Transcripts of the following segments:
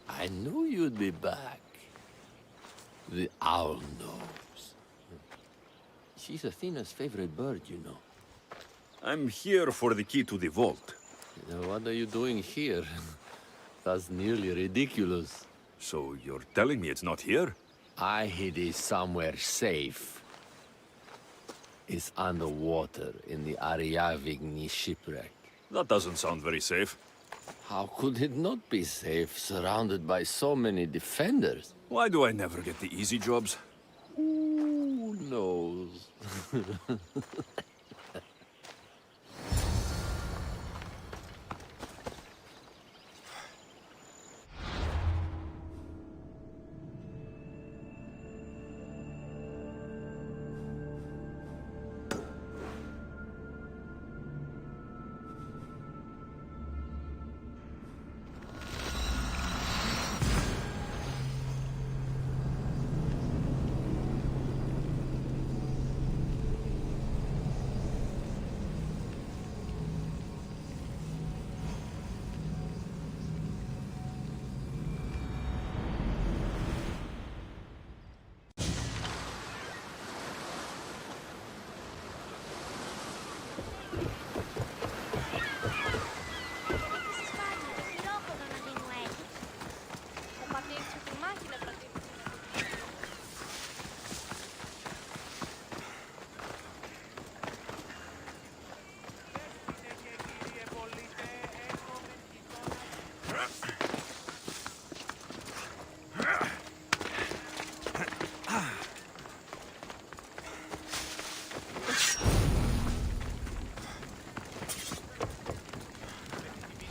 I knew you'd be back. The owl knows. She's Athena's favorite bird, you know. I'm here for the key to the vault. What are you doing here? That's nearly ridiculous. So you're telling me it's not here? I hid it somewhere safe. It's underwater in the Ariavigny shipwreck. That doesn't sound very safe. How could it not be safe, surrounded by so many defenders? Why do I never get the easy jobs? Who knows?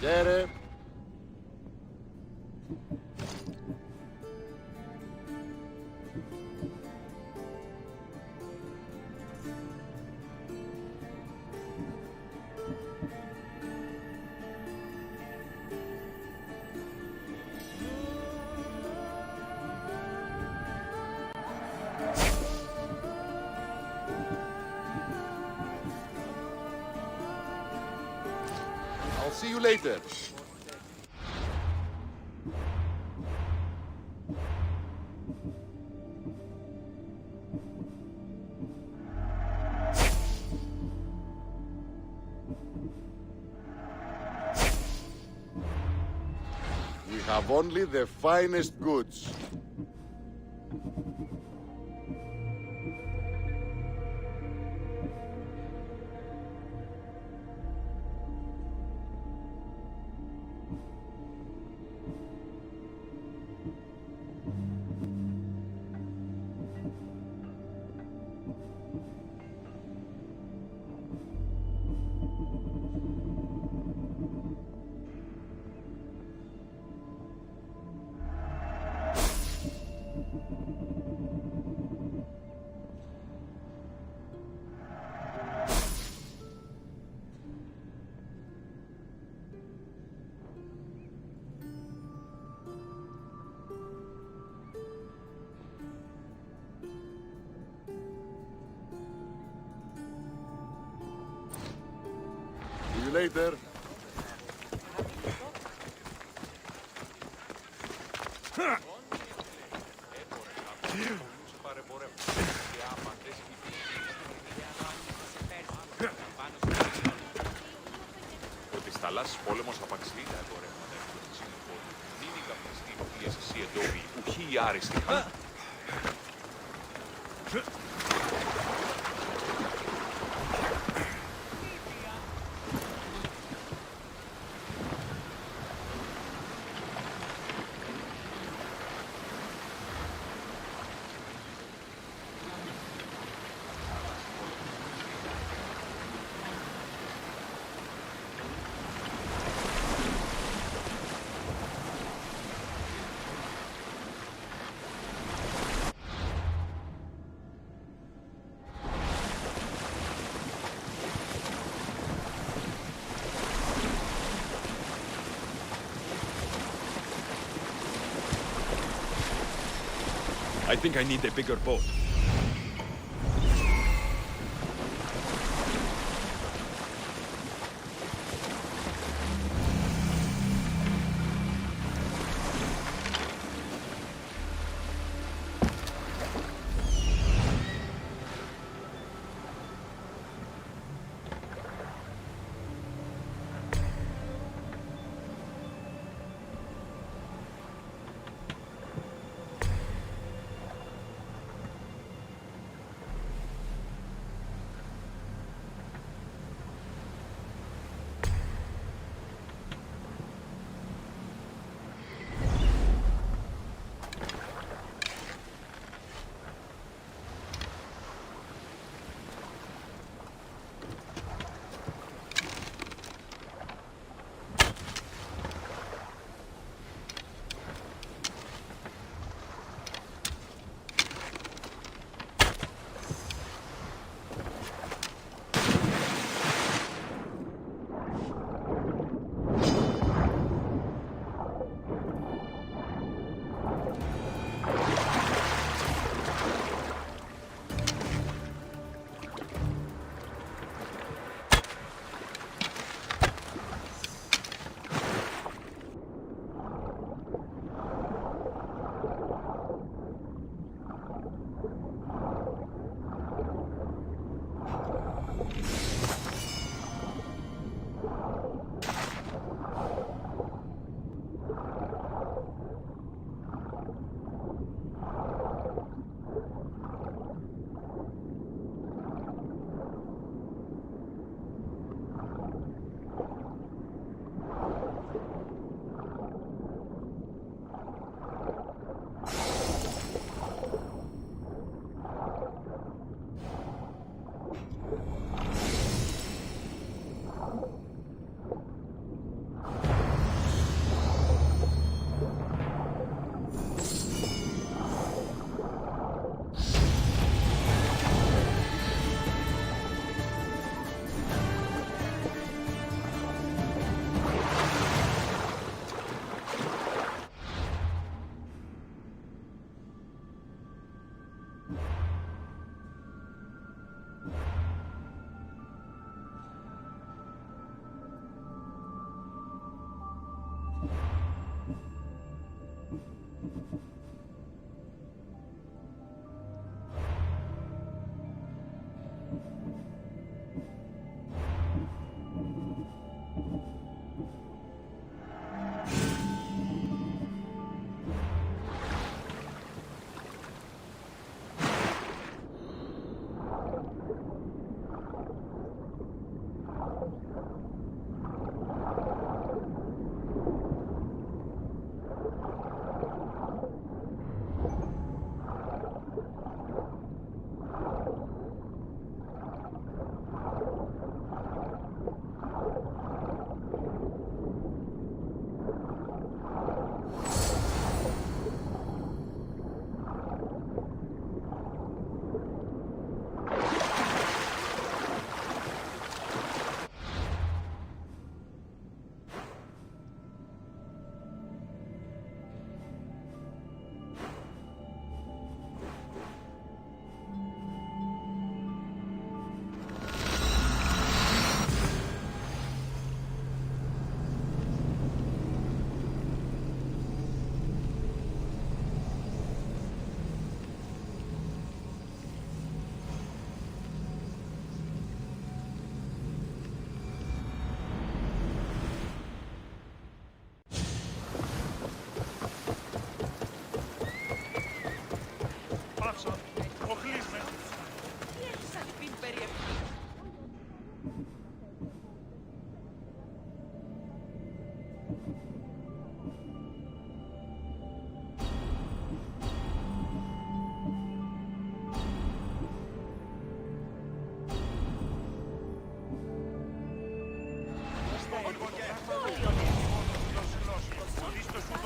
Dere. I'll see you later. We have only the finest goods. See you later. Ότι στα θαλάσσης πόλεμος απαξιεί τα εμπορεύματα του συνεπών. Μην καπνιστεί η εσύ εντόπιοι, ουχή οι άριστοι. I think I need a bigger boat.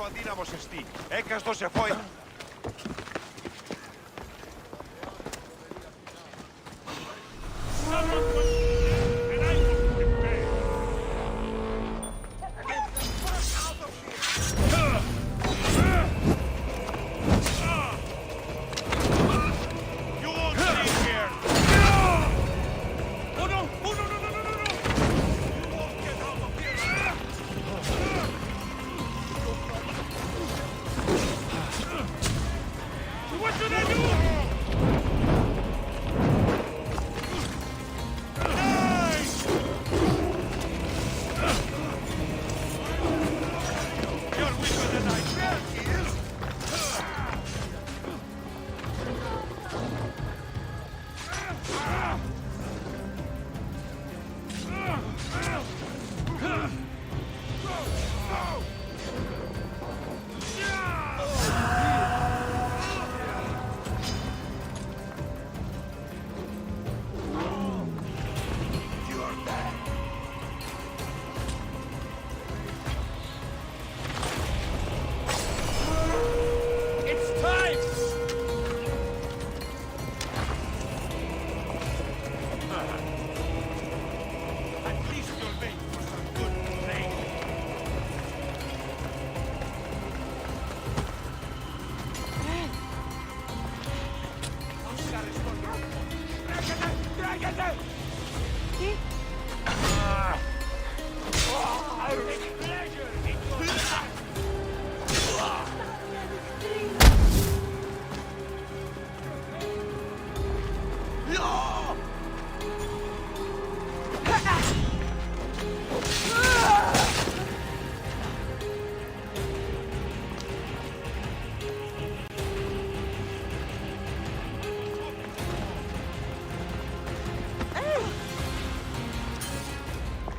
αδύναμος εστί. Έκαστο σε φόη.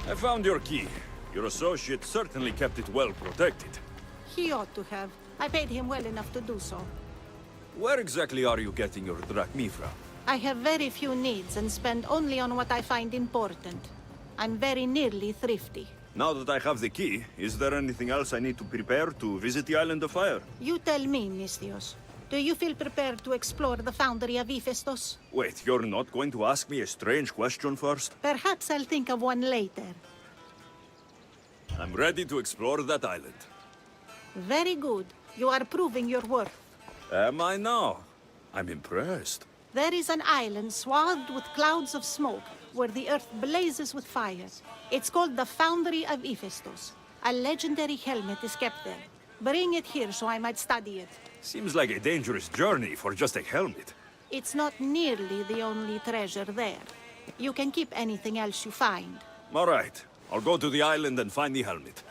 I found your key. Your associate certainly kept it well protected. He ought to have. I paid him well enough to do so. Where exactly are you getting your drachmi from? I have very few needs and spend only on what I find important. I'm very nearly thrifty. Now that I have the key, is there anything else I need to prepare to visit the Island of Fire? You tell me, Misthios. Do you feel prepared to explore the foundry of Hephaestus? Wait, you're not going to ask me a strange question first? Perhaps I'll think of one later. I'm ready to explore that island. Very good. You are proving your worth. Am I now? I'm impressed. There is an island swathed with clouds of smoke, where the earth blazes with fire. It's called the Foundry of Hephaestus. A legendary helmet is kept there. Bring it here so I might study it. Seems like a dangerous journey for just a helmet. It's not nearly the only treasure there. You can keep anything else you find. All right. I'll go to the island and find the helmet.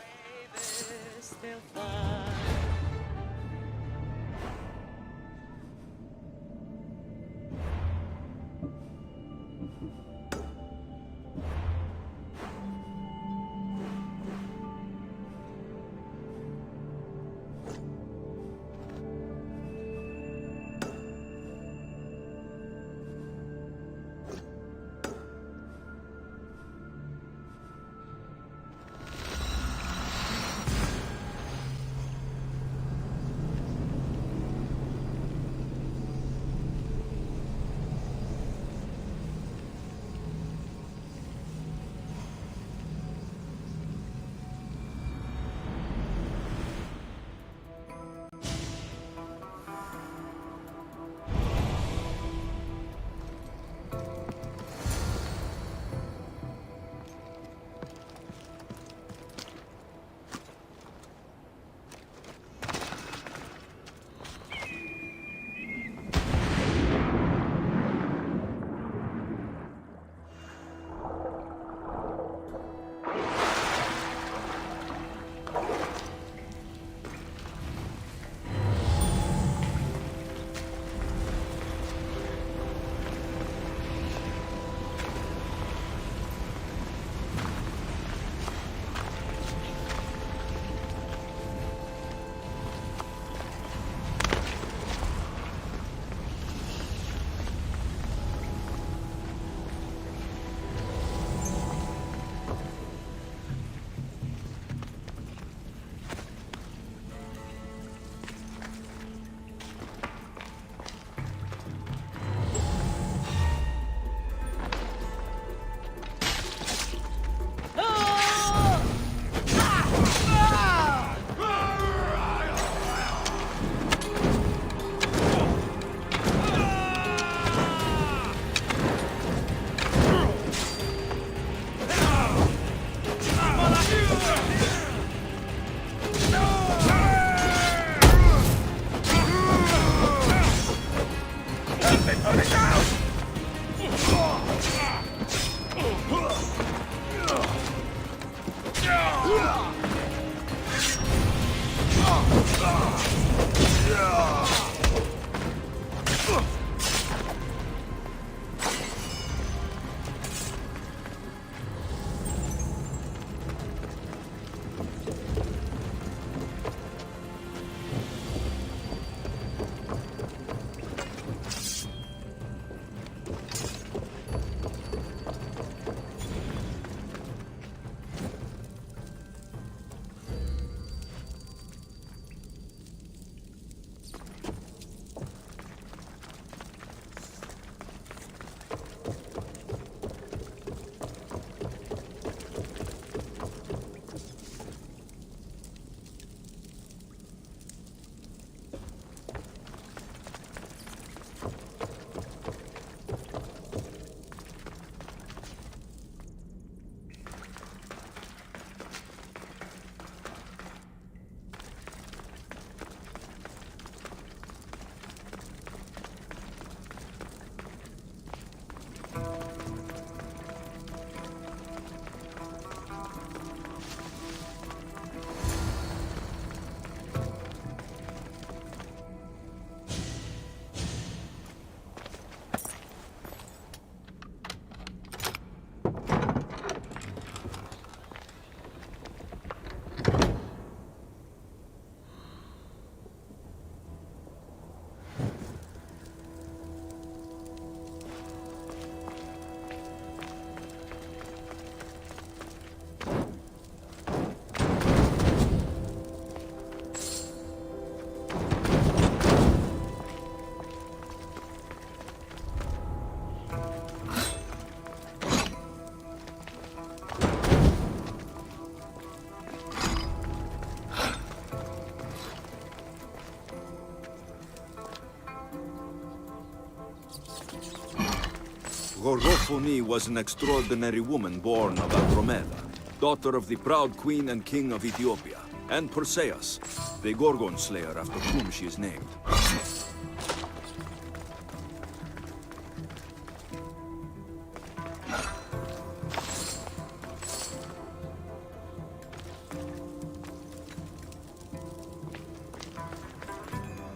Gorgophone was an extraordinary woman born of Andromeda, daughter of the proud queen and king of Ethiopia, and Perseus, the Gorgon slayer after whom she is named.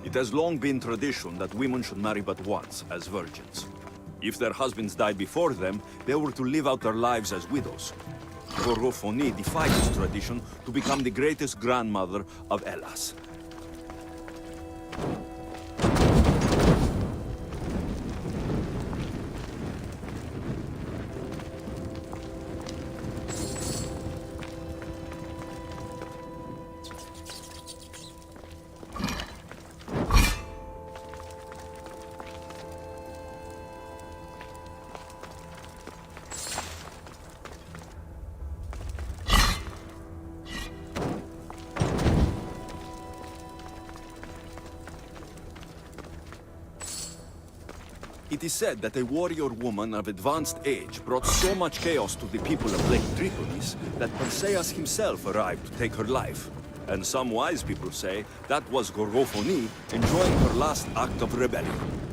It has long been tradition that women should marry but once, as virgins. If their husbands died before them, they were to live out their lives as widows. Gorgophone defied this tradition to become the greatest grandmother of Hellas. It is said that a warrior woman of advanced age brought so much chaos to the people of Lake Tripolis that Perseus himself arrived to take her life. And some wise people say that was Gorgophone enjoying her last act of rebellion.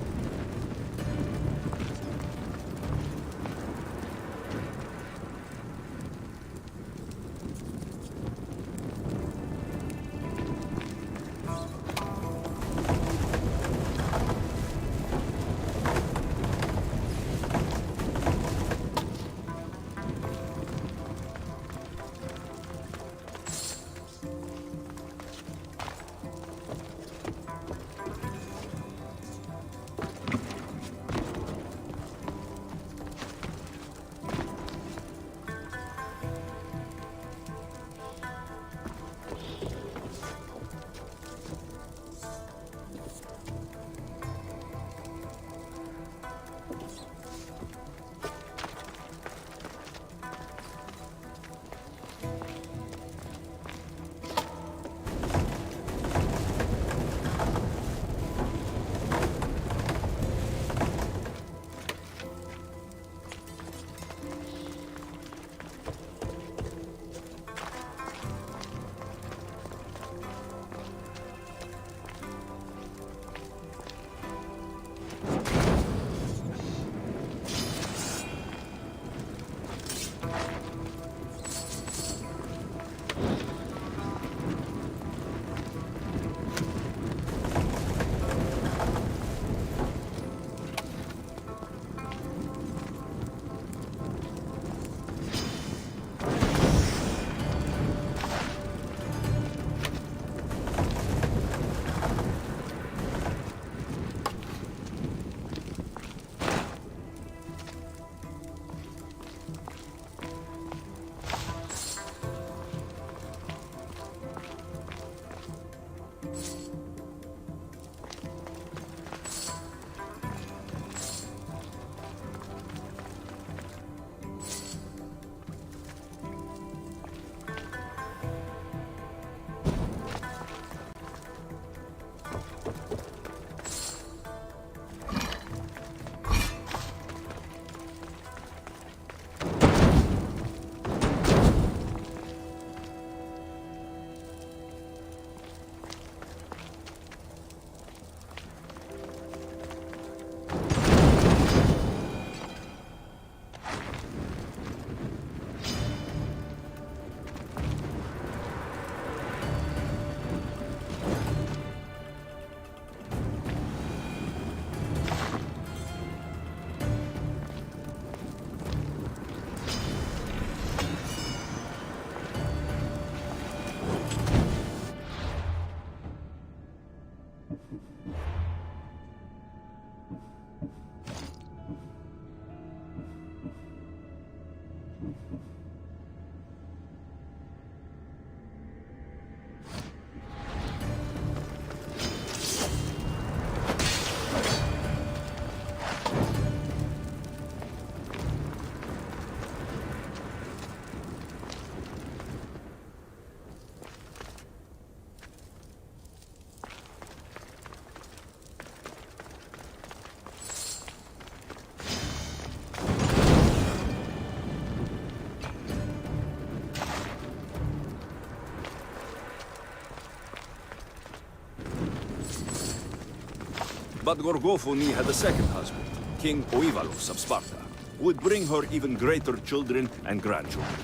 But Gorgophone had a second husband, King Oivalos of Sparta, who would bring her even greater children and grandchildren.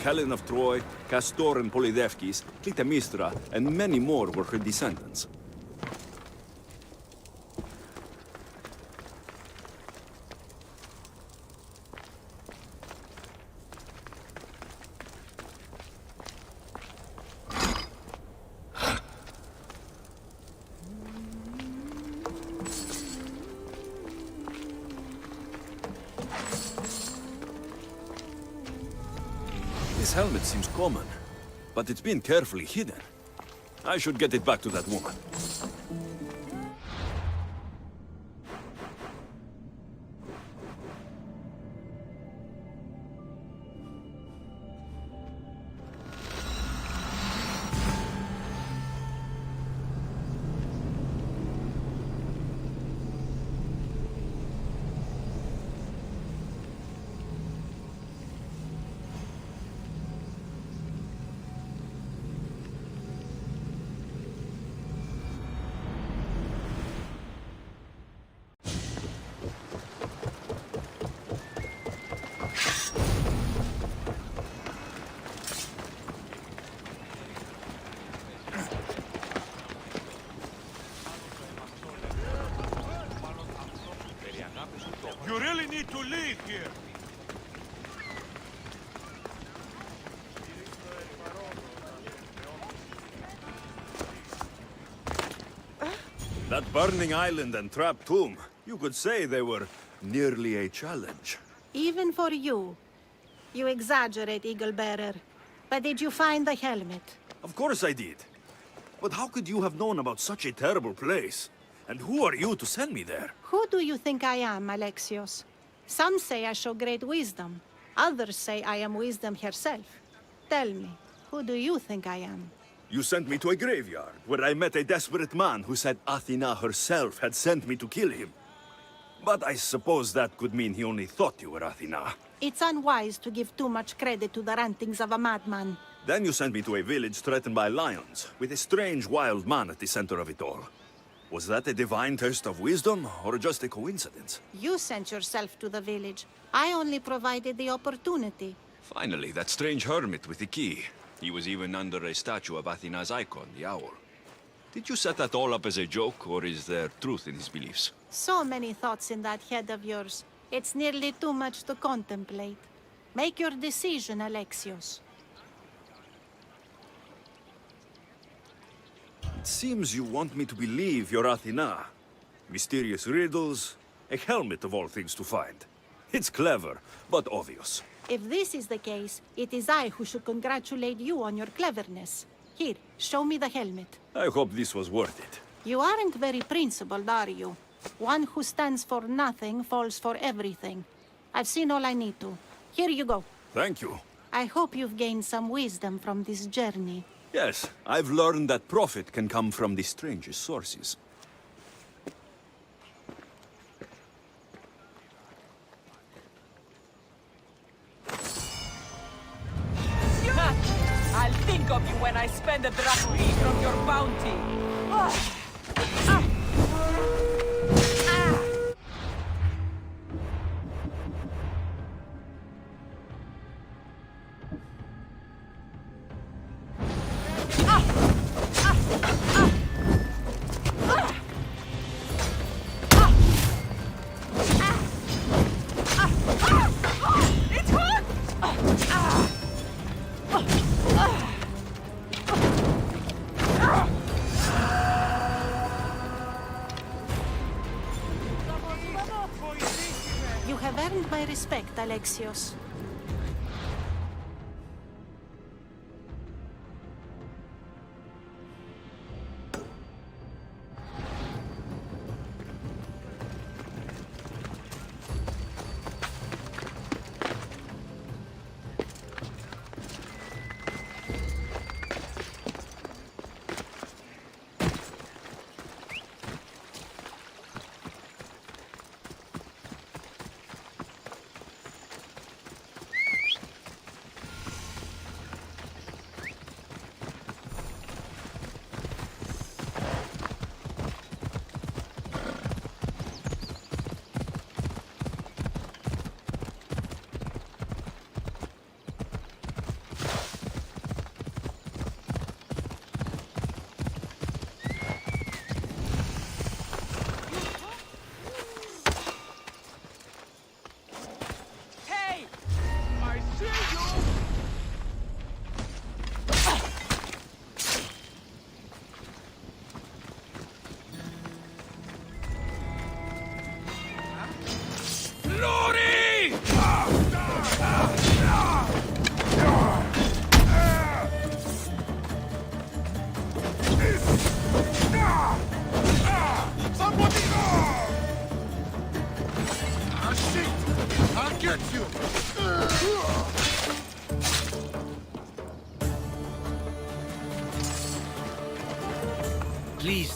Helen of Troy, Castor and Polydevkis, Clytemnestra, and many more were her descendants. This helmet seems common, but it's been carefully hidden. I should get it back to that woman. You really need to leave here. That burning island and trapped tomb, you could say they were nearly a challenge. Even for you. You exaggerate, Eagle-Bearer. But did you find the helmet? Of course I did. But how could you have known about such a terrible place? And who are you to send me there? Who do you think I am, Alexios? Some say I show great wisdom. Others say I am wisdom herself. Tell me, who do you think I am? You sent me to a graveyard, where I met a desperate man who said Athena herself had sent me to kill him. But I suppose that could mean he only thought you were Athena. It's unwise to give too much credit to the rantings of a madman. Then you sent me to a village threatened by lions, with a strange wild man at the center of it all. Was that a divine test of wisdom, or just a coincidence? You sent yourself to the village. I only provided the opportunity. Finally, that strange hermit with the key. He was even under a statue of Athena's icon, the owl. Did you set that all up as a joke, or is there truth in his beliefs? So many thoughts in that head of yours. It's nearly too much to contemplate. Make your decision, Alexios. It seems you want me to believe you're Athena. Mysterious riddles, a helmet of all things to find. It's clever, but obvious. If this is the case, it is I who should congratulate you on your cleverness. Here, show me the helmet. I hope this was worth it. You aren't very principled, are you? One who stands for nothing falls for everything. I've seen all I need to. Here you go. Thank you. I hope you've gained some wisdom from this journey. Yes, I've learned that profit can come from the strangest sources. I'll think of you when I spend a drachmi from your bounty. You have earned my respect, Alexios.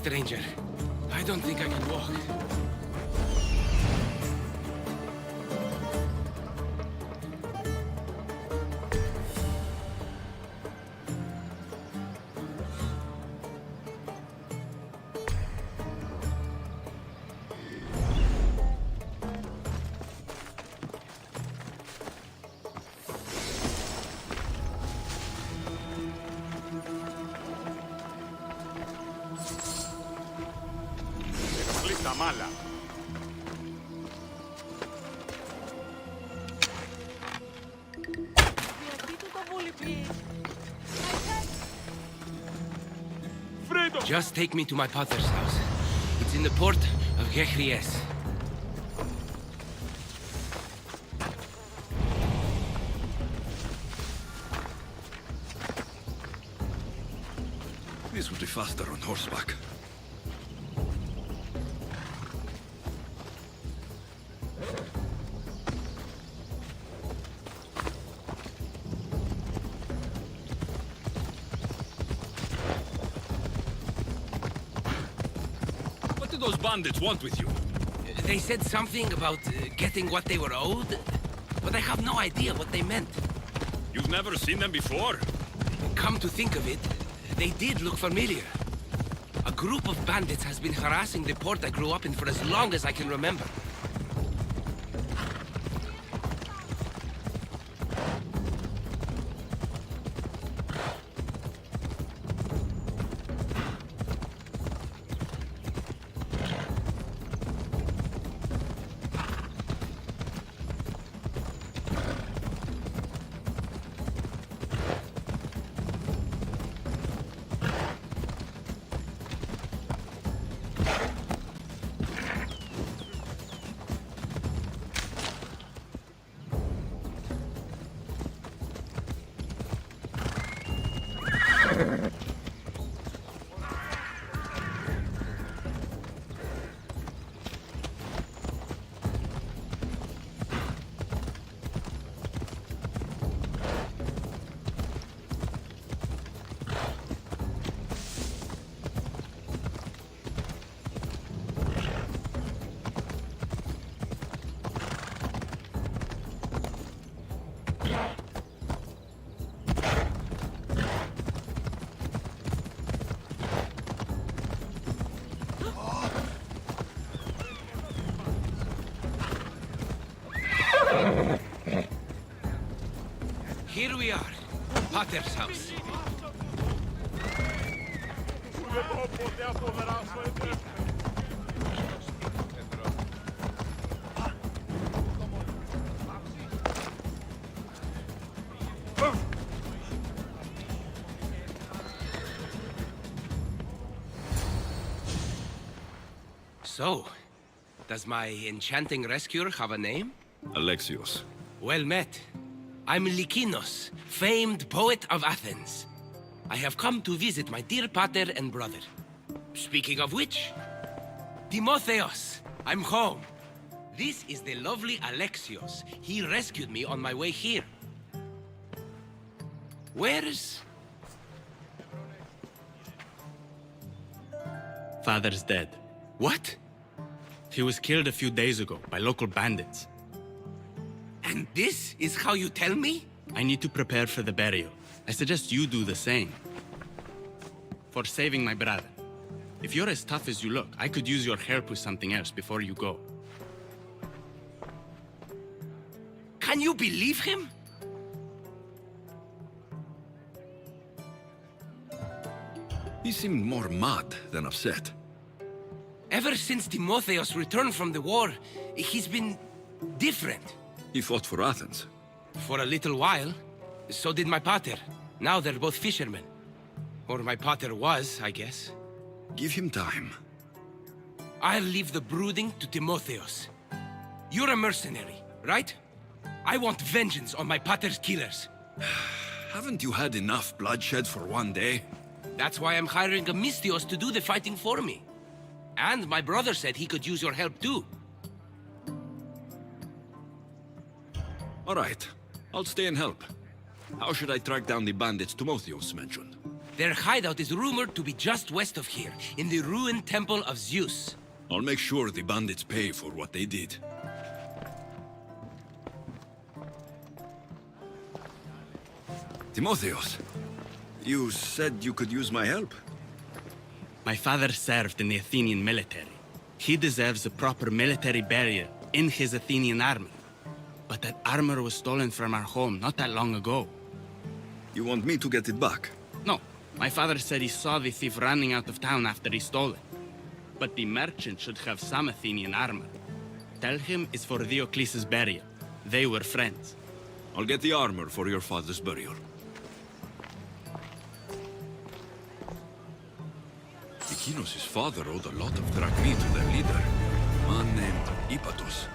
stranger. I don't think I can walk. Τα μάλα. Just take me to my father's house. It's in the port of Gechries. This would be faster on horseback. What do those bandits want with you? They said something about getting what they were owed, but I have no idea what they meant. You've never seen them before? Come to think of it, they did look familiar. A group of bandits has been harassing the port I grew up in for as long as I can remember. Here we are, Pater's house. So, does my enchanting rescuer have a name? Alexios. Well met. I'm Lykinos, famed poet of Athens. I have come to visit my dear pater and brother. Speaking of which, Timotheos, I'm home. This is the lovely Alexios. He rescued me on my way here. Where's... Father's dead. What? He was killed a few days ago by local bandits. And this is how you tell me? I need to prepare for the burial. I suggest you do the same. For saving my brother. If you're as tough as you look, I could use your help with something else before you go. Can you believe him? He seemed more mad than upset. Ever since Timotheos returned from the war, he's been different. He fought for Athens. For a little while, so did my pater. Now they're both fishermen. Or my pater was, I guess. Give him time. I'll leave the brooding to Timotheos. You're a mercenary, right? I want vengeance on my pater's killers. Haven't you had enough bloodshed for one day? That's why I'm hiring a Mystios to do the fighting for me. And my brother said he could use your help too. All right. I'll stay and help. How should I track down the bandits Timotheos mentioned? Their hideout is rumored to be just west of here, in the ruined temple of Zeus. I'll make sure the bandits pay for what they did. Timotheos, you said you could use my help? My father served in the Athenian military. He deserves a proper military burial in his Athenian armor. But that armor was stolen from our home not that long ago. You want me to get it back? No, my father said he saw the thief running out of town after he stole it. But the merchant should have some Athenian armor. Tell him it's for Diocles' burial. They were friends. I'll get the armor for your father's burial. Lykinos' father owed a lot of drachmae to their leader, a man named Ipatos.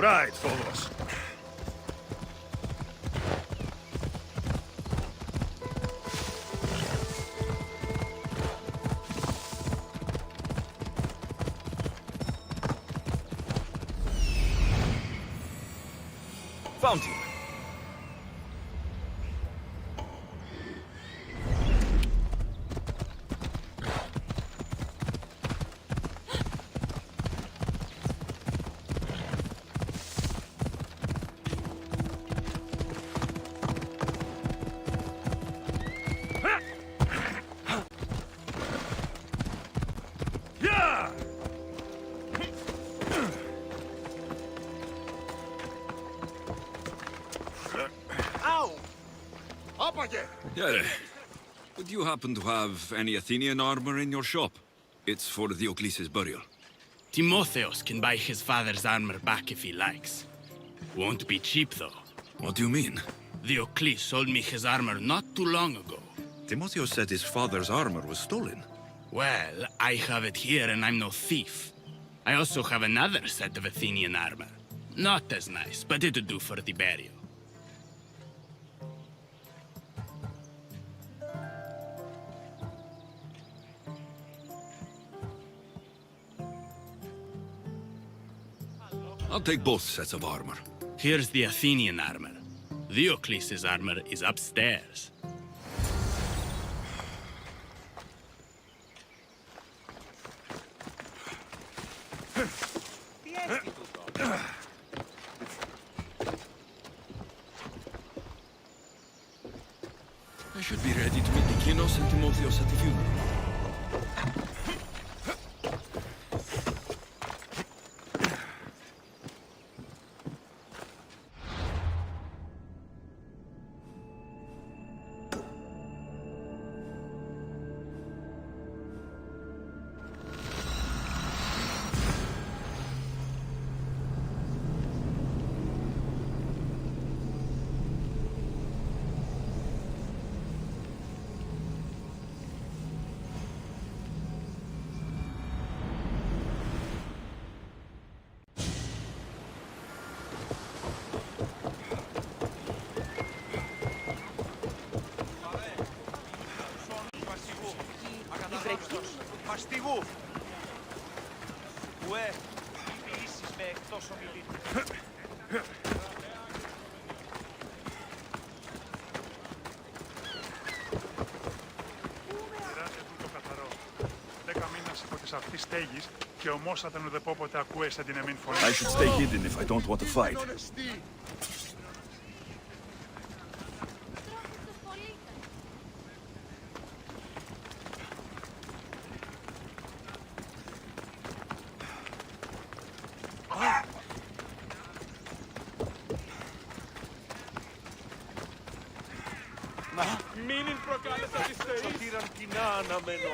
Right, Phobos. Found you. Yeah. Would you happen to have any Athenian armor in your shop? It's for Diocles' burial. Timotheos can buy his father's armor back if he likes. Won't be cheap, though. What do you mean? Diocles sold me his armor not too long ago. Timotheos said his father's armor was stolen. Well, I have it here and I'm no thief. I also have another set of Athenian armor. Not as nice, but it'll do for the burial. I'll take both sets of armor. Here's the Athenian armor. Diocles' armor is upstairs. I should be ready to meet Lykinos and Timotheos at the funeral. Μαστιγού! Ουέ, μη μιλήσεις με εκτός ομιλήτου. Πειράτε τούτο καθαρό. 10 μήνας από της αυτής στέγης και ομόσαταν ουδεπόποτε ακούεσαι την εμήν φωνή. I should stay hidden if I don't want to fight. Μην προκάλεσα τις θεείς. Σωτήραν κοινά αναμένω.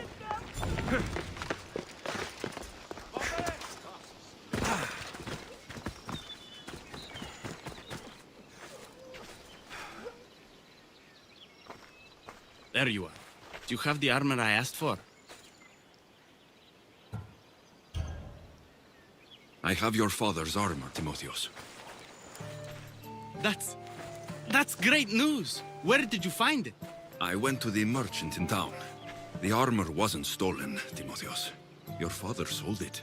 There you are. Do you have the armor I asked for? I have your father's armor, Timotheos. That's great news! Where did you find it? I went to the merchant in town. The armor wasn't stolen, Timotheos. Your father sold it.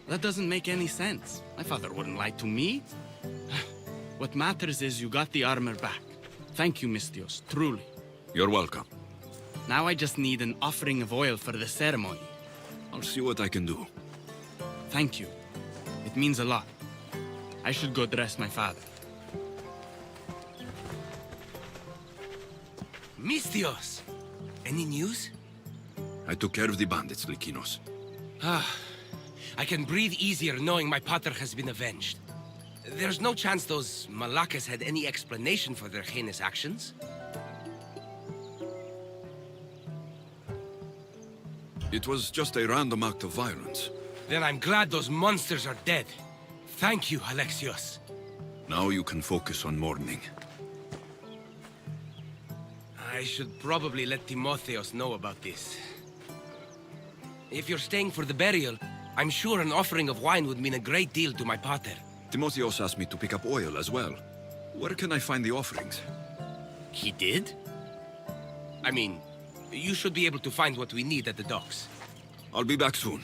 That doesn't make any sense. My father wouldn't lie to me. What matters is you got the armor back. Thank you, Mystios, truly. You're welcome. Now I just need an offering of oil for the ceremony. I'll see what I can do. Thank you. It means a lot. I should go dress my father. Mystios! Any news? I took care of the bandits, Lykinos. I can breathe easier knowing my pater has been avenged. There's no chance those Malakas had any explanation for their heinous actions? It was just a random act of violence. Then I'm glad those monsters are dead. Thank you, Alexios. Now you can focus on mourning. I should probably let Timotheos know about this. If you're staying for the burial, I'm sure an offering of wine would mean a great deal to my pater. Timotheos asked me to pick up oil as well. Where can I find the offerings? He did? I mean, you should be able to find what we need at the docks. I'll be back soon.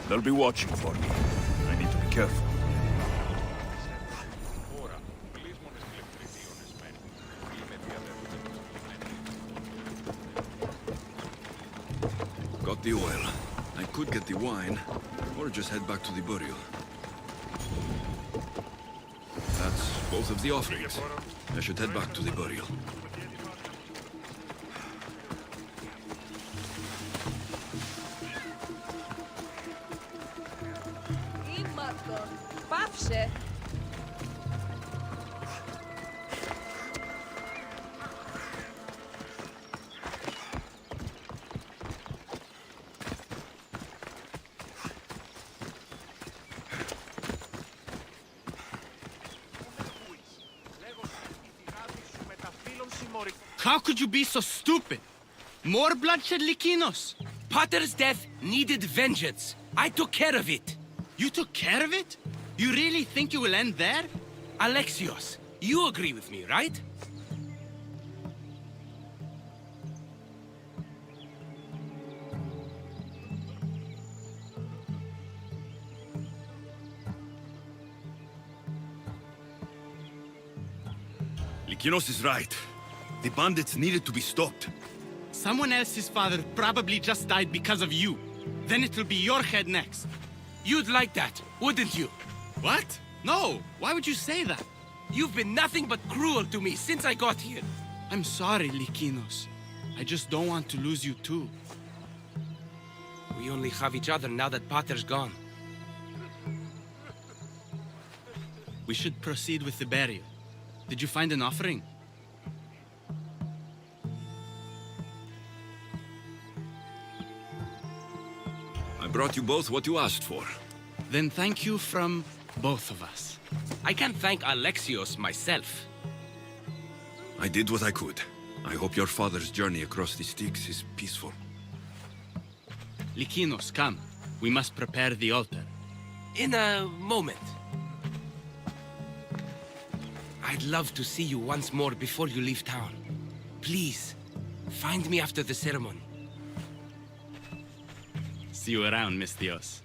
They'll be watching for me. I need to be careful. Got the oil. I could get the wine, or just head back to the burial. That's both of the offerings. I should head back to the burial. Πάψε. How could you be so stupid? More bloodshed, Lykinos? Pater's death needed vengeance. I took care of it. You took care of it? You really think you will end there? Alexios, you agree with me, right? Lykinos is right. The bandits needed to be stopped. Someone else's father probably just died because of you. Then it'll be your head next. You'd like that, wouldn't you? What? No, why would you say that? You've been nothing but cruel to me since I got here. I'm sorry, Lykinos. I just don't want to lose you too. We only have each other now that Pater's gone. We should proceed with the burial. Did you find an offering? I brought you both what you asked for. Then thank you from both of us. I can't thank Alexios myself. I did what I could. I hope your father's journey across the Styx is peaceful. Lykinos, come. We must prepare the altar. In a moment. I'd love to see you once more before you leave town. Please, find me after the ceremony. See you around, Misthios.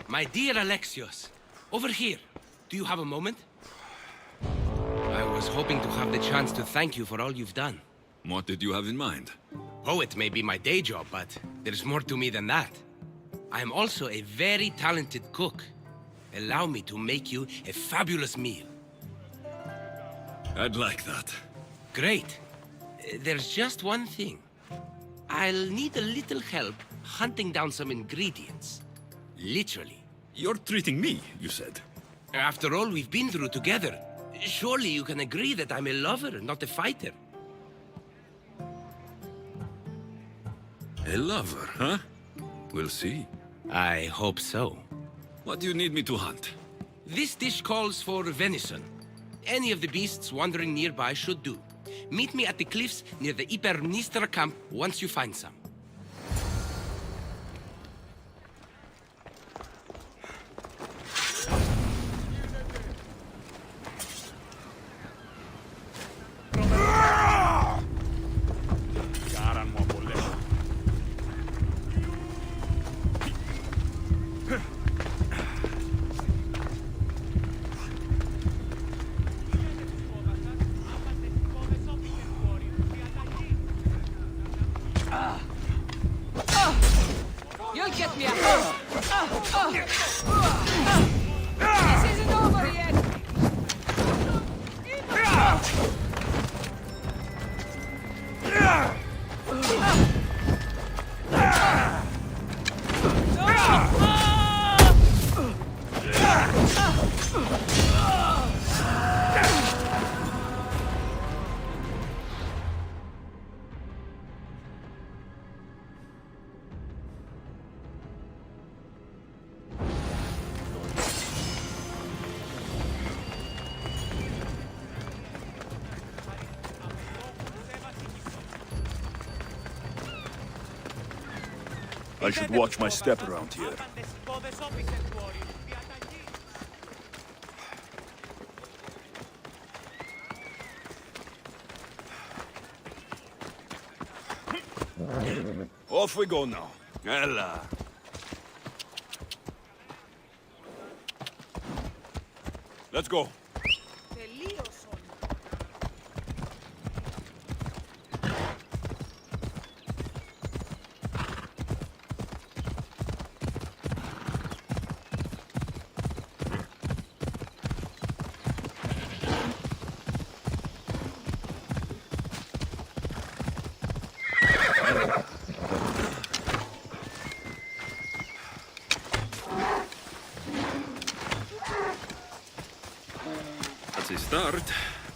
My dear Alexios, over here. Do you have a moment? I was hoping to have the chance to thank you for all you've done. What did you have in mind? Poet may be my day job, but there's more to me than that. I am also a very talented cook. Allow me to make you a fabulous meal. I'd like that. Great. There's just one thing. I'll need a little help hunting down some ingredients. Literally. You're treating me, you said. After all we've been through together, surely you can agree that I'm a lover, not a fighter. A lover, huh? We'll see. I hope so. What do you need me to hunt? This dish calls for venison. Any of the beasts wandering nearby should do. Meet me at the cliffs near the Hypermnestra camp once you find some. You'll get me a This isn't over yet! I should watch my step around here. Off we go now. Ella. Let's go. That's a start,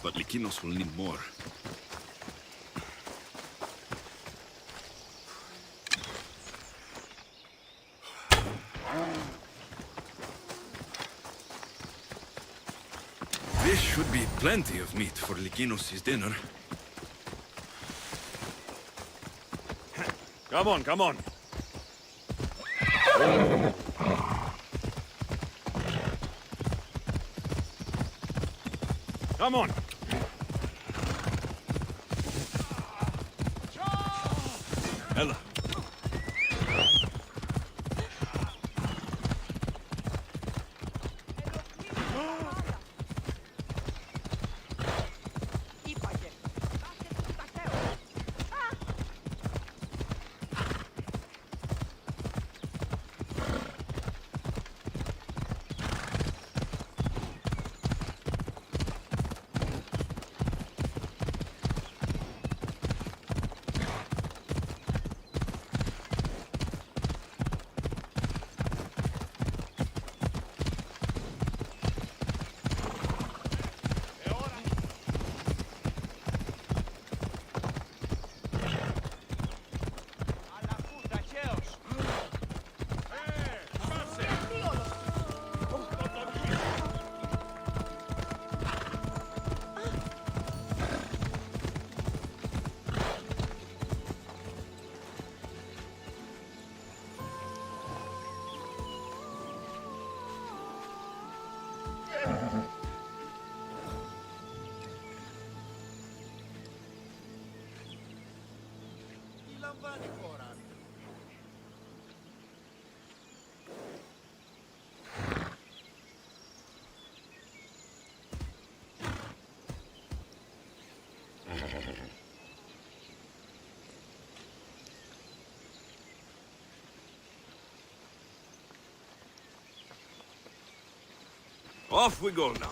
but Lykinos will need more. This should be plenty of meat for Lykinos' dinner. Come on, come on. Come on. Ella. Off we go now.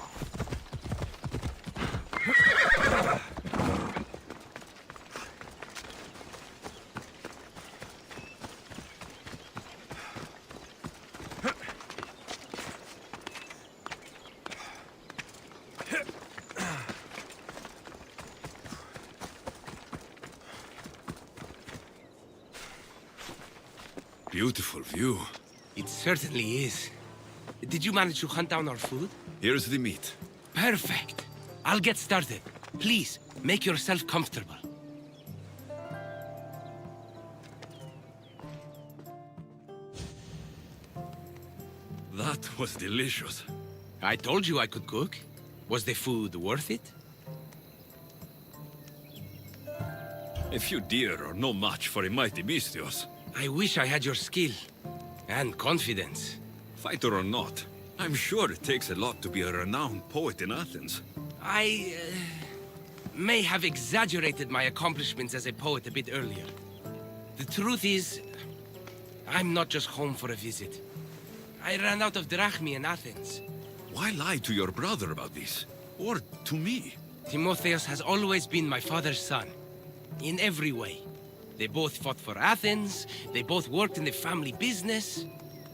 Beautiful view. It certainly is. Did you manage to hunt down our food? Here's the meat. Perfect. I'll get started. Please, make yourself comfortable. That was delicious. I told you I could cook. Was the food worth it? A few deer are no match for a mighty Mystios. I wish I had your skill. And confidence. Fighter or not, I'm sure it takes a lot to be a renowned poet in Athens. I may have exaggerated my accomplishments as a poet a bit earlier. The truth is, I'm not just home for a visit. I ran out of drachmi in Athens. Why lie to your brother about this? Or to me? Timotheus has always been my father's son. In every way. They both fought for Athens, they both worked in the family business.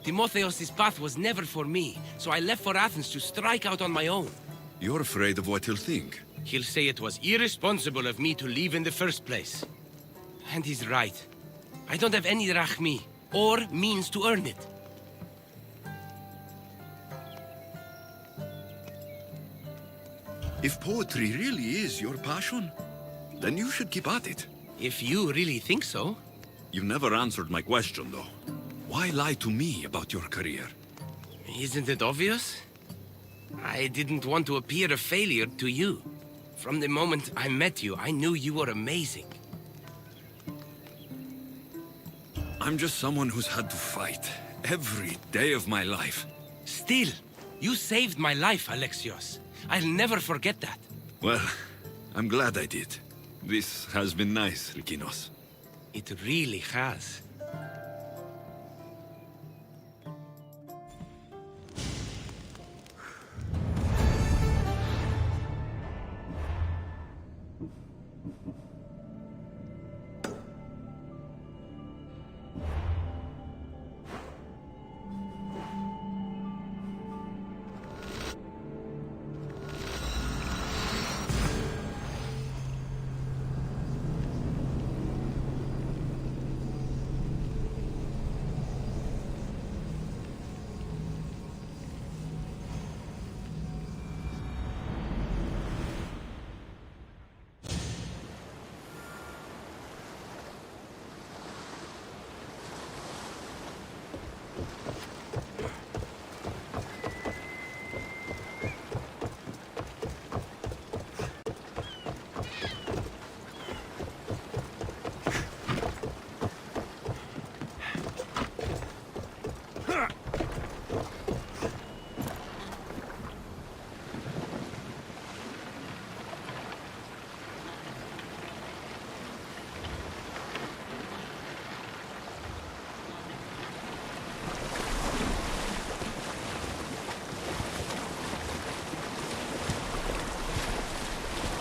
Timotheus' path was never for me, so I left for Athens to strike out on my own. You're afraid of what he'll think. He'll say it was irresponsible of me to leave in the first place. And he's right. I don't have any drachmi, or means to earn it. If poetry really is your passion, then you should keep at it. If you really think so. You never answered my question, though. Why lie to me about your career? Isn't it obvious? I didn't want to appear a failure to you. From the moment I met you, I knew you were amazing. I'm just someone who's had to fight every day of my life. Still, you saved my life, Alexios. I'll never forget that. Well, I'm glad I did. This has been nice, Lykinos. It really has.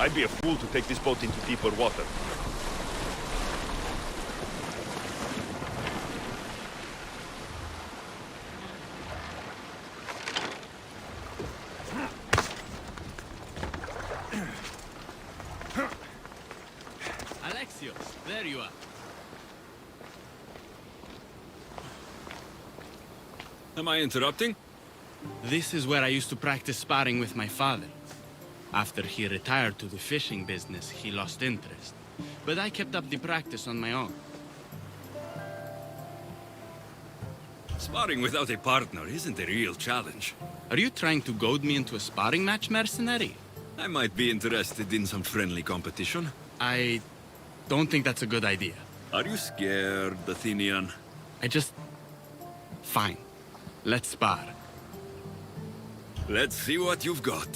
I'd be a fool to take this boat into deeper water. Alexios, there you are. Am I interrupting? This is where I used to practice sparring with my father. After he retired to the fishing business, he lost interest. But I kept up the practice on my own. Sparring without a partner isn't a real challenge. Are you trying to goad me into a sparring match, mercenary? I might be interested in some friendly competition. I don't think that's a good idea. Are you scared, Athenian? Fine. Let's spar. Let's see what you've got.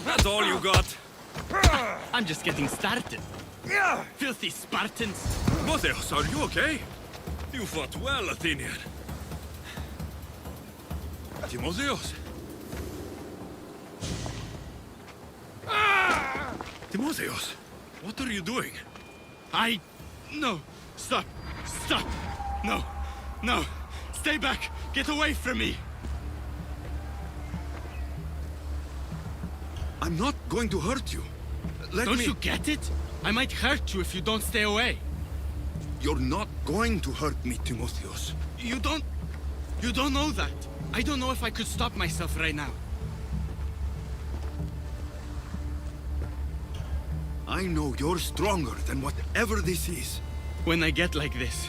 That's all you got? I'm just getting started. Filthy Spartans. Timotheos, are you okay? You fought well, Athenian. Timotheos? Timotheos, what are you doing? No. Stop. Stop. No. No. Stay back. Get away from me. I'm not going to hurt you. Don't you get it? I might hurt you if you don't stay away. You're not going to hurt me, Timotheos. You don't know that. I don't know if I could stop myself right now. I know you're stronger than whatever this is. When I get like this,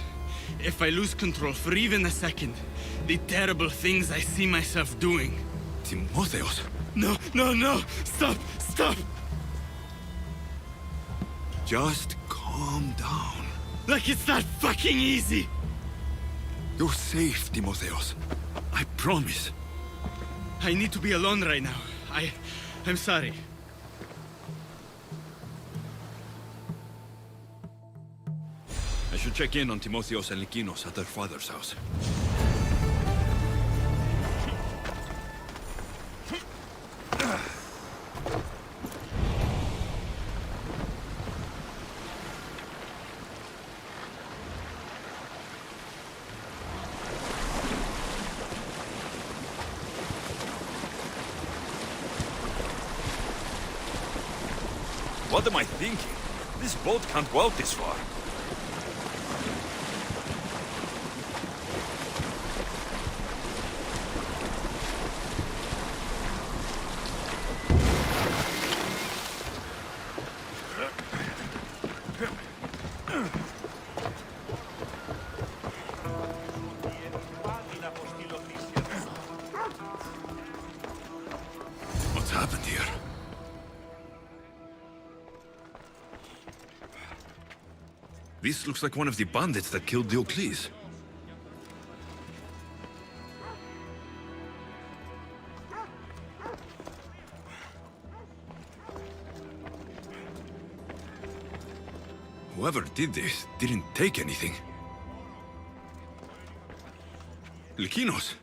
if I lose control for even a second, the terrible things I see myself doing. Timotheos. No, no, no! Stop! Stop! Just calm down. Like it's that fucking easy! You're safe, Timotheos. I promise. I need to be alone right now. I'm sorry. I should check in on Timotheos and Lykinos at their father's house. What am I thinking? This boat can't go out this far. What's happened here? This looks like one of the bandits that killed Diocles. Whoever did this didn't take anything. Lykinos,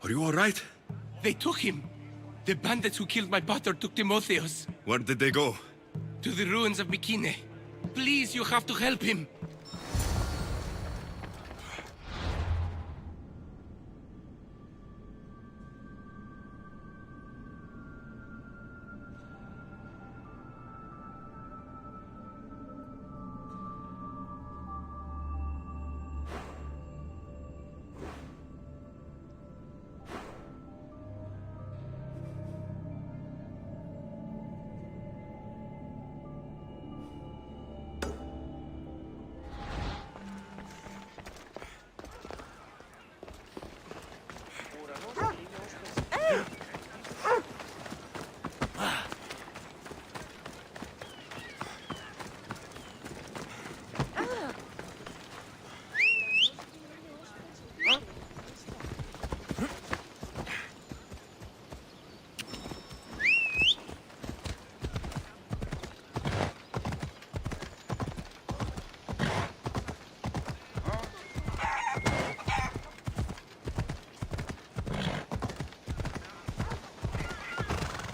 are you all right? They took him. The bandits who killed my brother took Timotheos. Where did they go? To the ruins of Mykine. Please, you have to help him.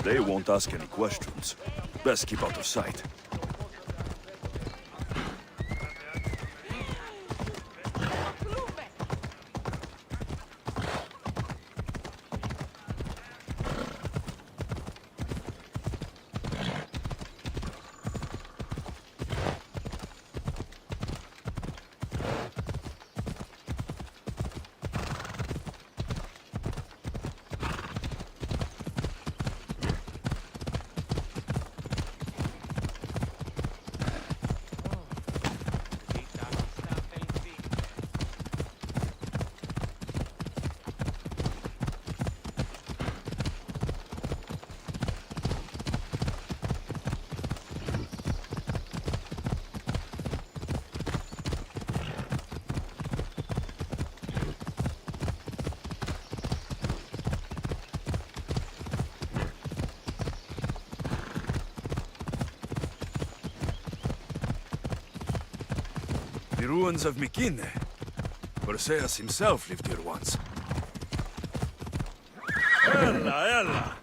They won't ask any questions. Best keep out of sight. ruins of Mykine. Perseus himself lived here once. Ella, ella!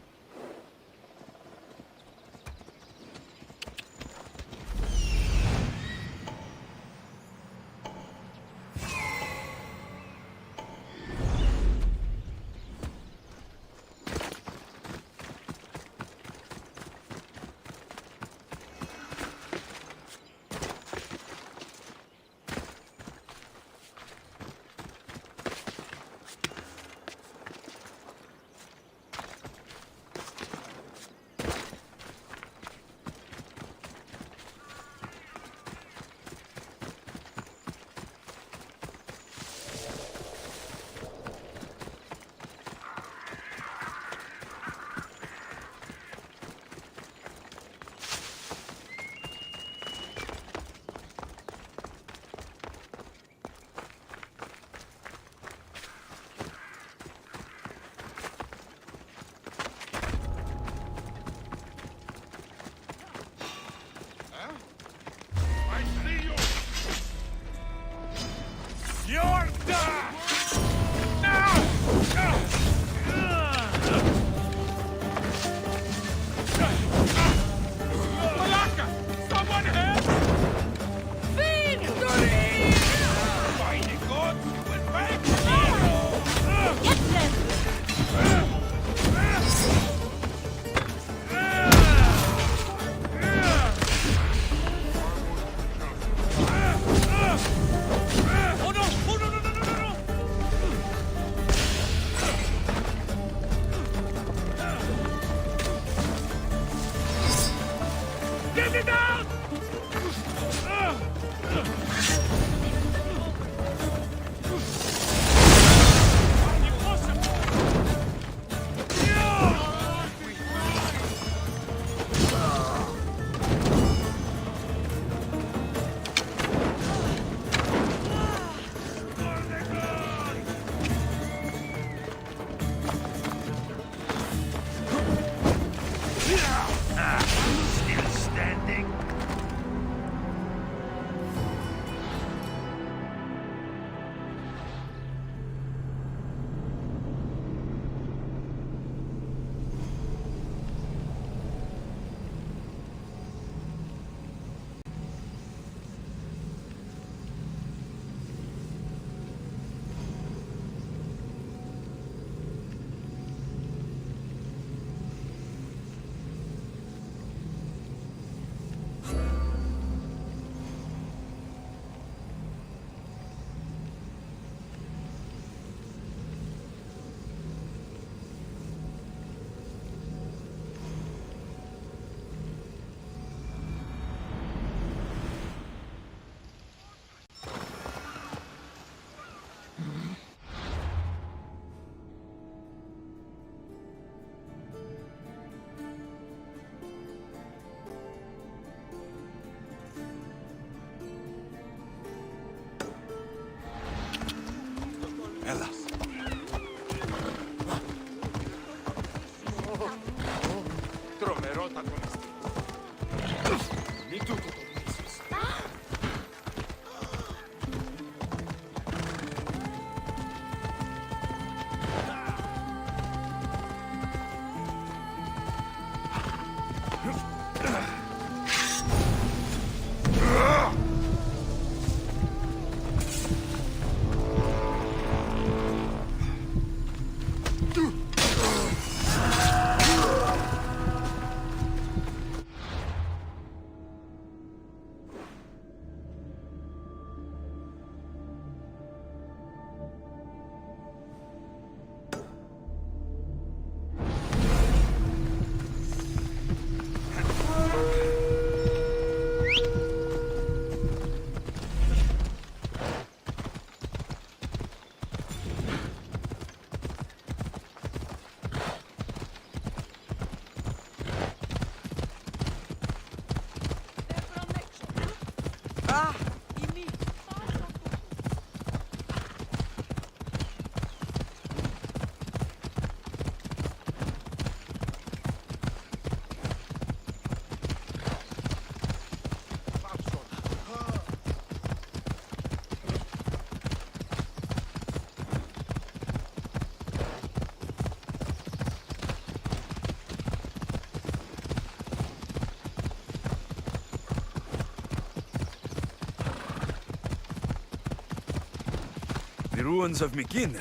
The ruins of Mykine.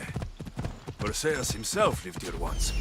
Perseus himself lived here once.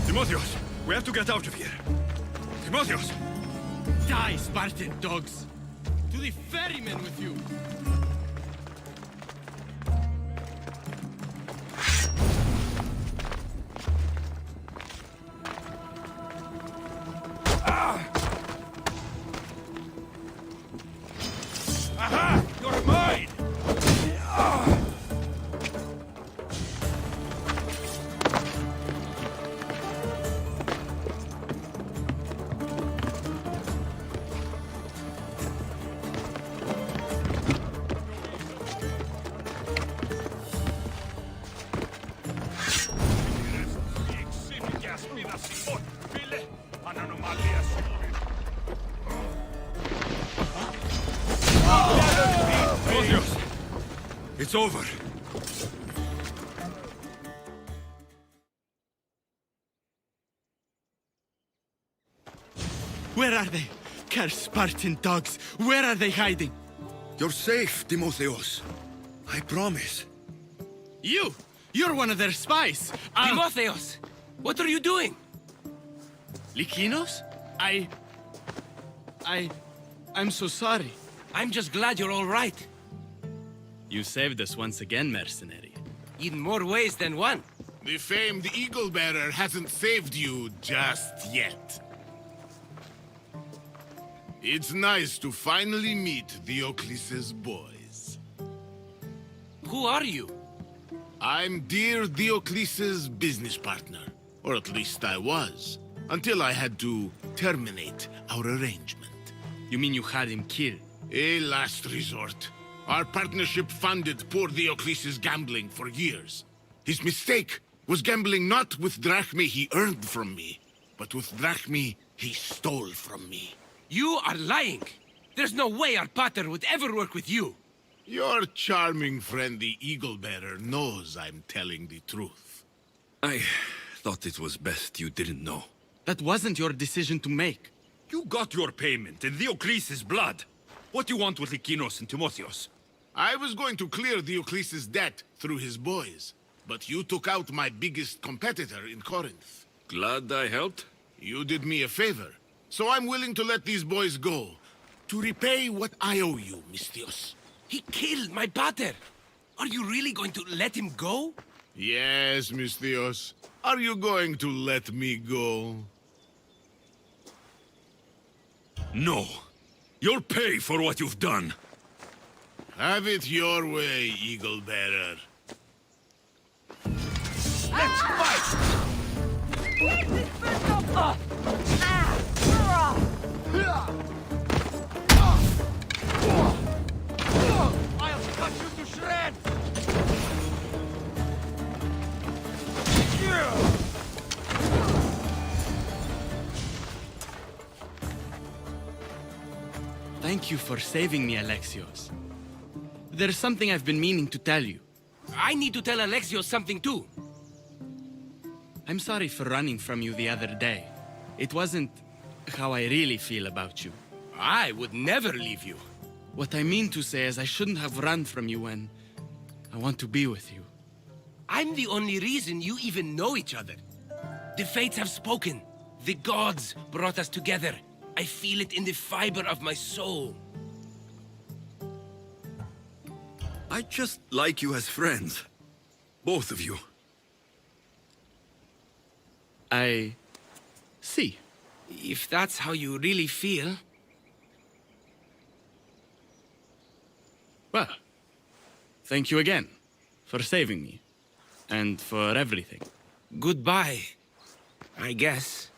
Timotheus, we have to get out of here. Timotheus! Die, Spartan dogs! To the ferryman with you! Aha! You're mine! Timotheus! It's over. Where are they? Cursed Spartan dogs! Where are they hiding? You're safe, Timotheus. I promise. You're one of their spies! Timotheus! What are you doing? Lykinos? I'm so sorry. I'm just glad you're all right. You saved us once again, mercenary. In more ways than one. The famed Eagle Bearer hasn't saved you just yet. It's nice to finally meet Diocles' boys. Who are you? I'm dear Diocles' business partner. Or at least I was. Until I had to terminate our arrangement. You mean you had him killed? A last resort. Our partnership funded poor Diocles' gambling for years. His mistake was gambling not with drachmae he earned from me, but with drachmae he stole from me. You are lying. There's no way our pater would ever work with you. Your charming friend, the Eagle Bearer, knows I'm telling the truth. I thought it was best you didn't know. That wasn't your decision to make. You got your payment in Diocles' blood. What do you want with Lykinos and Timotheus? I was going to clear Diocles' debt through his boys, but you took out my biggest competitor in Corinth. Glad I helped. You did me a favor, so I'm willing to let these boys go, to repay what I owe you, Misthios. He killed my pater. Are you really going to let him go? Yes, Misthios. Are you going to let me go? No. You'll pay for what you've done. Have it your way, Eagle Bearer. Let's fight! I'll cut you to shreds! Thank you for saving me, Alexios. There's something I've been meaning to tell you. I need to tell Alexios something too. I'm sorry for running from you the other day. It wasn't how I really feel about you. I would never leave you. What I mean to say is I shouldn't have run from you when I want to be with you. I'm the only reason you even know each other. The fates have spoken. The gods brought us together. I feel it in the fiber of my soul. I just like you as friends. Both of you. I see. If that's how you really feel... Well, thank you again for saving me. And for everything. Goodbye, I guess.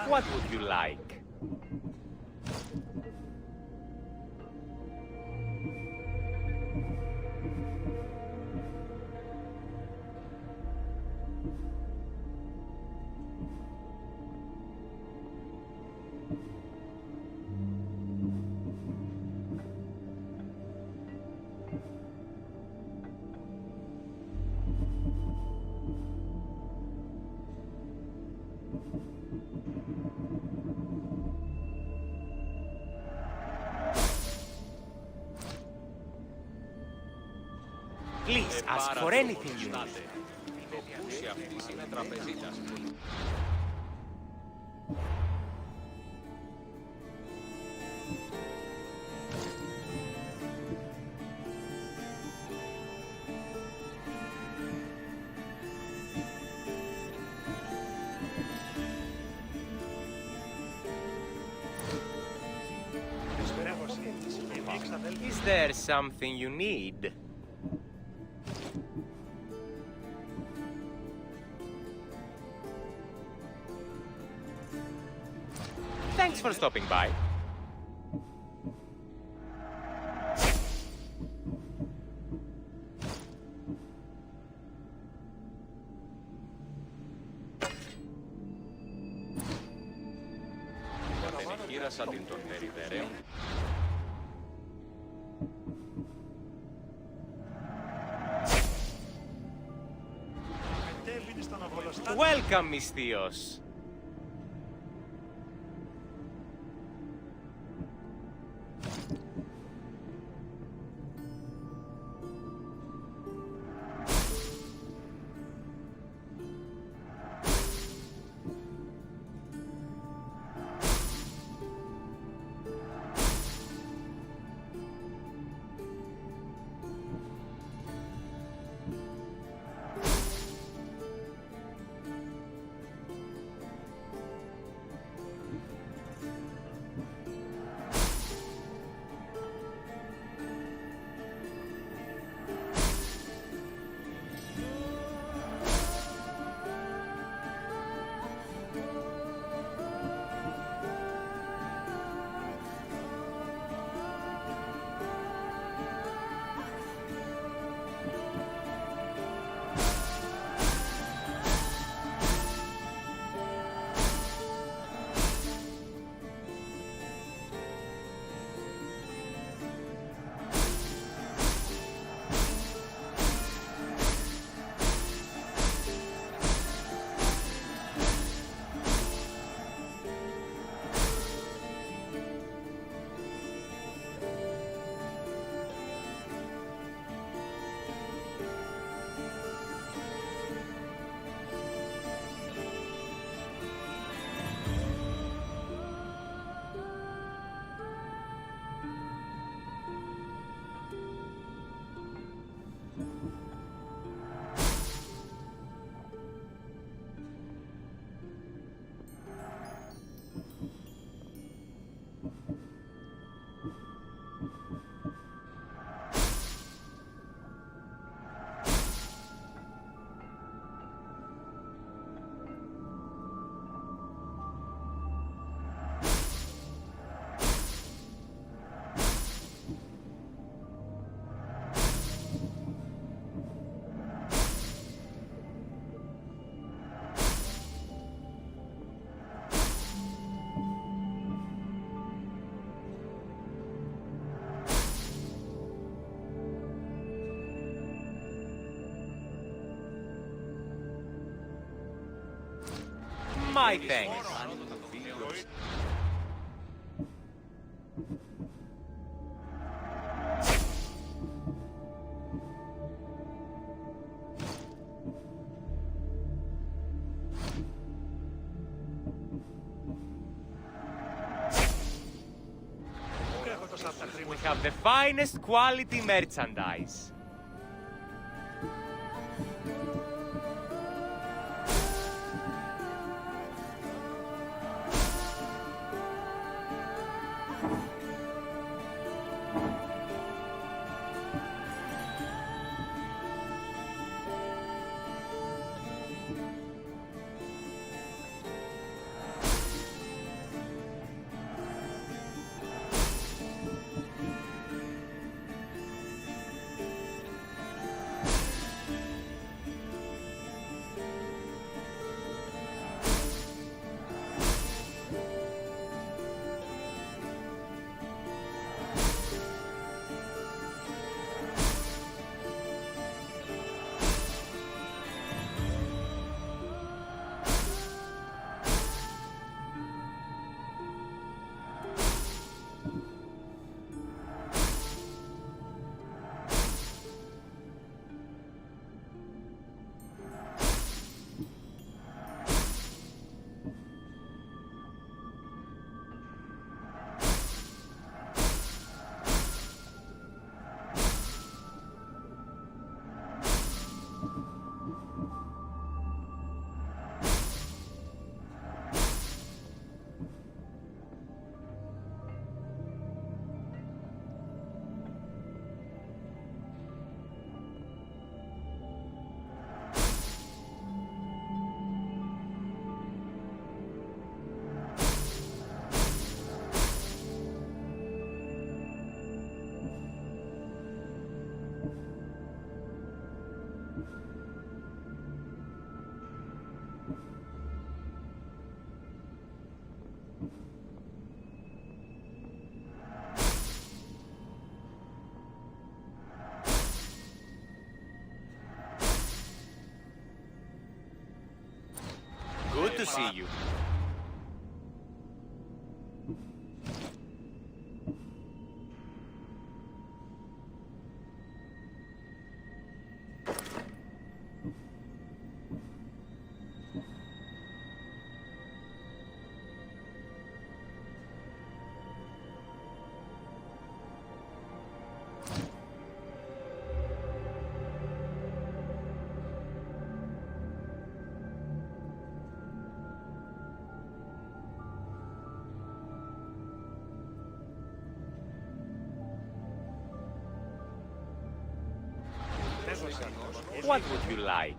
What would you like? Please ask for anything you need. Is there something you need? Thanks for stopping by. Welcome, Misthios. My thanks. We have the finest quality merchandise. Good to see you. What would you like?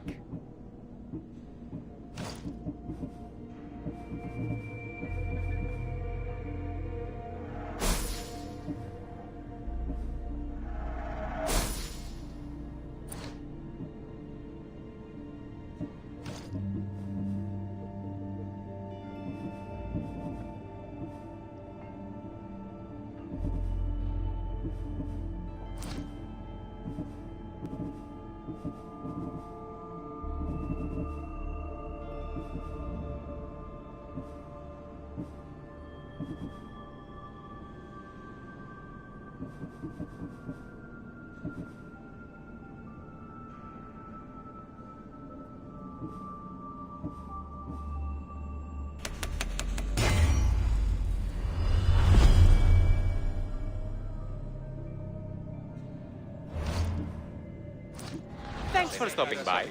Thanks for stopping by.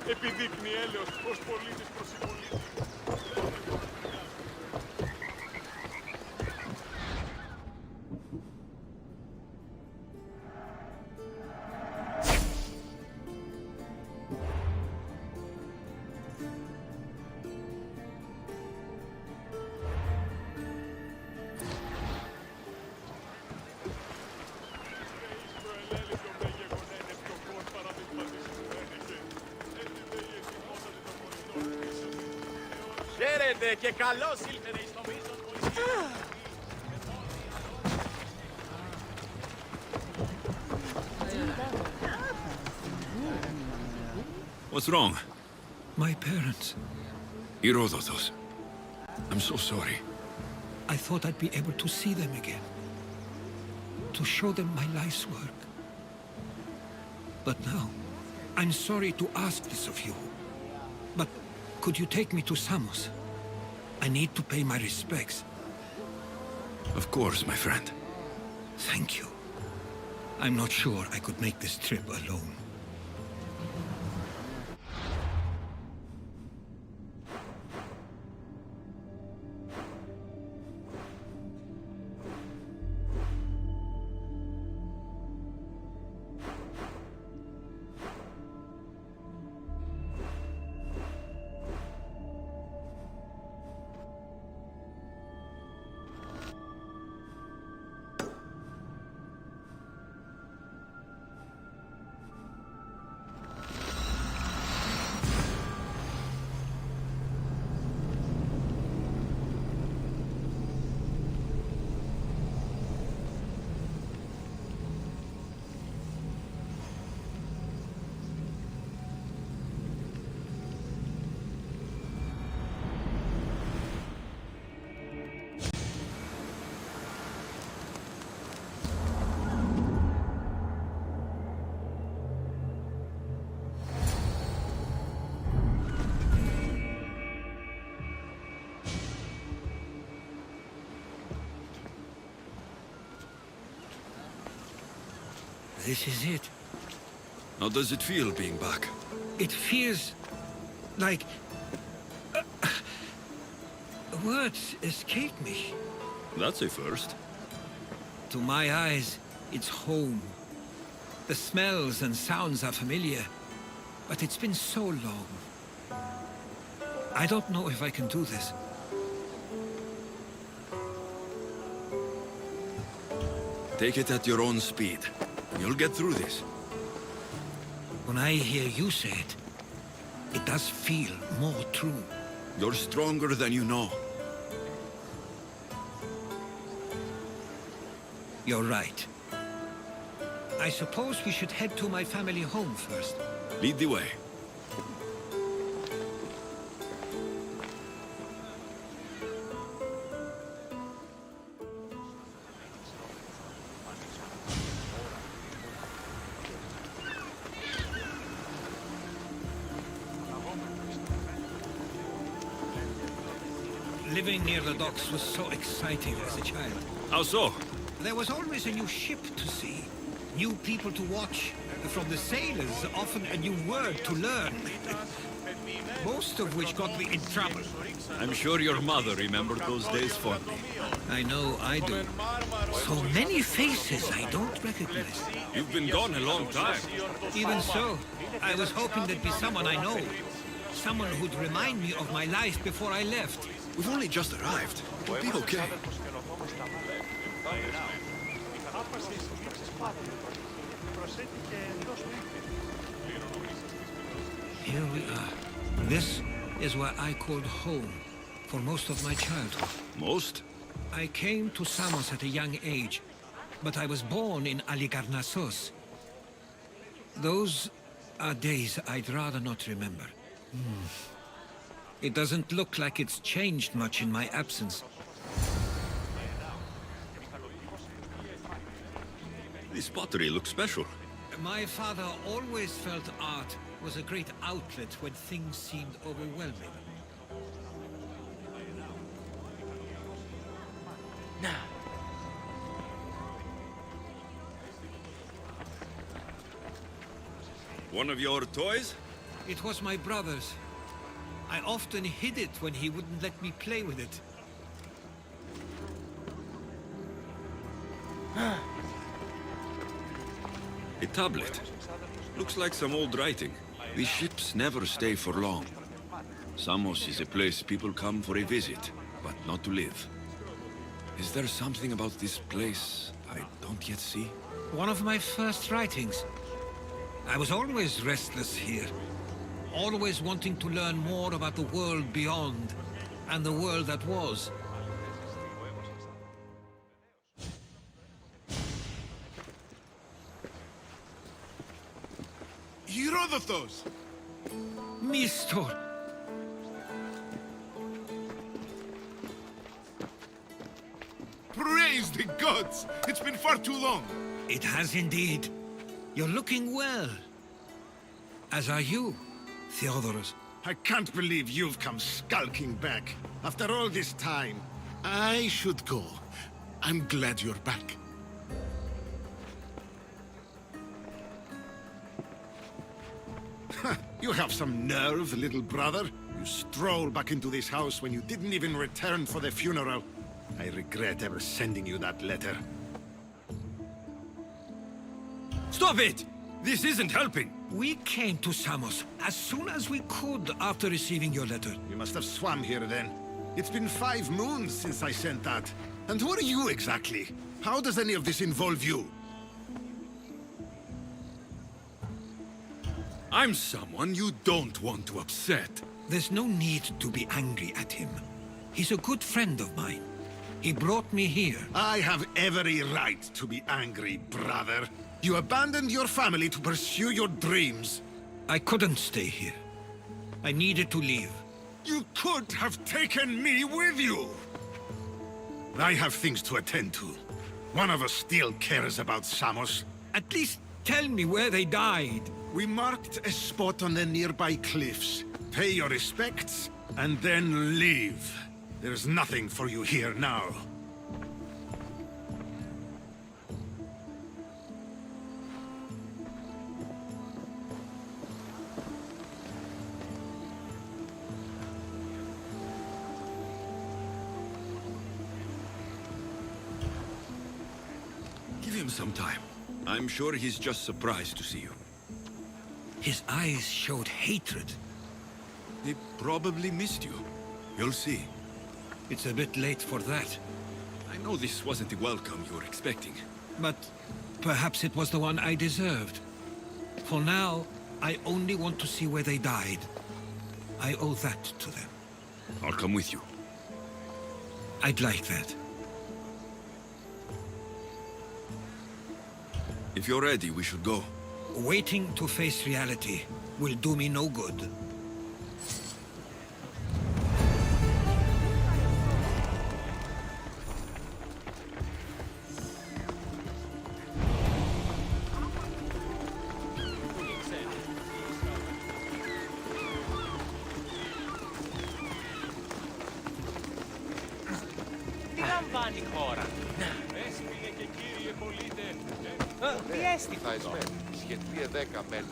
επιδείκνει έλεος ως πολίτης προς συμπολίτη. Χαίρετε και καλώς ήλθετε εις το μίσος πολιτικό. What's wrong? My parents. Herodotos. I'm so sorry. I thought I'd be able to see them again. To show them my life's work. But now, I'm sorry to ask this of you. But could you take me to Samos? I need to pay my respects. Of course, my friend. Thank you. I'm not sure I could make this trip alone. This is it. How does it feel being back? It feels like... words escape me. That's a first. To my eyes, it's home. The smells and sounds are familiar, but it's been so long. I don't know if I can do this. Take it at your own speed. You'll get through this. When I hear you say it, it does feel more true. You're stronger than you know. You're right. I suppose we should head to my family home first. Lead the way. Living near the docks was so exciting as a child. How so? There was always a new ship to see, new people to watch. From the sailors, often a new word to learn. Most of which got me in trouble. I'm sure your mother remembered those days fondly. I know I do. So many faces I don't recognize. You've been gone a long time. Even so, I was hoping there'd be someone I know. Someone who'd remind me of my life before I left. We've only just arrived. We'll be okay. Here we are. This is where I called home for most of my childhood. Most? I came to Samos at a young age, but I was born in Aligarnassos. Those are days I'd rather not remember. It doesn't look like it's changed much in my absence. This pottery looks special. My father always felt art was a great outlet when things seemed overwhelming. One of your toys? It was my brother's. I often hid it when he wouldn't let me play with it. A tablet. Looks like some old writing. These ships never stay for long. Samos is a place people come for a visit, but not to live. Is there something about this place I don't yet see? One of my first writings. I was always restless here. Always wanting to learn more about the world beyond, and the world that was. Herodotus! Mistor! Praise the gods! It's been far too long! It has indeed. You're looking well. As are you, Theodorus. I can't believe you've come skulking back. After all this time, I should go. I'm glad you're back. You have some nerve, little brother. You stroll back into this house when you didn't even return for the funeral. I regret ever sending you that letter. Stop it! This isn't helping! We came to Samos as soon as we could after receiving your letter. You must have swum here then. It's been 5 moons since I sent that. And who are you exactly? How does any of this involve you? I'm someone you don't want to upset. There's no need to be angry at him. He's a good friend of mine. He brought me here. I have every right to be angry, brother. You abandoned your family to pursue your dreams. I couldn't stay here. I needed to leave. You could have taken me with you! I have things to attend to. One of us still cares about Samos. At least tell me where they died. We marked a spot on the nearby cliffs. Pay your respects, and then leave. There's nothing for you here now. Give him some time. I'm sure he's just surprised to see you. His eyes showed hatred. He probably missed you. You'll see. It's a bit late for that. I know this wasn't the welcome you were expecting. But perhaps it was the one I deserved. For now, I only want to see where they died. I owe that to them. I'll come with you. I'd like that. If you're ready, we should go. Waiting to face reality will do me no good. Τι λαμβάνει η χώρα? Έσπηλε και κύριε πολίτε. Τι έστει αυτό? Σχετία 10 μέλη.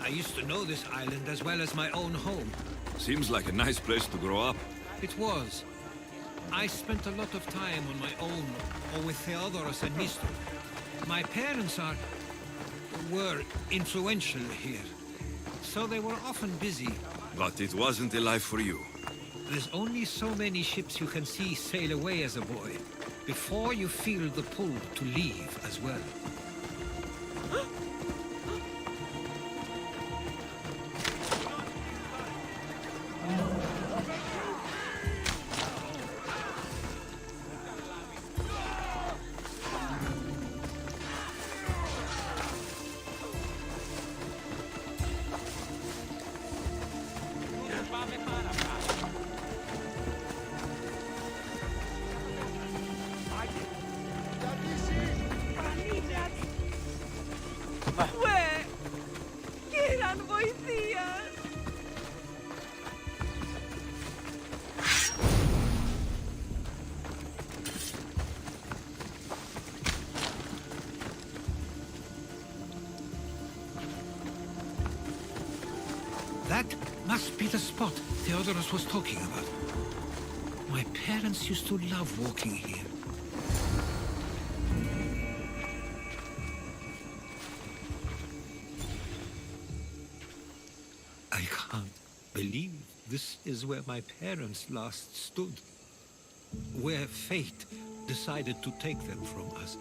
I used to know this island as well as my own home. Seems like a nice place to grow up. It was. I spent a lot of time on my own, or with Theodorus and Mistor. My parents were influential here, so they were often busy. But it wasn't a life for you. There's only so many ships you can see sail away as a boy, before you feel the pull to leave as well. It must be the spot Theodorus was talking about. My parents used to love walking here. I can't believe this is where my parents last stood. Where fate decided to take them from us.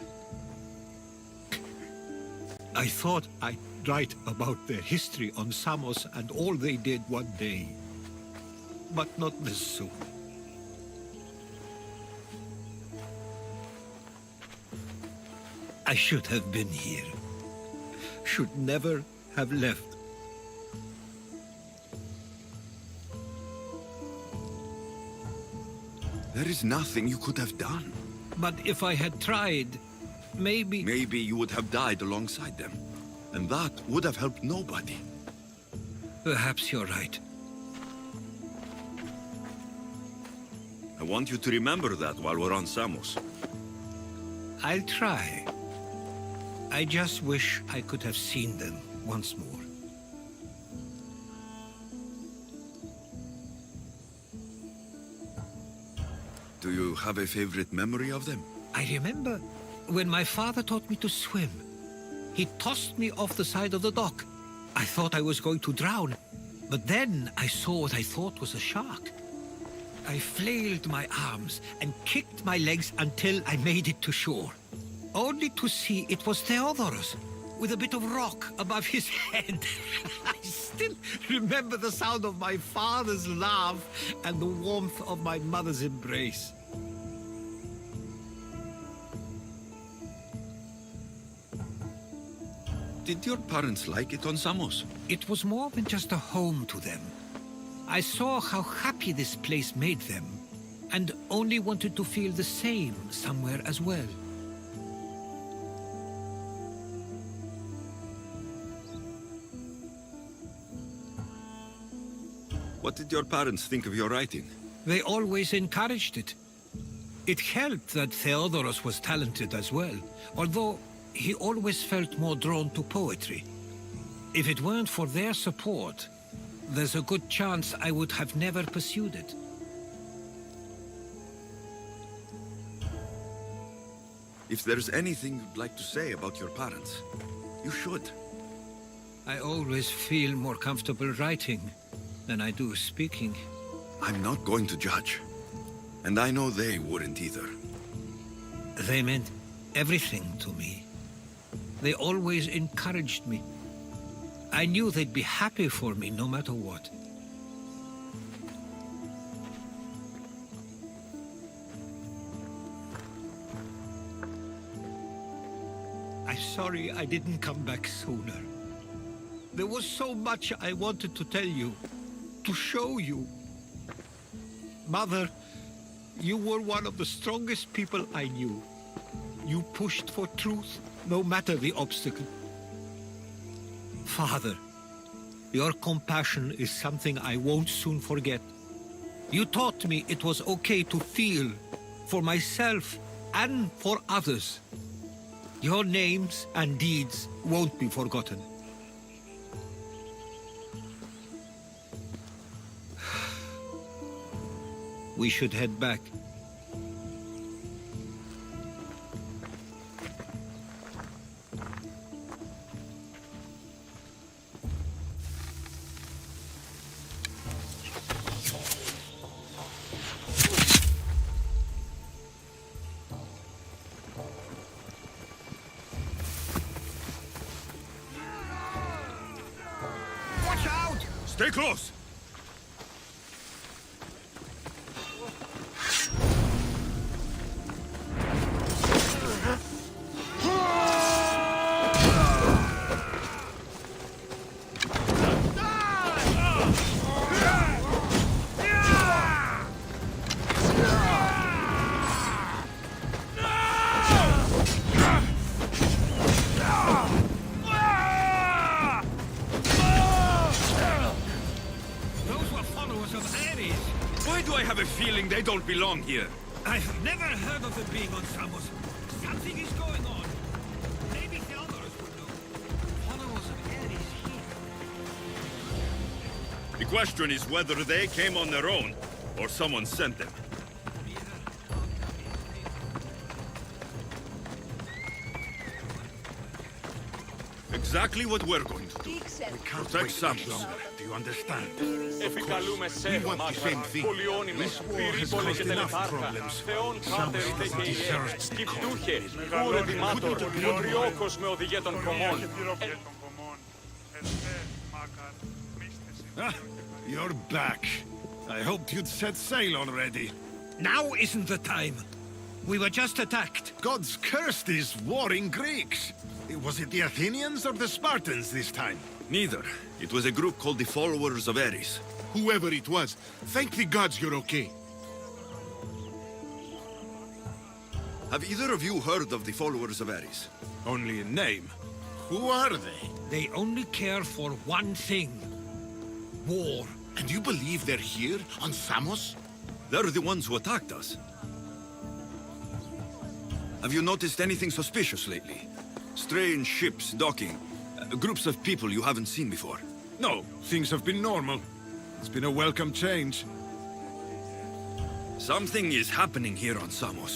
I thought I'd write about their history on Samos and all they did one day. But not this soon. I should have been here. Should never have left. There is nothing you could have done. But if I had tried, maybe... Maybe you would have died alongside them. And that would have helped nobody. Perhaps you're right. I want you to remember that while we're on Samos. I'll try. I just wish I could have seen them once more. Do you have a favorite memory of them? I remember when my father taught me to swim. He tossed me off the side of the dock. I thought I was going to drown, but then I saw what I thought was a shark. I flailed my arms and kicked my legs until I made it to shore, only to see it was Theodorus, with a bit of rock above his head. I still remember the sound of my father's laugh and the warmth of my mother's embrace. Did your parents like it on Samos? It was more than just a home to them. I saw how happy this place made them, and only wanted to feel the same somewhere as well. What did your parents think of your writing? They always encouraged it. It helped that Theodorus was talented as well, although he always felt more drawn to poetry. If it weren't for their support, there's a good chance I would have never pursued it. If there's anything you'd like to say about your parents, you should. I always feel more comfortable writing than I do speaking. I'm not going to judge. And I know they wouldn't either. They meant everything to me. They always encouraged me. I knew they'd be happy for me no matter what. I'm sorry I didn't come back sooner. There was so much I wanted to tell you, to show you. Mother, you were one of the strongest people I knew. You pushed for truth, no matter the obstacle. Father, your compassion is something I won't soon forget. You taught me it was okay to feel, for myself and for others. Your names and deeds won't be forgotten. We should head back. Watch out! Stay close! They don't belong here. I've never heard of them being on Samos. Something is going on. Maybe Theodorus will know. Followers of Ares here. question is whether they came on their own, or someone sent them. Exactly what we're going to do. Protect Samos. Do you understand? Επικαλούμε σε μάτρα, πολιώνυμες, πυρίπολε και τελεθάρχα, θεών κάτεροι τεκεϊέ, σκυπτούχε, κούρετιμάτορ, μοριόκος με οδηγέ των κομμών. You're back. I hoped you'd set sail already. Now isn't the time. We were just attacked. God's cursed these warring Greeks. Was it the Athenians or the Spartans this time? Neither. It was a group called the Followers of Ares. Whoever it was, thank the gods you're okay. Have either of you heard of the Followers of Ares? Only in name. Who are they? They only care for one thing. War. And you believe they're here, on Samos? They're the ones who attacked us. Have you noticed anything suspicious lately? Strange ships docking, groups of people you haven't seen before. No, things have been normal. It's been a welcome change. Something is happening here on Samos.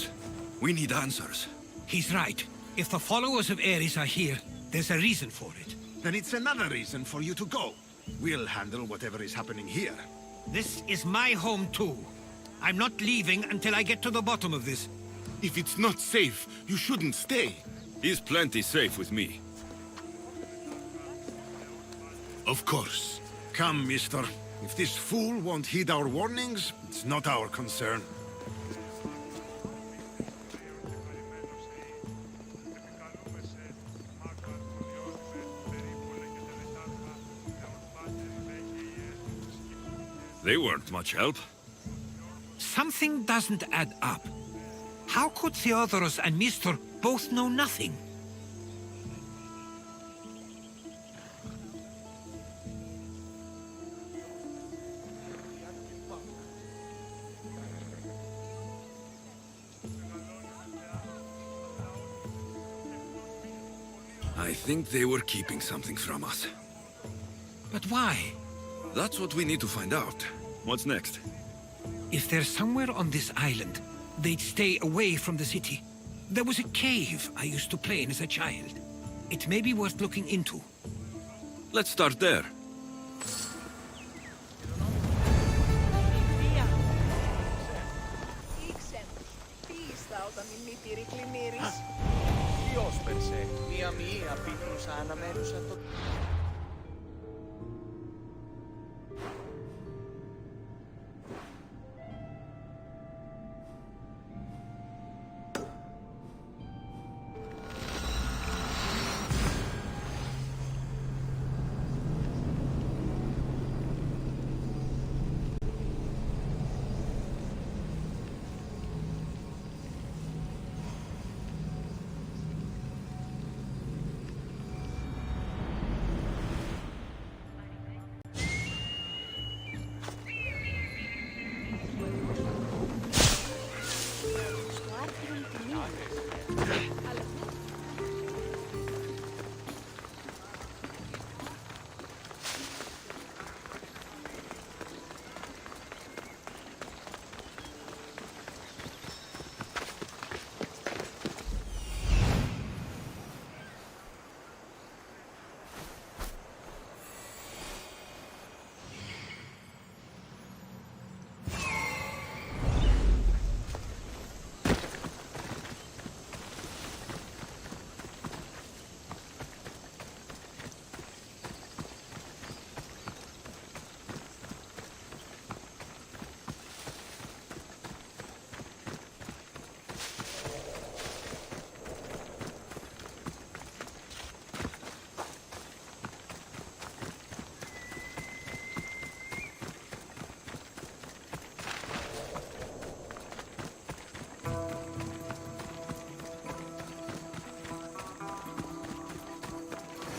We need answers. He's right. If the followers of Ares are here, there's a reason for it. Then it's another reason for you to go. We'll handle whatever is happening here. This is my home too. I'm not leaving until I get to the bottom of this. If it's not safe, you shouldn't stay. He's plenty safe with me. Of course. Come, mister. If this fool won't heed our warnings, it's not our concern. They weren't much help. Something doesn't add up. How could Theodoros and Mistor both know nothing? I think they were keeping something from us. But why? That's what we need to find out. What's next? If they're somewhere on this island, they'd stay away from the city. There was a cave I used to play in as a child. It may be worth looking into. Let's start there. Ποιος περσέ, μία μοιήνα πίκρουσα αναμένουσα το...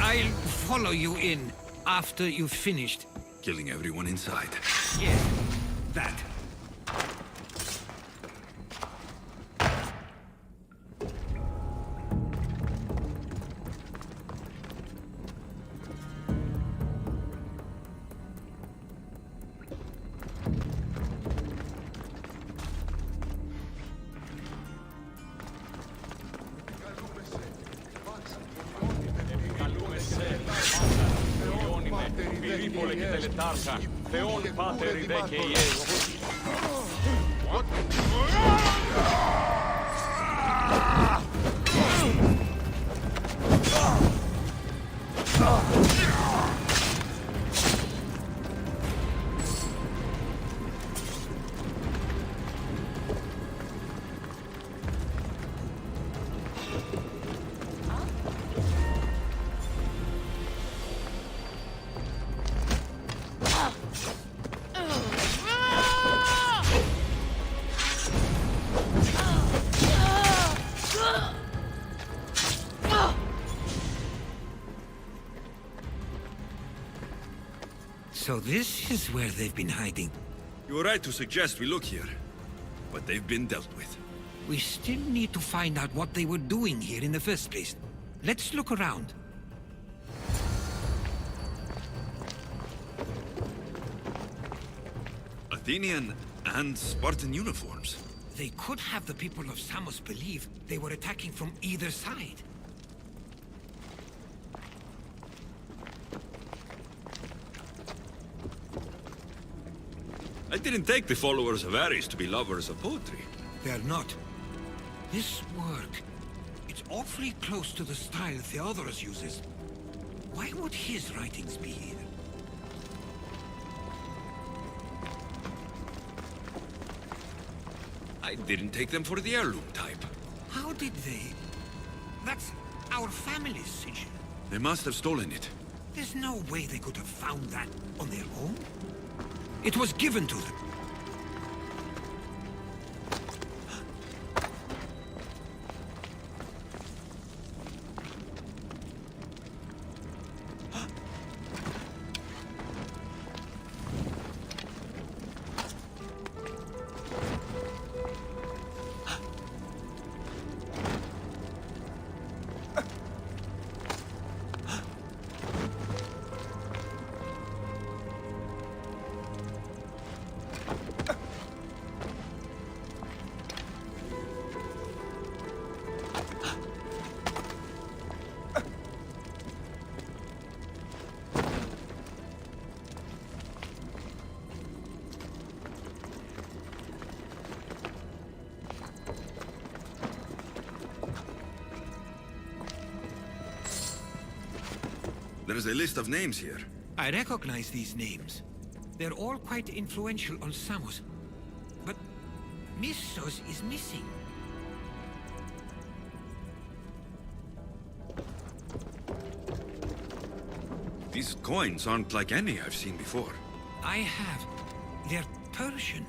I'll follow you in after you've finished. Killing everyone inside. Yes, that. τελετάρχα, Θεόν Πάτερ ιδέ και Ιέsus. So this is where they've been hiding. You were right to suggest we look here, but they've been dealt with. We still need to find out what they were doing here in the first place. Let's look around. Athenian and Spartan uniforms. They could have the people of Samos believe they were attacking from either side. I didn't take the followers of Ares to be lovers of poetry. They're not. This work, it's awfully close to the style Theodorus uses. Why would his writings be here? I didn't take them for the heirloom type. How did they? That's our family's sigil. They must have stolen it. There's no way they could have found that on their own. It was given to them. There's a list of names here. I recognize these names. They're all quite influential on Samos. But Missos is missing. These coins aren't like any I've seen before. I have. They're Persian.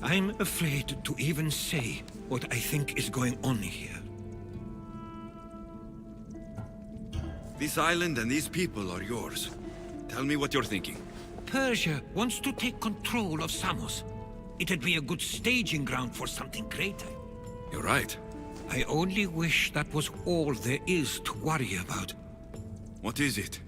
I'm afraid to even say what I think is going on here. This island and these people are yours. Tell me what you're thinking. Persia wants to take control of Samos. It'd be a good staging ground for something greater. You're right. I only wish that was all there is to worry about. What is it?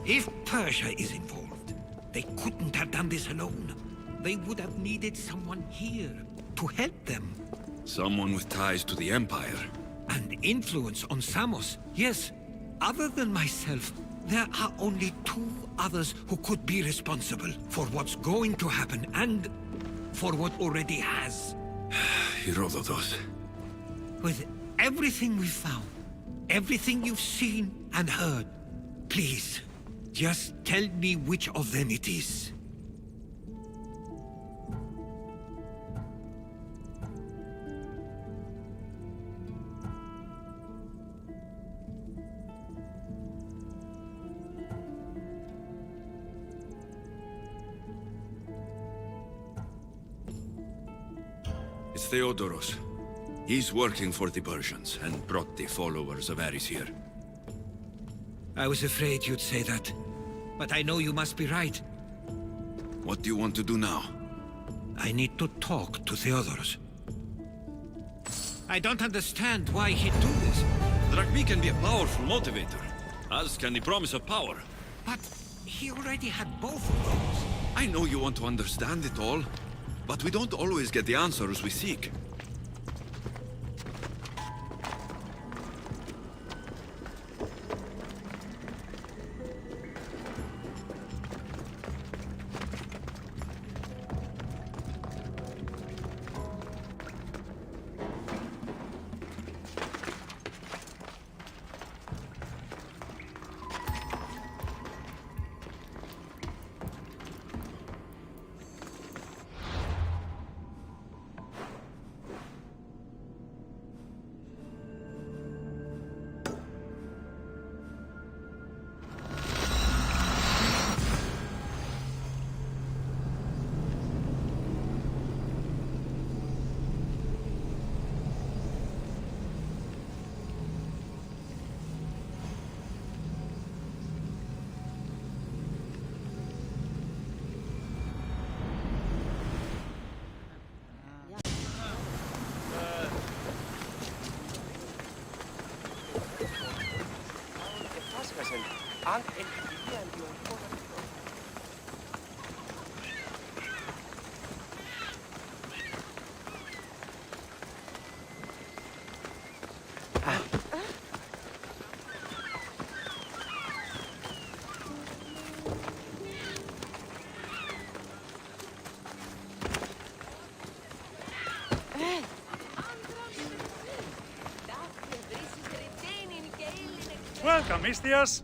If Persia is involved, they couldn't have done this alone. They would have needed someone here to help them. Someone with ties to the Empire. And influence on Samos, yes. Other than myself, there are only 2 others who could be responsible for what's going to happen and for what already has. Herodotus. With everything we've found, everything you've seen and heard, please, just tell me which of them it is. It's Theodoros. He's working for the Persians and brought the followers of Ares here. I was afraid you'd say that. But I know you must be right. What do you want to do now? I need to talk to Theodoros. I don't understand why he'd do this. Drachmi can be a powerful motivator, as can the promise of power. But he already had both of those. I know you want to understand it all, but we don't always get the answers we seek. Welcome, Istias.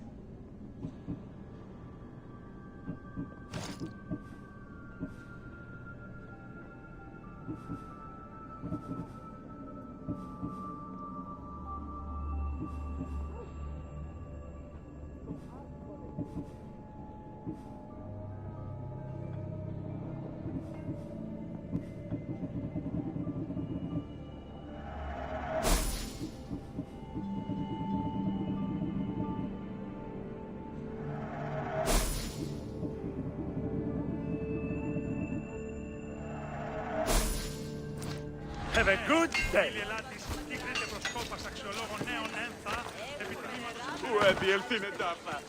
Have a good day. Πού διελθύνε τάφα.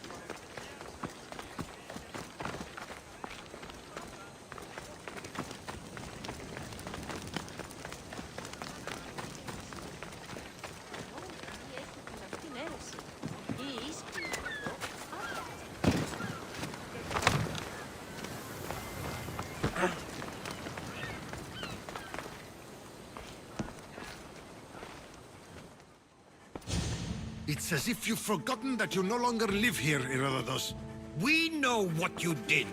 It's as if you've forgotten that you no longer live here, Herodotus. We know what you did.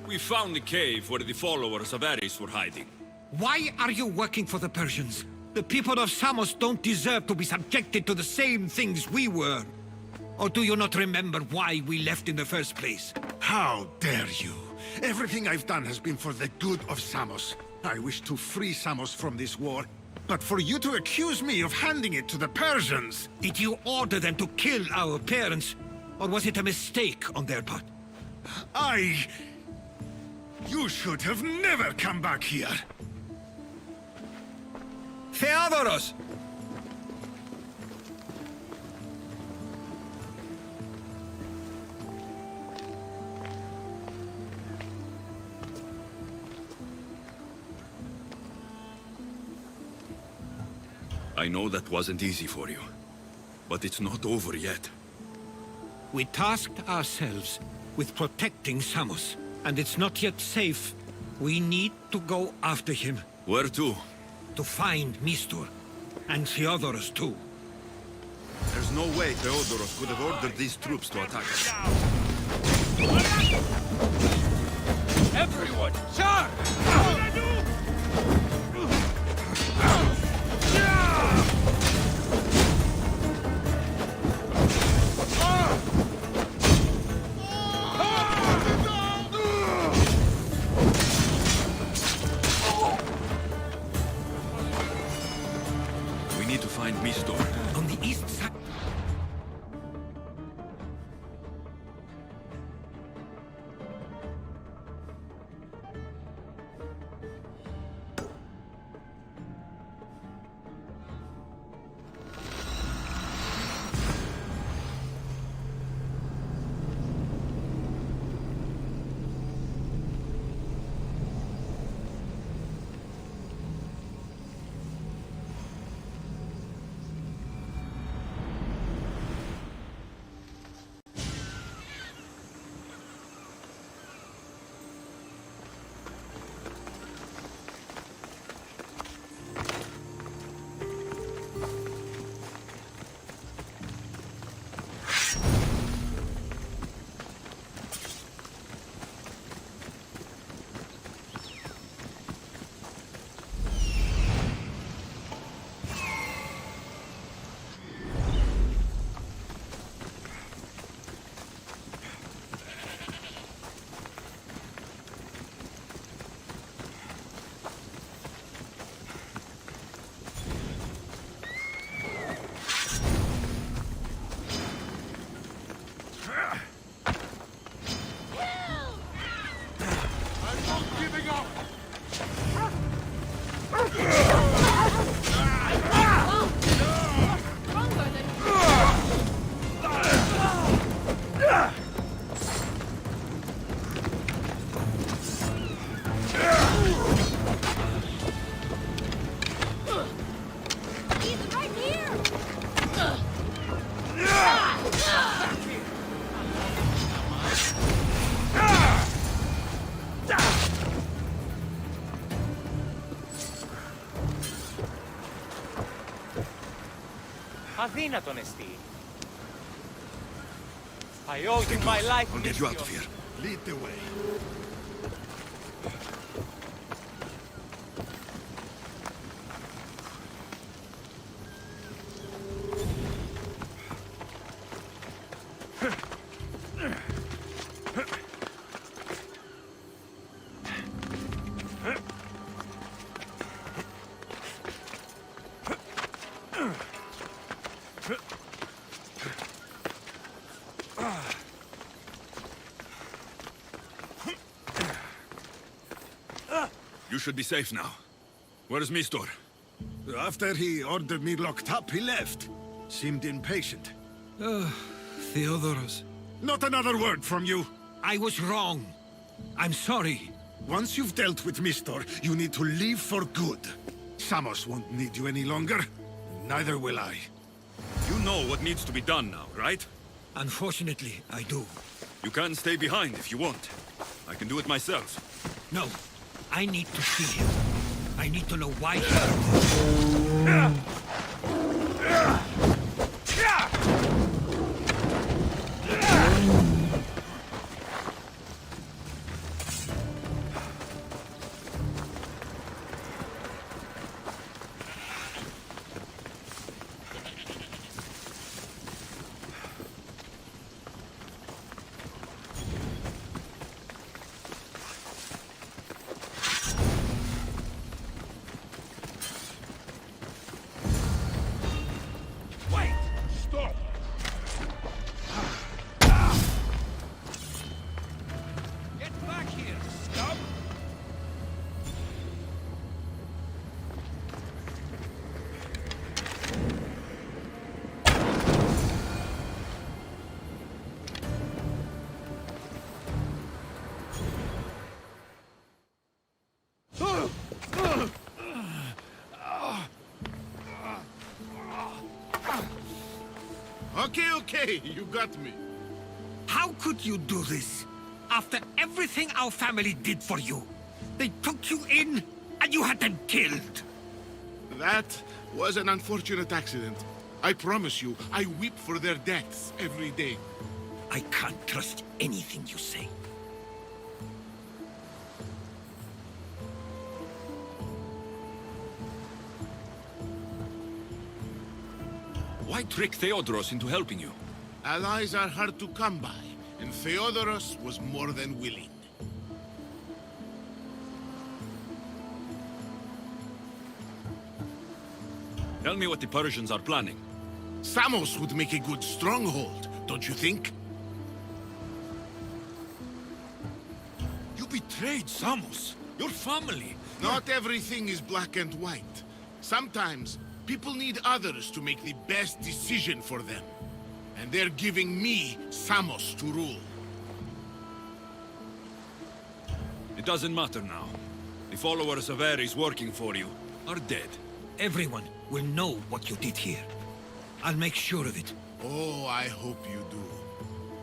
We found the cave where the followers of Ares were hiding. Why are you working for the Persians? The people of Samos don't deserve to be subjected to the same things we were. Or do you not remember why we left in the first place? How dare you? Everything I've done has been for the good of Samos. I wish to free Samos from this war. But for you to accuse me of handing it to the Persians... Did you order them to kill our parents? Or was it a mistake on their part? You should have never come back here! Theodoros! I know that wasn't easy for you. But it's not over yet. We tasked ourselves with protecting Samos, and it's not yet safe. We need to go after him. Where to? To find Mistur, and Theodorus too. There's no way Theodorus could have ordered these troops to attack us. Everyone, charge! We need to find Mistor. On the east side. Αδύνατον εστί. I owe you my life. I'll get you out of here. Lead the way. You should be safe now. Where is Mistor? After he ordered me locked up, he left. Seemed impatient. Theodorus. Not another word from you. I was wrong. I'm sorry. Once you've dealt with Mistor, you need to leave for good. Samos won't need you any longer. Neither will I. You know what needs to be done now, right? Unfortunately, I do. You can stay behind if you want. I can do it myself. No. I need to see him. I need to know why he did this. Okay, you got me. How could you do this? After everything our family did for you. They took you in, and you had them killed. That was an unfortunate accident. I promise you, I weep for their deaths every day. I can't trust anything you say. Why trick Theodoros into helping you? Allies are hard to come by, and Theodoros was more than willing. Tell me what the Persians are planning. Samos would make a good stronghold, don't you think? You betrayed Samos, your family. Not everything is black and white. Sometimes, people need others to make the best decision for them. And they're giving me Samos to rule. It doesn't matter now. The followers of Ares working for you are dead. Everyone will know what you did here. I'll make sure of it. Oh, I hope you do.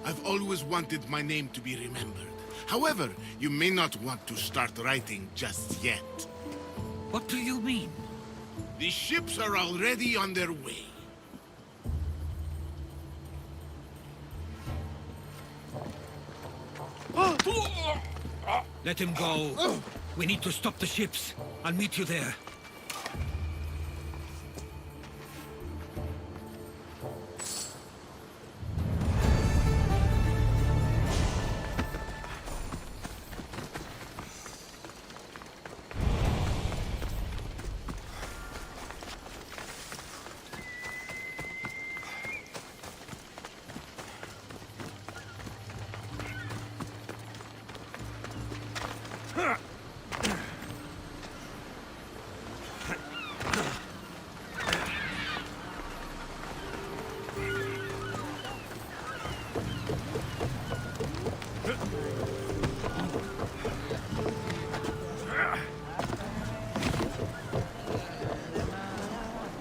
I've always wanted my name to be remembered. However, you may not want to start writing just yet. What do you mean? The ships are already on their way. Let him go. We need to stop the ships. I'll meet you there.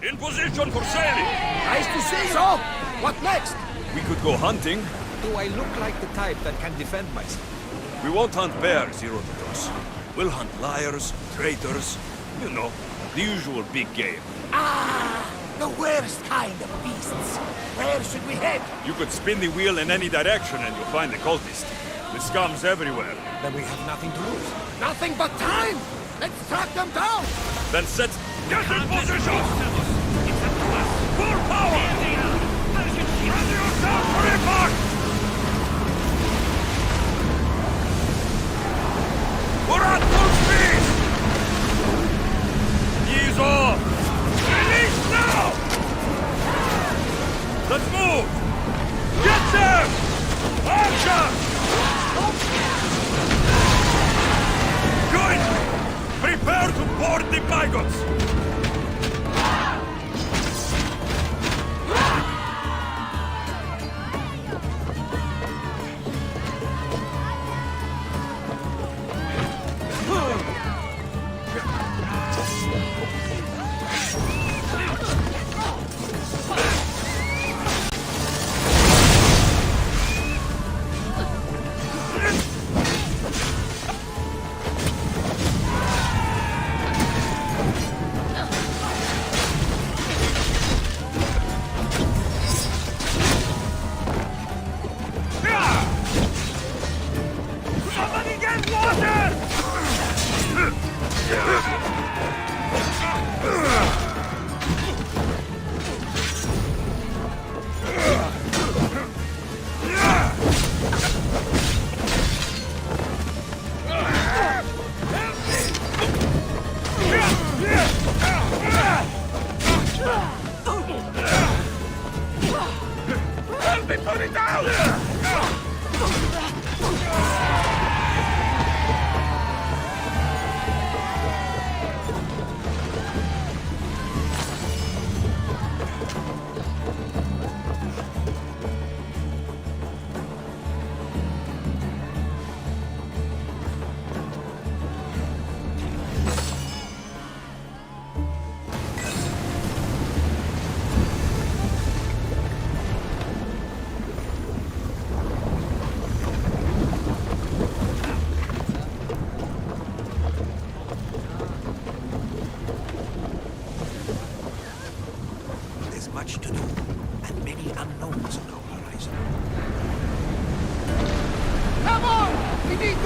In position for sailing! Nice to see you! So, what next? We could go hunting. Do I look like the type that can defend myself? We won't hunt bears, Herodotus. We'll hunt liars, traitors, you know, the usual big game. Ah! The worst kind of beasts. Where should we head? You could spin the wheel in any direction and you'll find the cultist. The scum's everywhere. Then we have nothing to lose. Nothing but time! Let's track them down! Then set... Get in position! Full power! Ready yourself for impact! We're at full speed! Ease off! Release now! Let's move! Get them! Archer! Good! Prepare to board the maggots!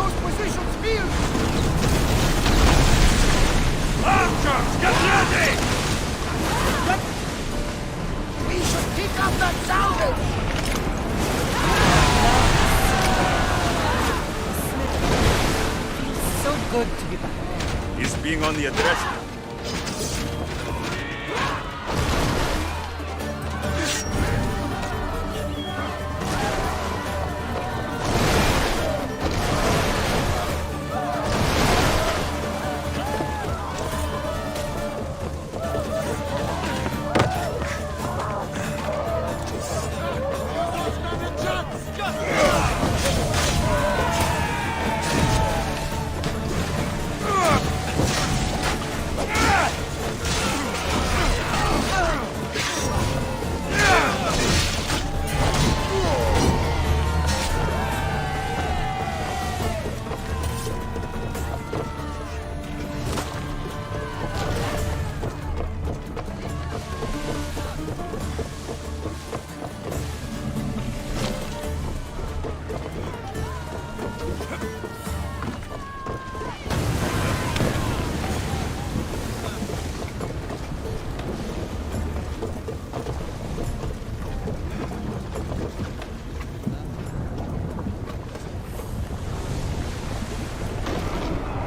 those positions filled! Archers, get ready! We should pick up that salvage! Feels so good to be back. He's being on the address.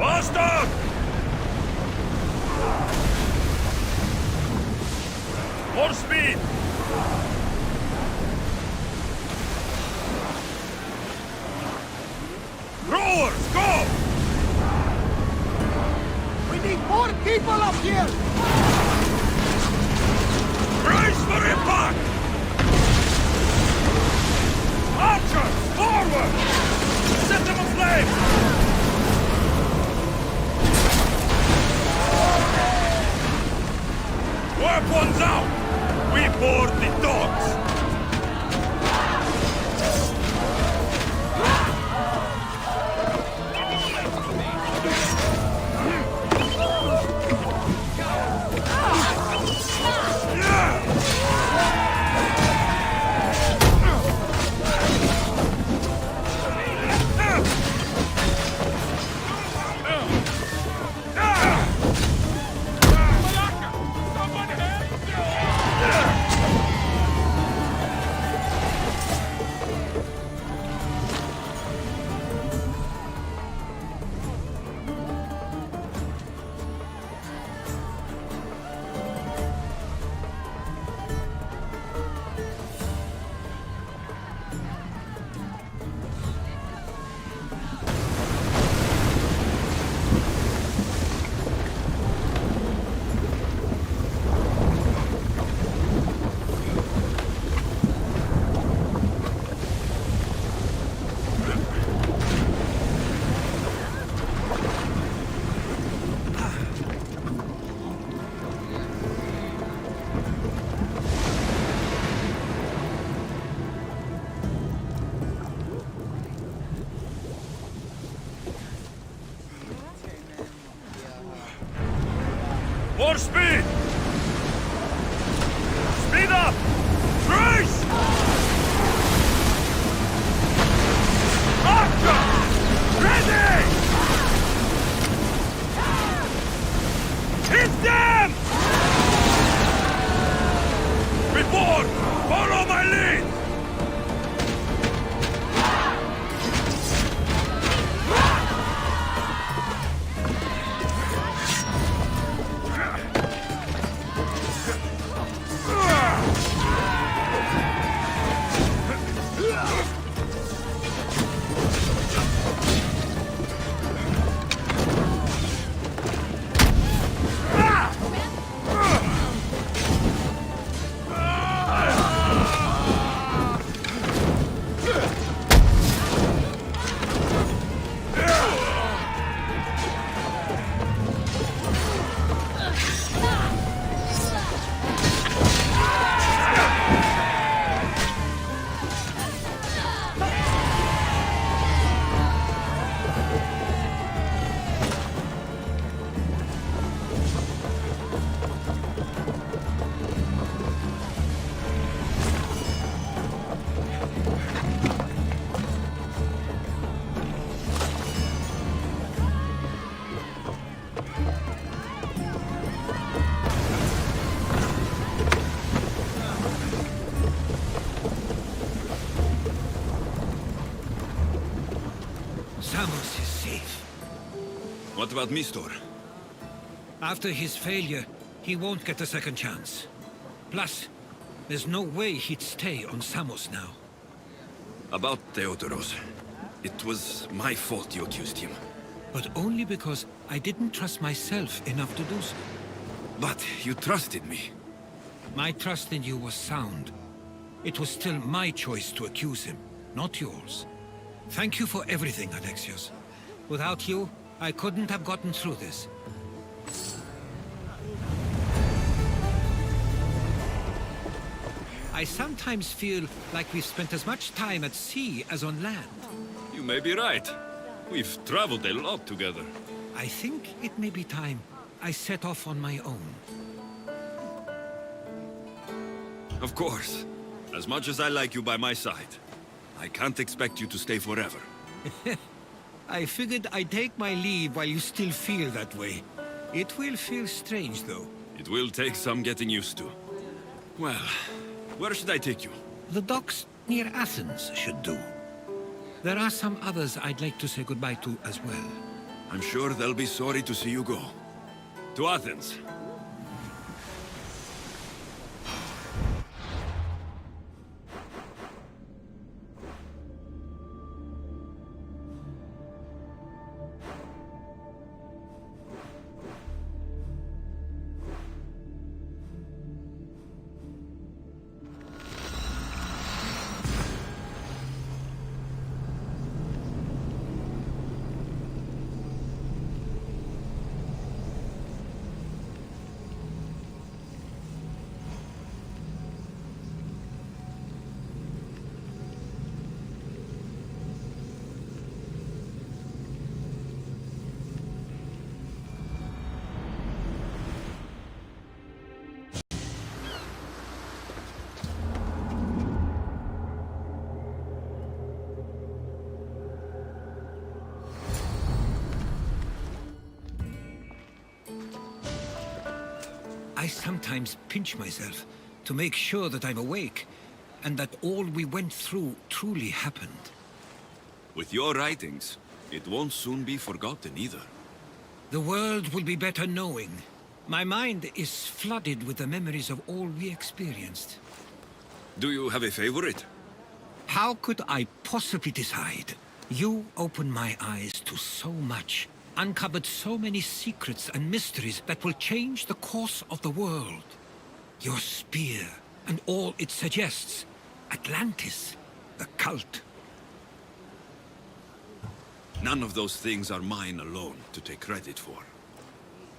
Faster! More speed! Rowers, go! We need more people up here! Brace for impact! Archers, forward! Set them aflame! Weapons out! We board the dogs! More speed! Speed up! Trace! Archer! Ready! Hit them! Report! Follow my lead! Samos is safe. What about Mistor? After his failure, he won't get a second chance. Plus, there's no way he'd stay on Samos now. About Theodoros. It was my fault you accused him. But only because I didn't trust myself enough to do so. But you trusted me. My trust in you was sound. It was still my choice to accuse him, not yours. Thank you for everything, Alexios. Without you, I couldn't have gotten through this. I sometimes feel like we've spent as much time at sea as on land. You may be right. We've traveled a lot together. I think it may be time I set off on my own. Of course. As much as I like you by my side, I can't expect you to stay forever. I figured I'd take my leave while you still feel that way. It will feel strange, though. It will take some getting used to. Well, where should I take you? The docks near Athens should do. There are some others I'd like to say goodbye to as well. I'm sure they'll be sorry to see you go. To Athens. I sometimes pinch myself to make sure that I'm awake, and that all we went through truly happened. With your writings, it won't soon be forgotten either. The world will be better knowing. My mind is flooded with the memories of all we experienced. Do you have a favorite? How could I possibly decide? You opened my eyes to so much, uncovered so many secrets and mysteries that will change the course of the world. Your spear, and all it suggests. Atlantis, the cult. None of those things are mine alone to take credit for.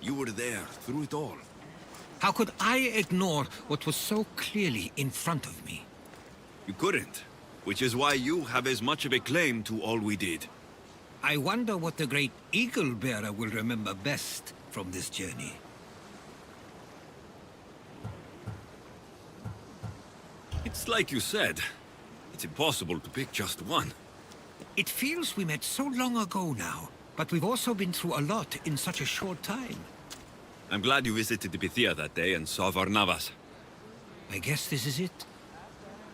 You were there through it all. How could I ignore what was so clearly in front of me? You couldn't, which is why you have as much of a claim to all we did. I wonder what the great Eagle Bearer will remember best from this journey. It's like you said. It's impossible to pick just one. It feels we met so long ago now, but we've also been through a lot in such a short time. I'm glad you visited the Pythia that day and saw Varnavas. I guess this is it.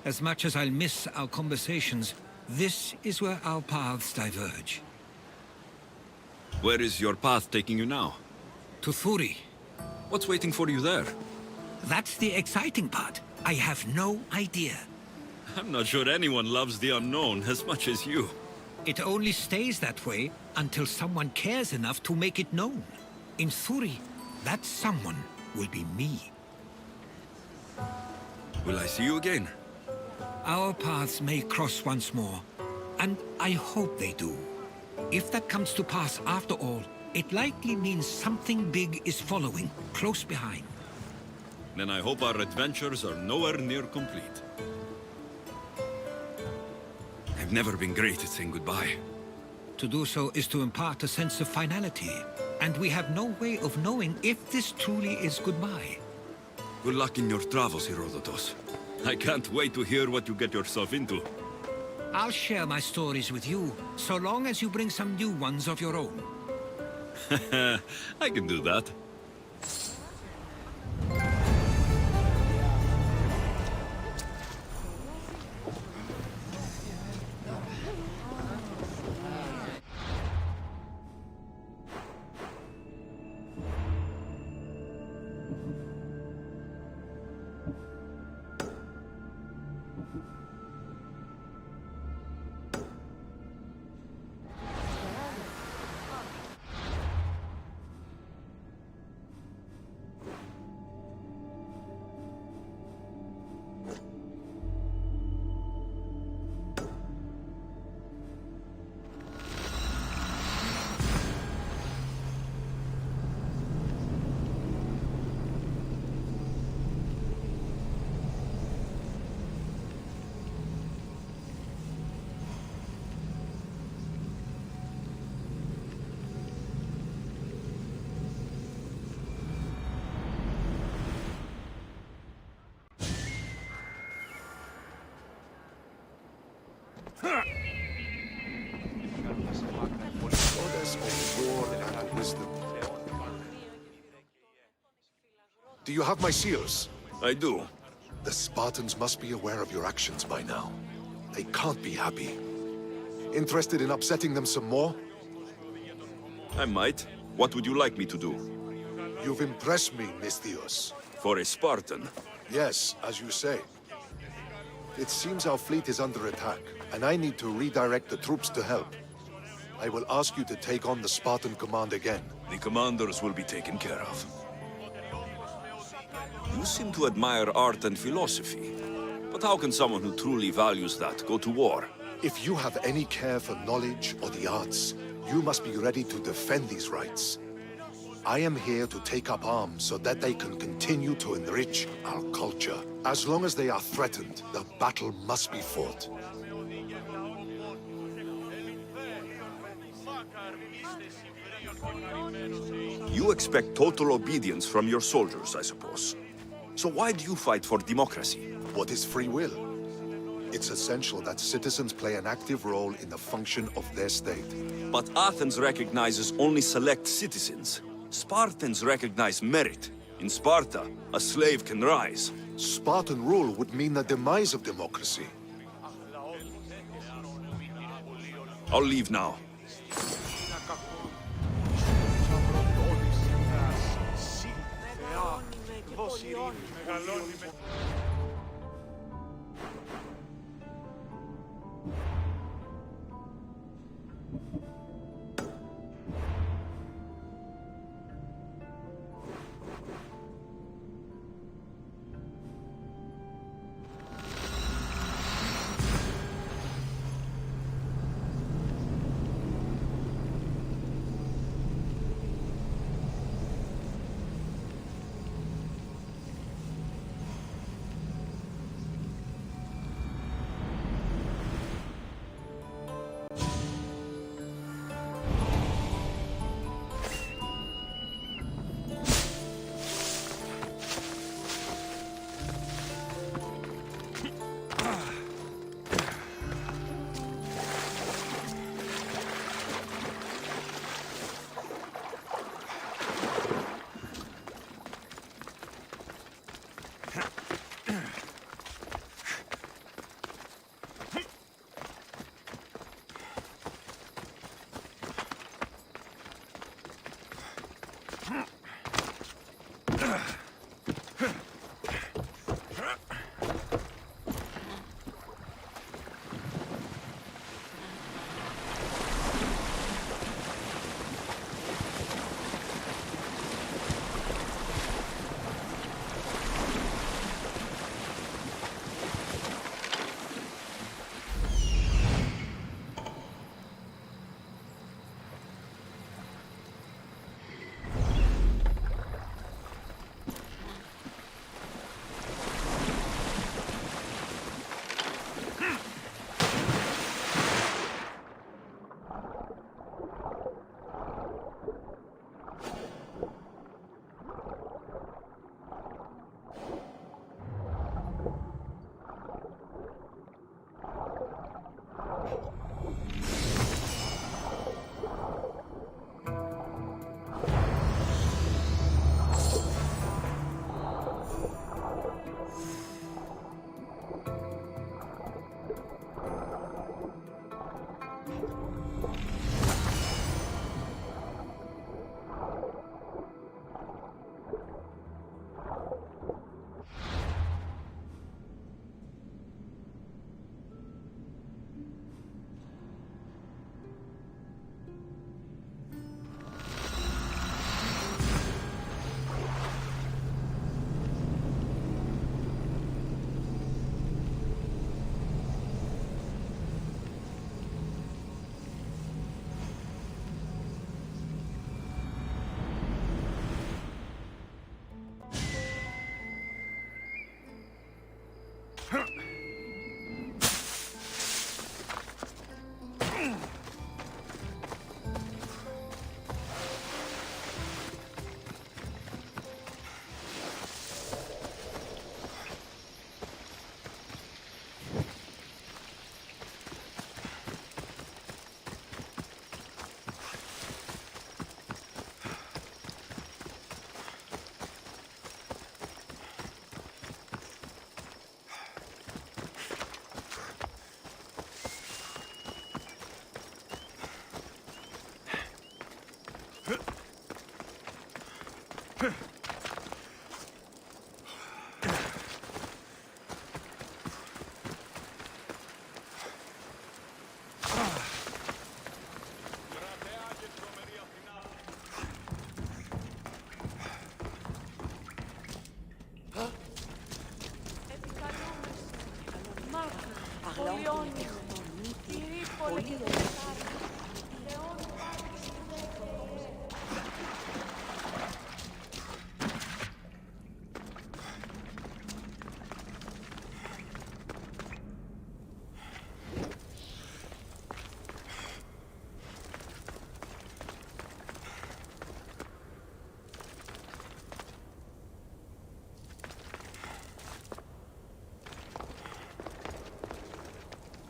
As much as I'll miss our conversations, this is where our paths diverge. Where is your path taking you now? To Thuri. What's waiting for you there? That's the exciting part. I have no idea. I'm not sure anyone loves the unknown as much as you. It only stays that way until someone cares enough to make it known. In Thuri, that someone will be me. Will I see you again? Our paths may cross once more, and I hope they do. If that comes to pass after all, it likely means something big is following, close behind. Then I hope our adventures are nowhere near complete. I've never been great at saying goodbye. To do so is to impart a sense of finality, and we have no way of knowing if this truly is goodbye. Good luck in your travels, Herodotus. I can't wait to hear what you get yourself into. I'll share my stories with you, so long as you bring some new ones of your own. I can do that. Goddess of war and wisdom. Do you have my seals? I do. The Spartans must be aware of your actions by now. They can't be happy. Interested in upsetting them some more? I might. What would you like me to do? You've impressed me, Misthios. For a Spartan? Yes, as you say. It seems our fleet is under attack, and I need to redirect the troops to help. I will ask you to take on the Spartan command again. The commanders will be taken care of. You seem to admire art and philosophy. But how can someone who truly values that go to war? If you have any care for knowledge or the arts, you must be ready to defend these rights. I am here to take up arms so that they can continue to enrich our culture. As long as they are threatened, the battle must be fought. You expect total obedience from your soldiers, I suppose. So why do you fight for democracy? What is free will? It's essential that citizens play an active role in the function of their state. But Athens recognizes only select citizens. Spartans recognize merit. In Sparta, a slave can rise. Spartan rule would mean the demise of democracy. I'll leave now.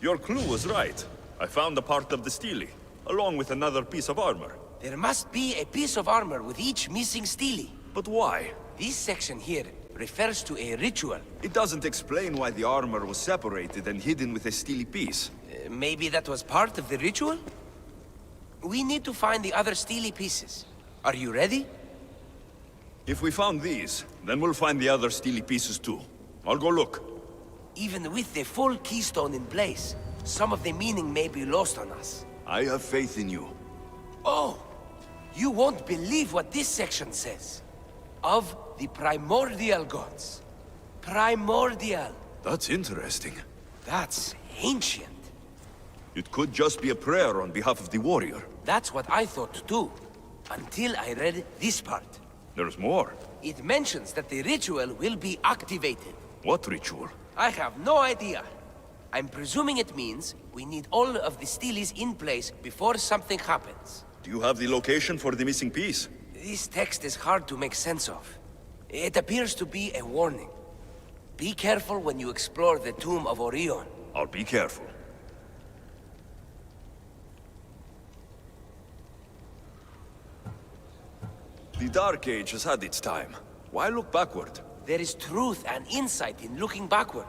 Your clue was right. I found a part of the stele, along with another piece of armor. There must be a piece of armor with each missing stele. But why? This section here refers to a ritual. It doesn't explain why the armor was separated and hidden with a stele piece. Maybe that was part of the ritual? We need to find the other stele pieces. Are you ready? If we found these, then we'll find the other stele pieces too. I'll go look. Even with the full keystone in place, some of the meaning may be lost on us. I have faith in you. Oh! You won't believe what this section says. Of the primordial gods. Primordial. That's interesting. That's ancient. It could just be a prayer on behalf of the warrior. That's what I thought too. Until I read this part. There's more. It mentions that the ritual will be activated. What ritual? I have no idea. I'm presuming it means we need all of the steles in place before something happens. Do you have the location for the missing piece? This text is hard to make sense of. It appears to be a warning. Be careful when you explore the tomb of Orion. I'll be careful. The Dark Age has had its time. Why look backward? There is truth and insight in looking backward.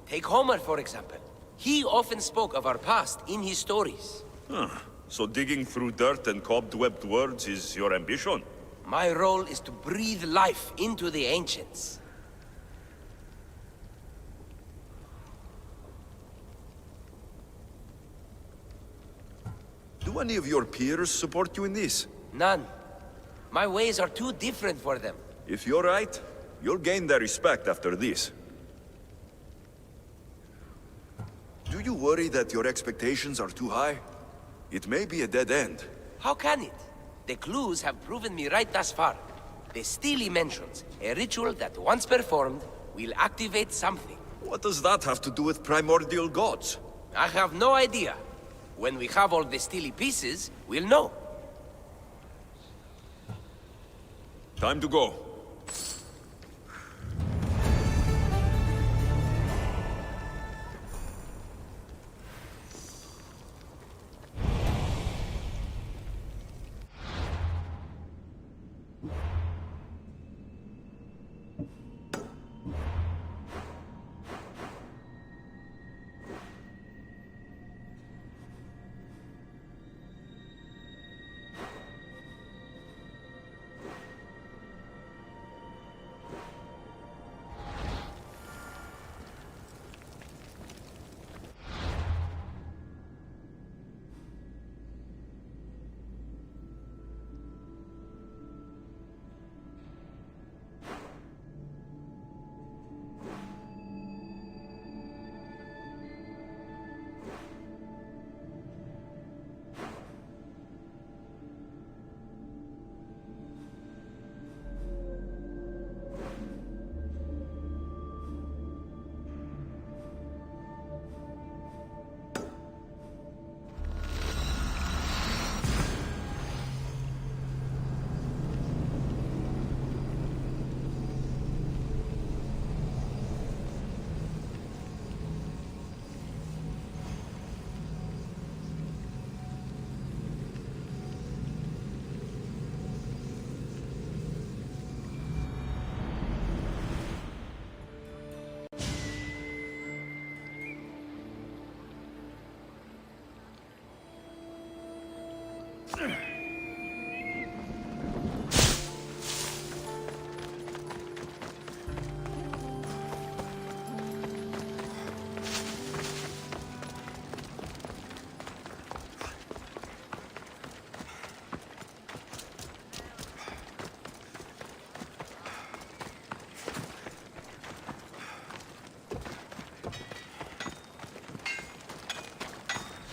Take Homer, for example. He often spoke of our past in his stories. Huh. So digging through dirt and cobwebbed words is your ambition? My role is to breathe life into the ancients. Do any of your peers support you in this? None. My ways are too different for them. If you're right, you'll gain their respect after this. Do you worry that your expectations are too high? It may be a dead end. How can it? The clues have proven me right thus far. The stele mentions a ritual that once performed will activate something. What does that have to do with primordial gods? I have no idea. When we have all the stele pieces, we'll know. Time to go.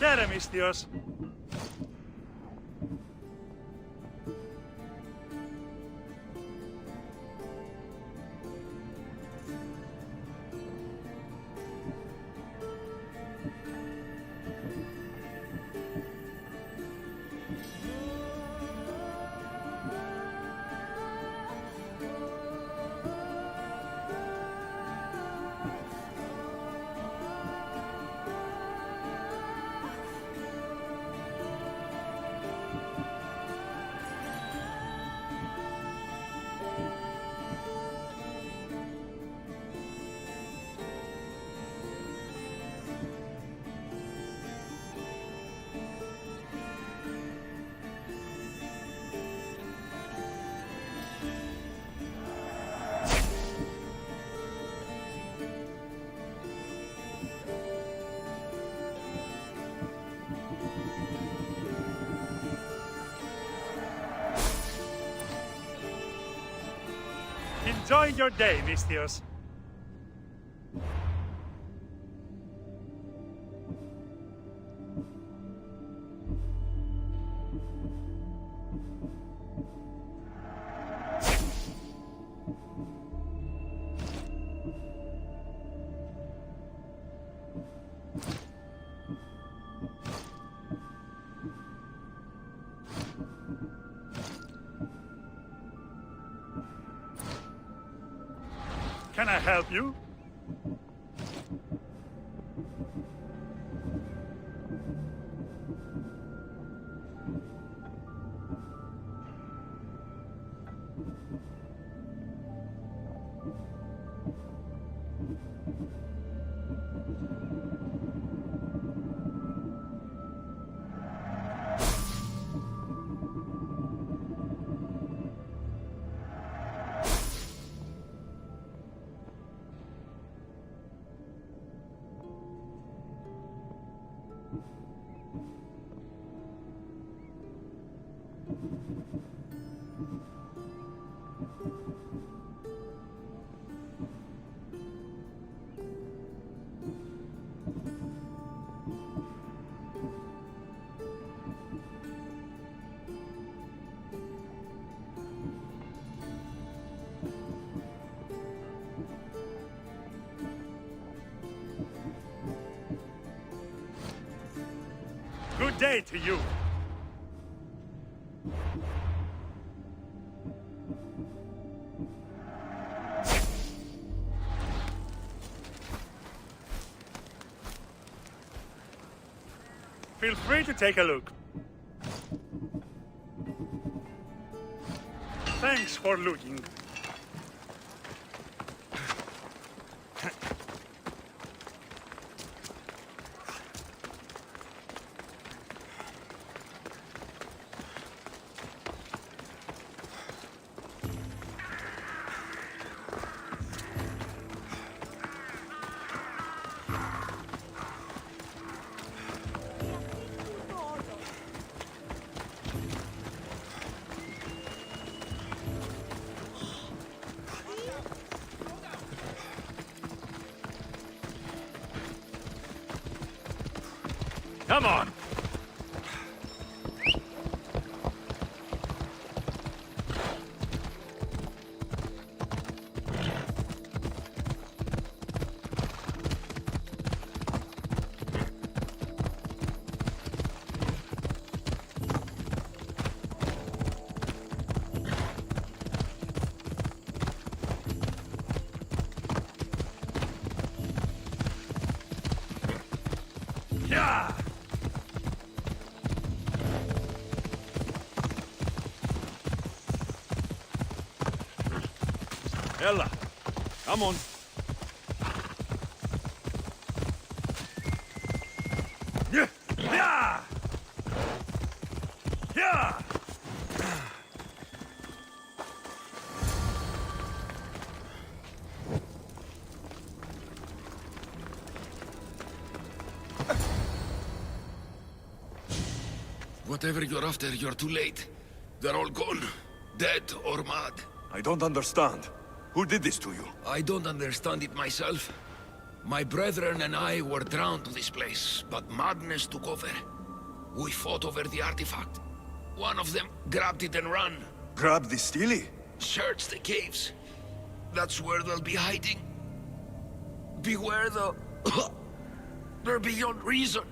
Here, Misthios. Enjoy your day, Misthios. Can I help you? Good day to you. Feel free to take a look. Thanks for looking. Come on! Yeah! Ella, come on. Yeah! Yeah! Yeah! Whatever you're after, you're too late. They're all gone. Dead or mad. I don't understand. Who did this to you? I don't understand it myself. My brethren and I were drawn to this place, but madness took over. We fought over the artifact. One of them grabbed it and ran. Grab the Stele? Search the caves. That's where they'll be hiding. Beware the... They're beyond reason.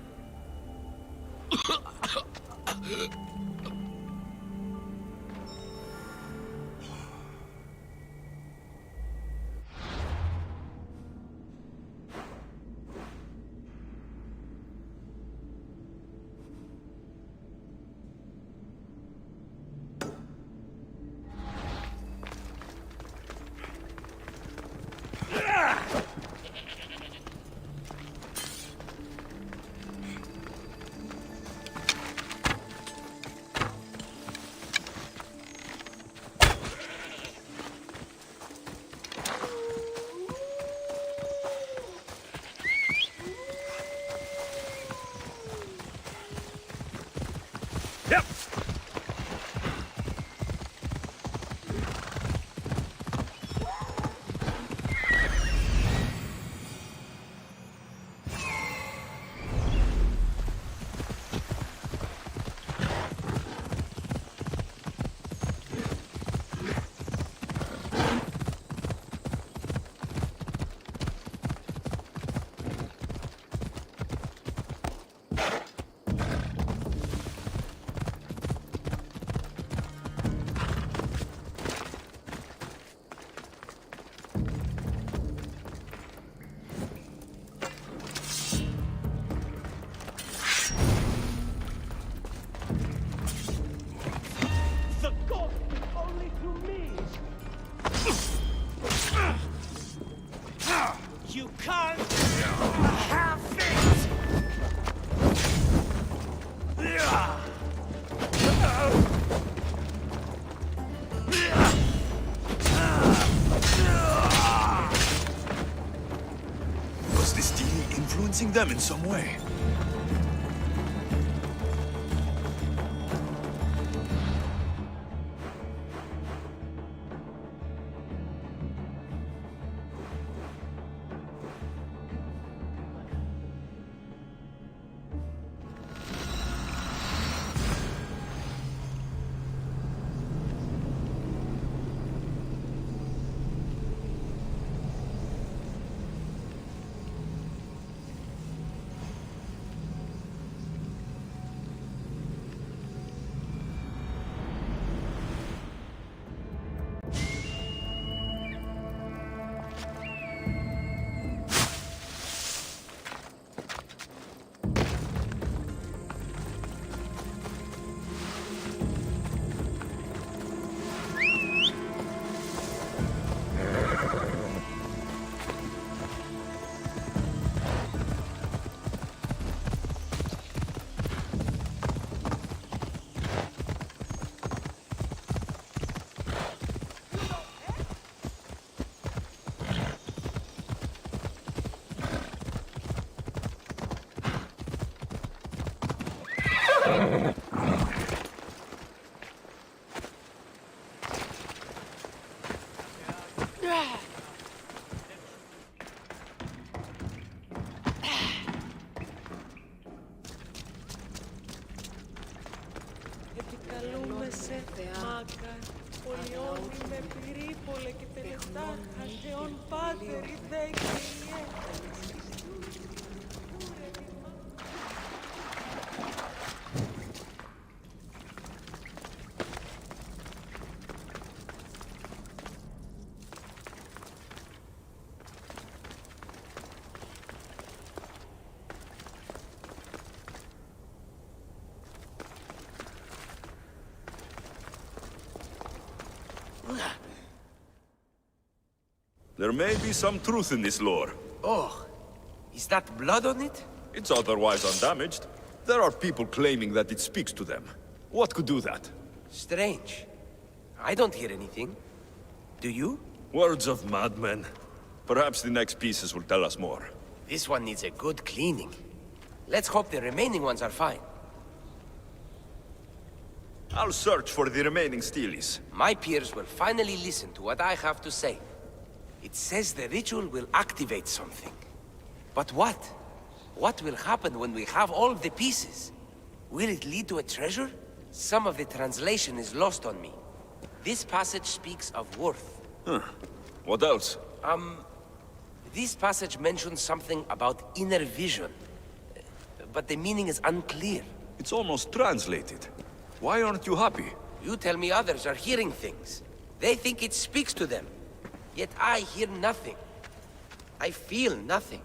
Was the Stele influencing them in some way? Επικαλούμε σε μάγκα, πολιώνει με πυρήπολε και τελετάχα, Θεόν Πάτερ, ιδέ Kyrie. There may be some truth in this lore. Oh, is that blood on it? It's otherwise undamaged. There are people claiming that it speaks to them. What could do that? Strange. I don't hear anything. Do you? Words of madmen. Perhaps the next pieces will tell us more. This one needs a good cleaning. Let's hope the remaining ones are fine. I'll search for the remaining Steles. My peers will finally listen to what I have to say. It says the ritual will activate something. But what? What will happen when we have all of the pieces? Will it lead to a treasure? Some of the translation is lost on me. This passage speaks of worth. Huh. What else? This passage mentions something about inner vision. But the meaning is unclear. It's almost translated. Why aren't you happy? You tell me others are hearing things. They think it speaks to them. Yet I hear nothing. I feel nothing.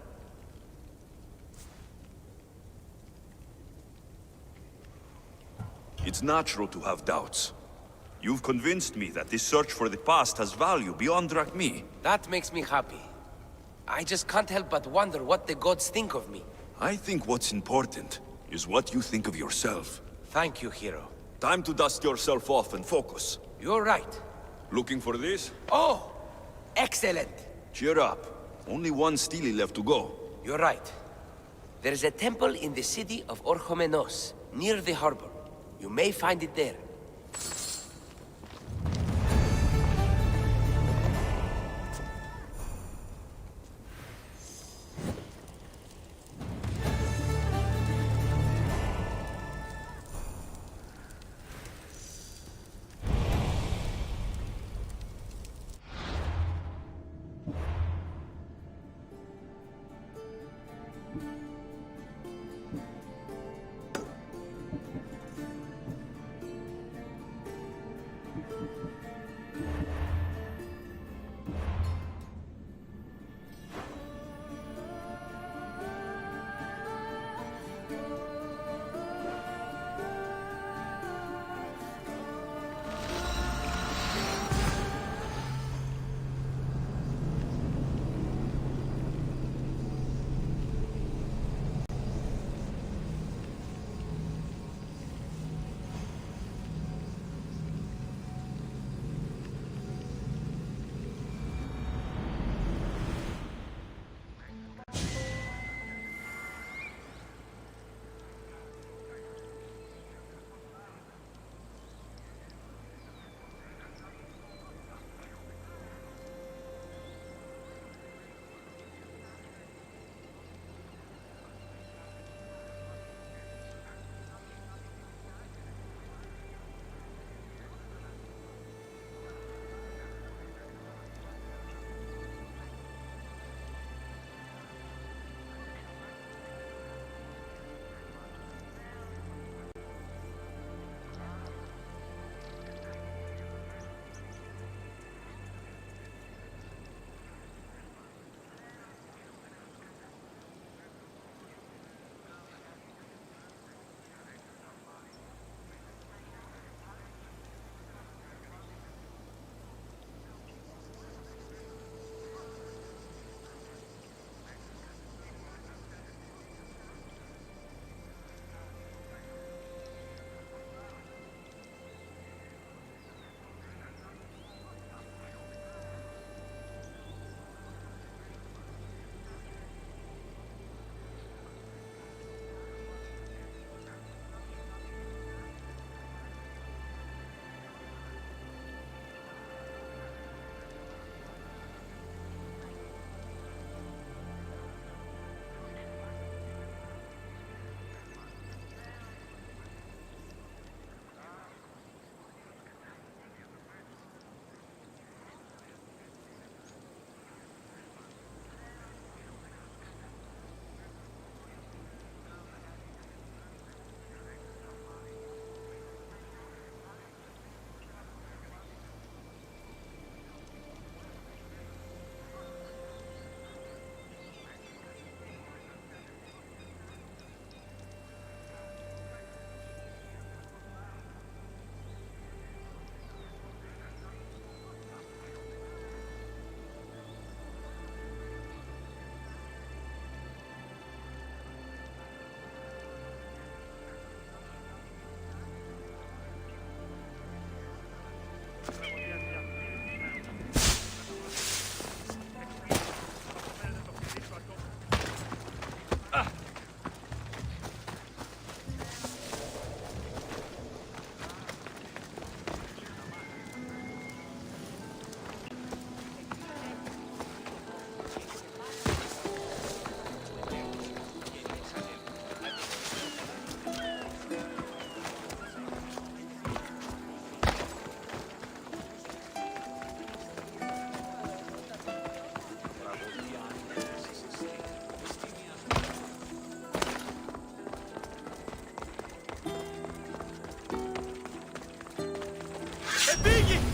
It's natural to have doubts. You've convinced me that this search for the past has value beyond Drachmi. That makes me happy. I just can't help but wonder what the gods think of me. I think what's important is what you think of yourself. Thank you, hero. Time to dust yourself off and focus. You're right. Looking for this? Oh! Excellent! Cheer up. Only one stele left to go. You're right. There's a temple in the city of Orchomenos, near the harbor. You may find it there.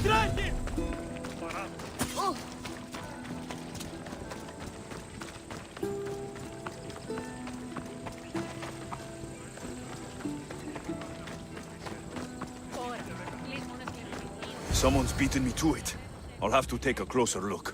Τρέχει! Someone's beaten me to it. I'll have to take a closer look.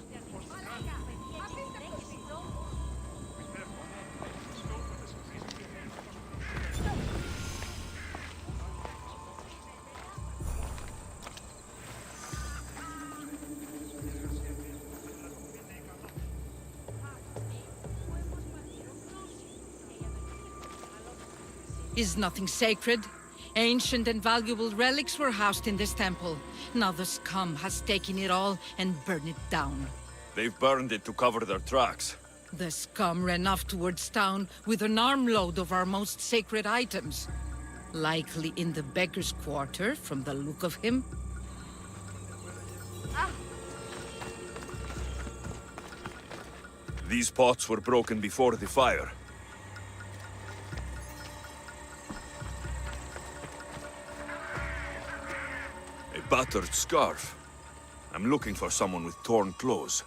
Is nothing sacred? Ancient and valuable relics were housed in this temple. Now the scum has taken it all and burned it down. They've burned it to cover their tracks. The scum ran off towards town with an armload of our most sacred items. Likely in the beggar's quarter, from the look of him. These pots were broken before the fire. A battered scarf. I'm looking for someone with torn clothes.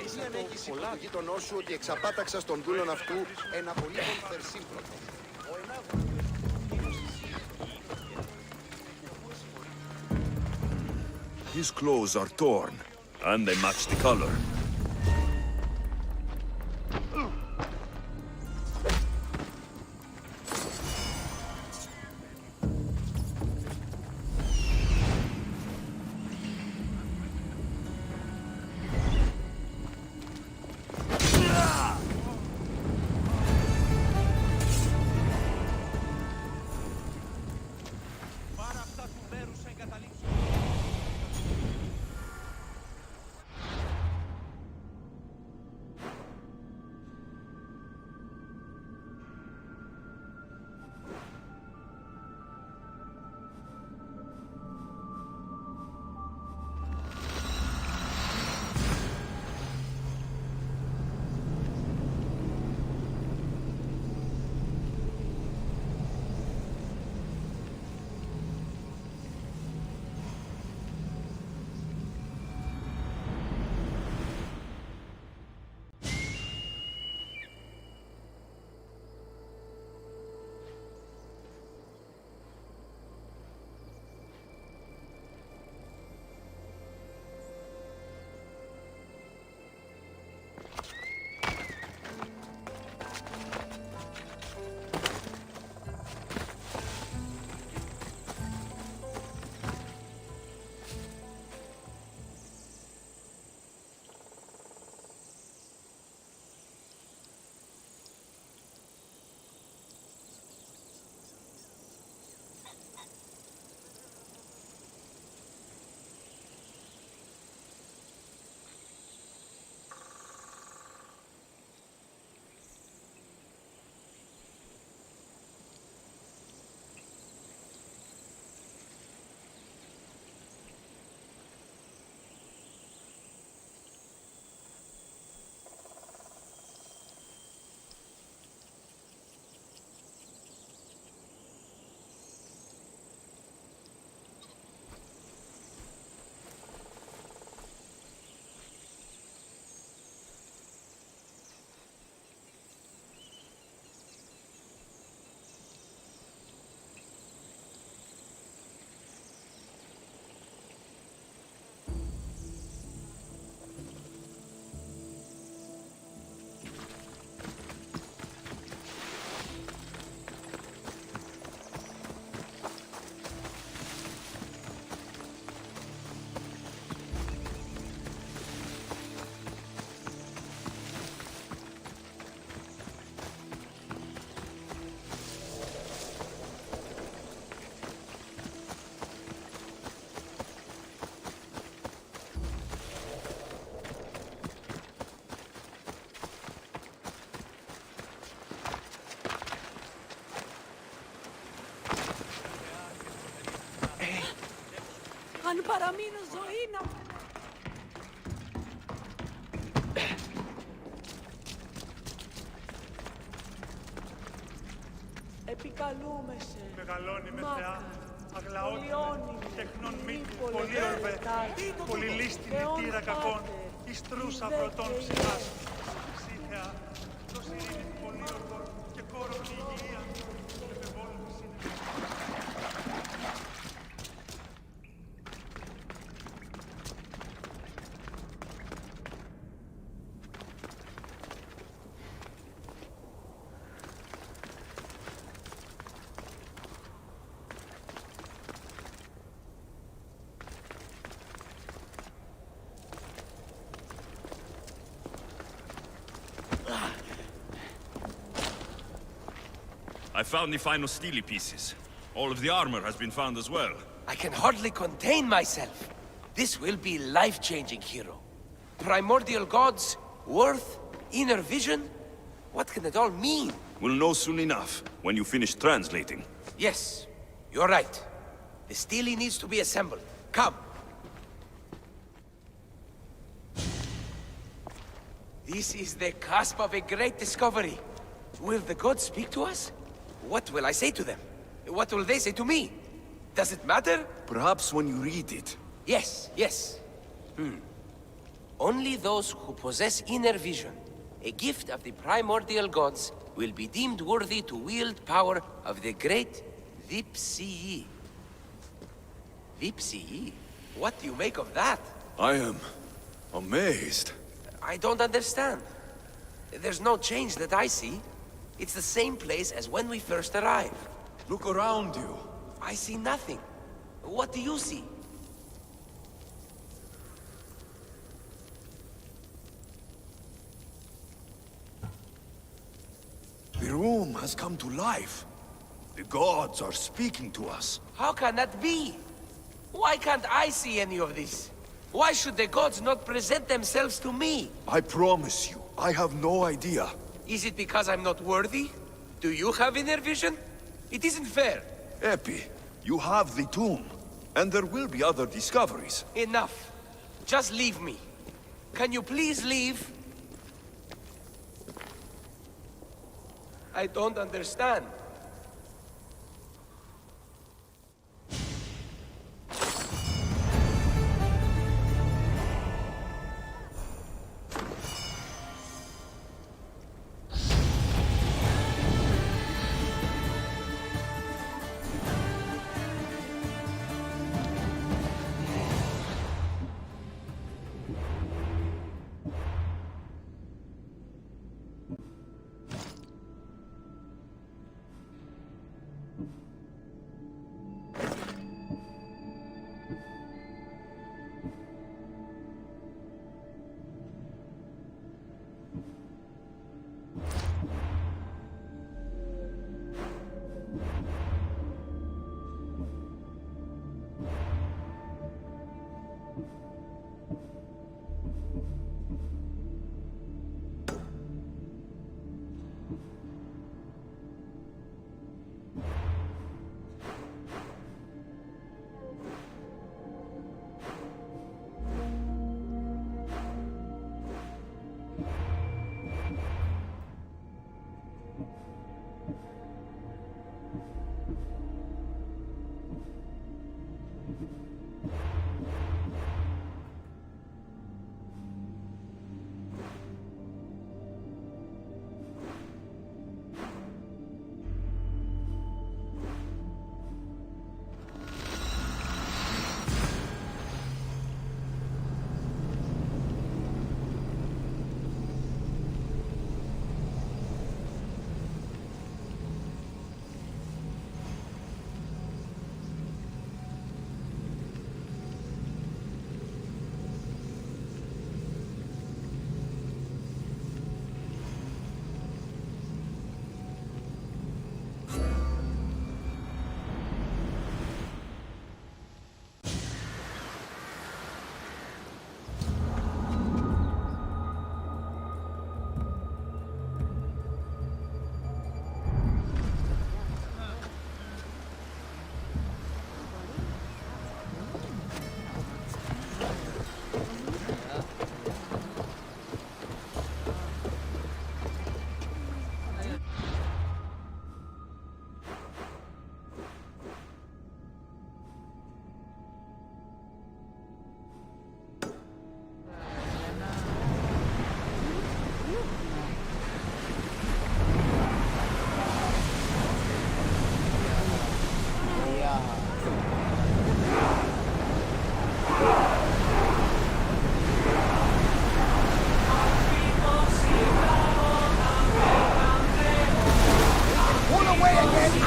Εσύ ανέχεις υπό το γείτονό σου ότι εξαπάταξα στον δούλον αυτού ένα πολύ φερσίμπροτο. His clothes are torn, and they match the color. Αν παραμείνω ζωή να... Επικαλούμε σε. Μεγαλώνει με θεά, αγλαότητα, τεχνών μύτη, πολύ ορβέ, πολυλίστηνη τύρα κακών, ιστρούς αγροτών ψυχάς. Εσύ θεά, δώσ' ειρήνη πολύ ορβών και κόρον υγεία, επεβόλμη συνεχώς. I found the final steely pieces. All of the armor has been found as well. I can hardly contain myself. This will be life-changing, hero. Primordial gods, worth, inner vision. What can it all mean? We'll know soon enough, when you finish translating. Yes, you're right. The Steely needs to be assembled. Come. This is the cusp of a great discovery. Will the gods speak to us? What will I say to them? What will they say to me? Does it matter? Perhaps when you read it. Yes, yes. Only those who possess inner vision, a gift of the primordial gods, will be deemed worthy to wield power of the great Vipsii. Vipsii? What do you make of that? I am amazed. I don't understand. There's no change that I see. It's the same place as when we first arrived. Look around you. I see nothing. What do you see? The room has come to life. The gods are speaking to us. How can that be? Why can't I see any of this? Why should the gods not present themselves to me? I promise you, I have no idea. Is it because I'm not worthy? Do you have inner vision? It isn't fair. Epi, you have the tomb, and there will be other discoveries. Enough. Just leave me. Can you please leave? I don't understand.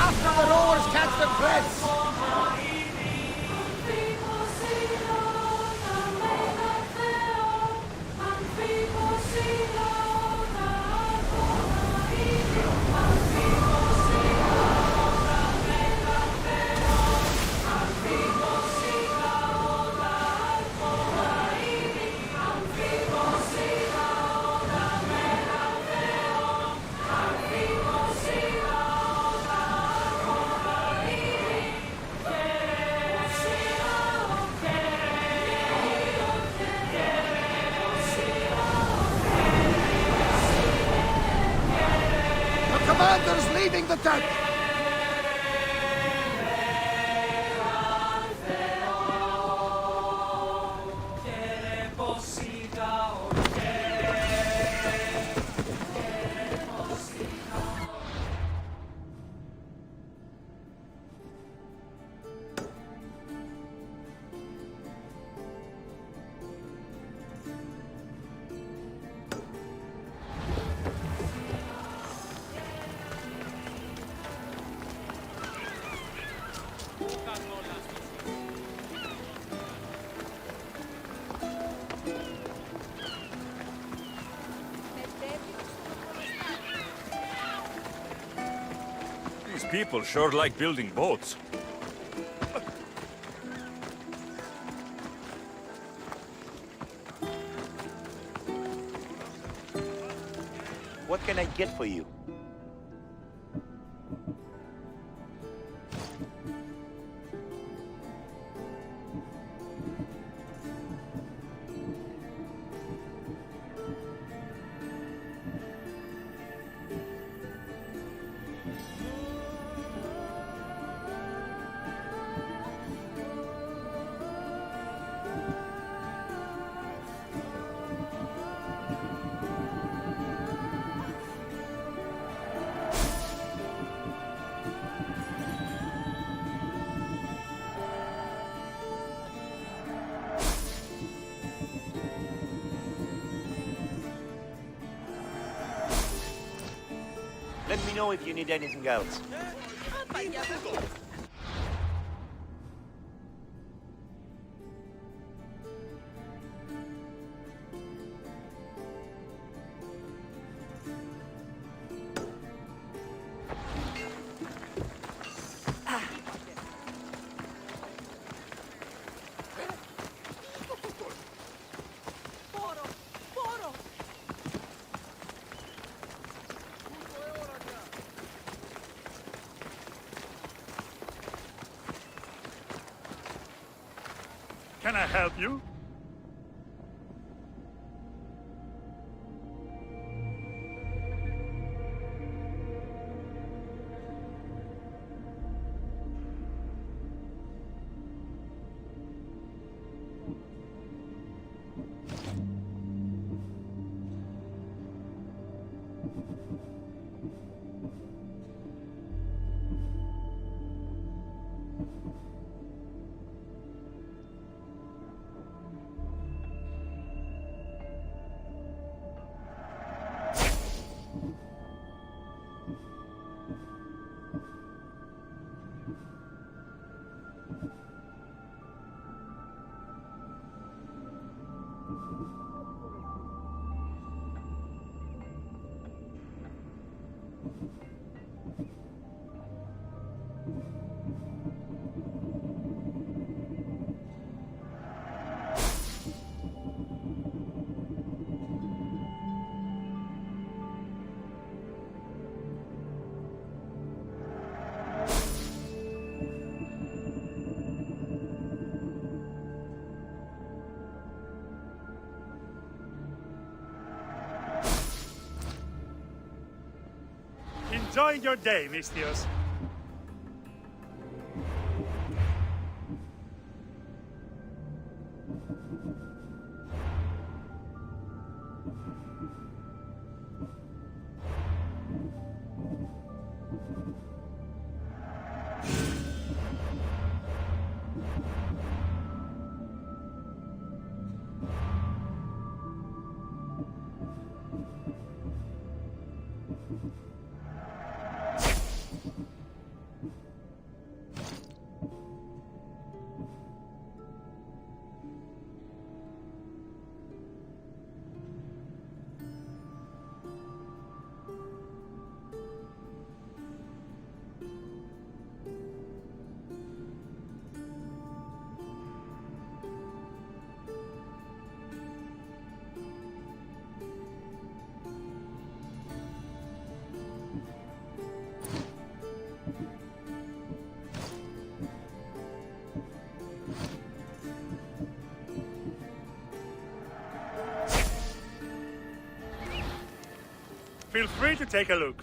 After the rowers catch the threads! Commander's leading the deck! These people sure like building boats. What can I get for you? Let me know if you need anything else. Can I help you? Enjoying your day, Mistios. Feel free to take a look.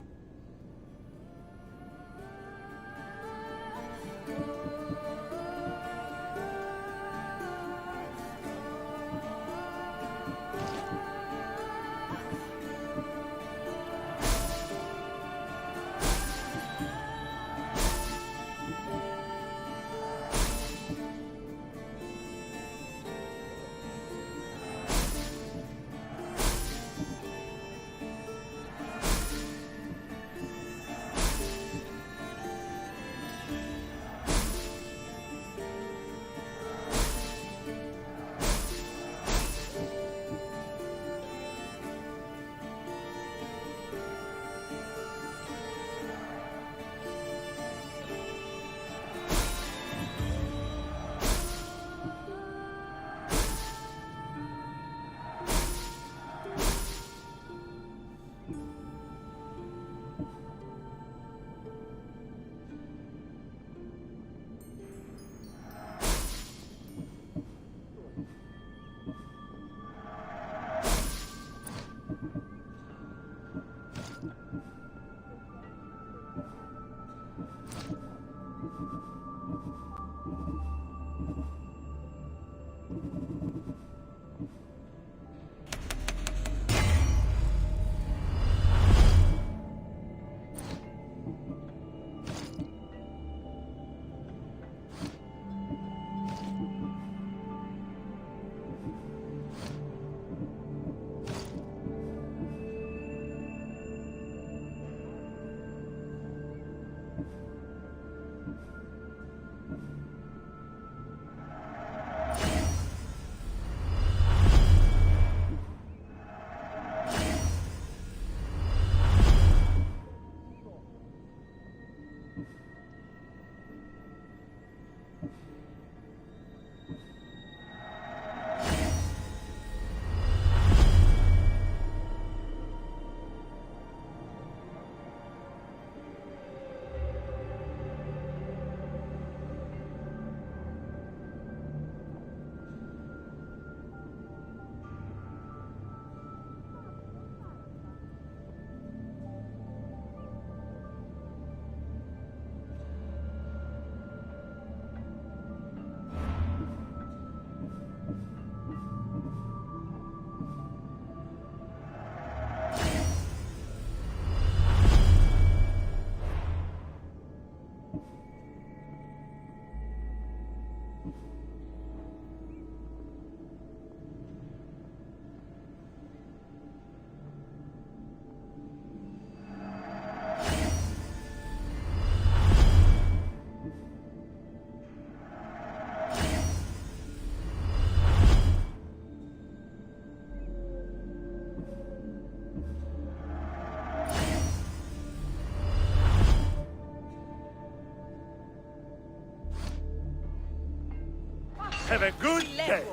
Have a good day.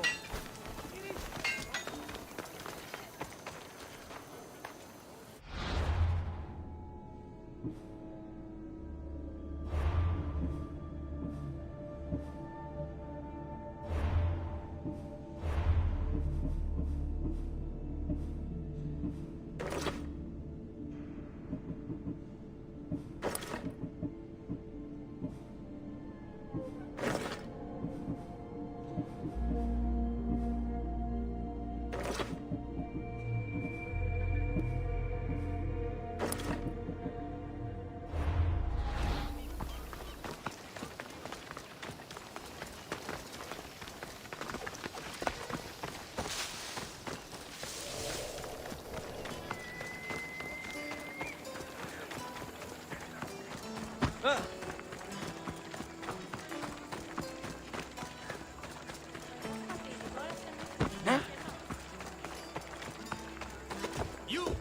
You!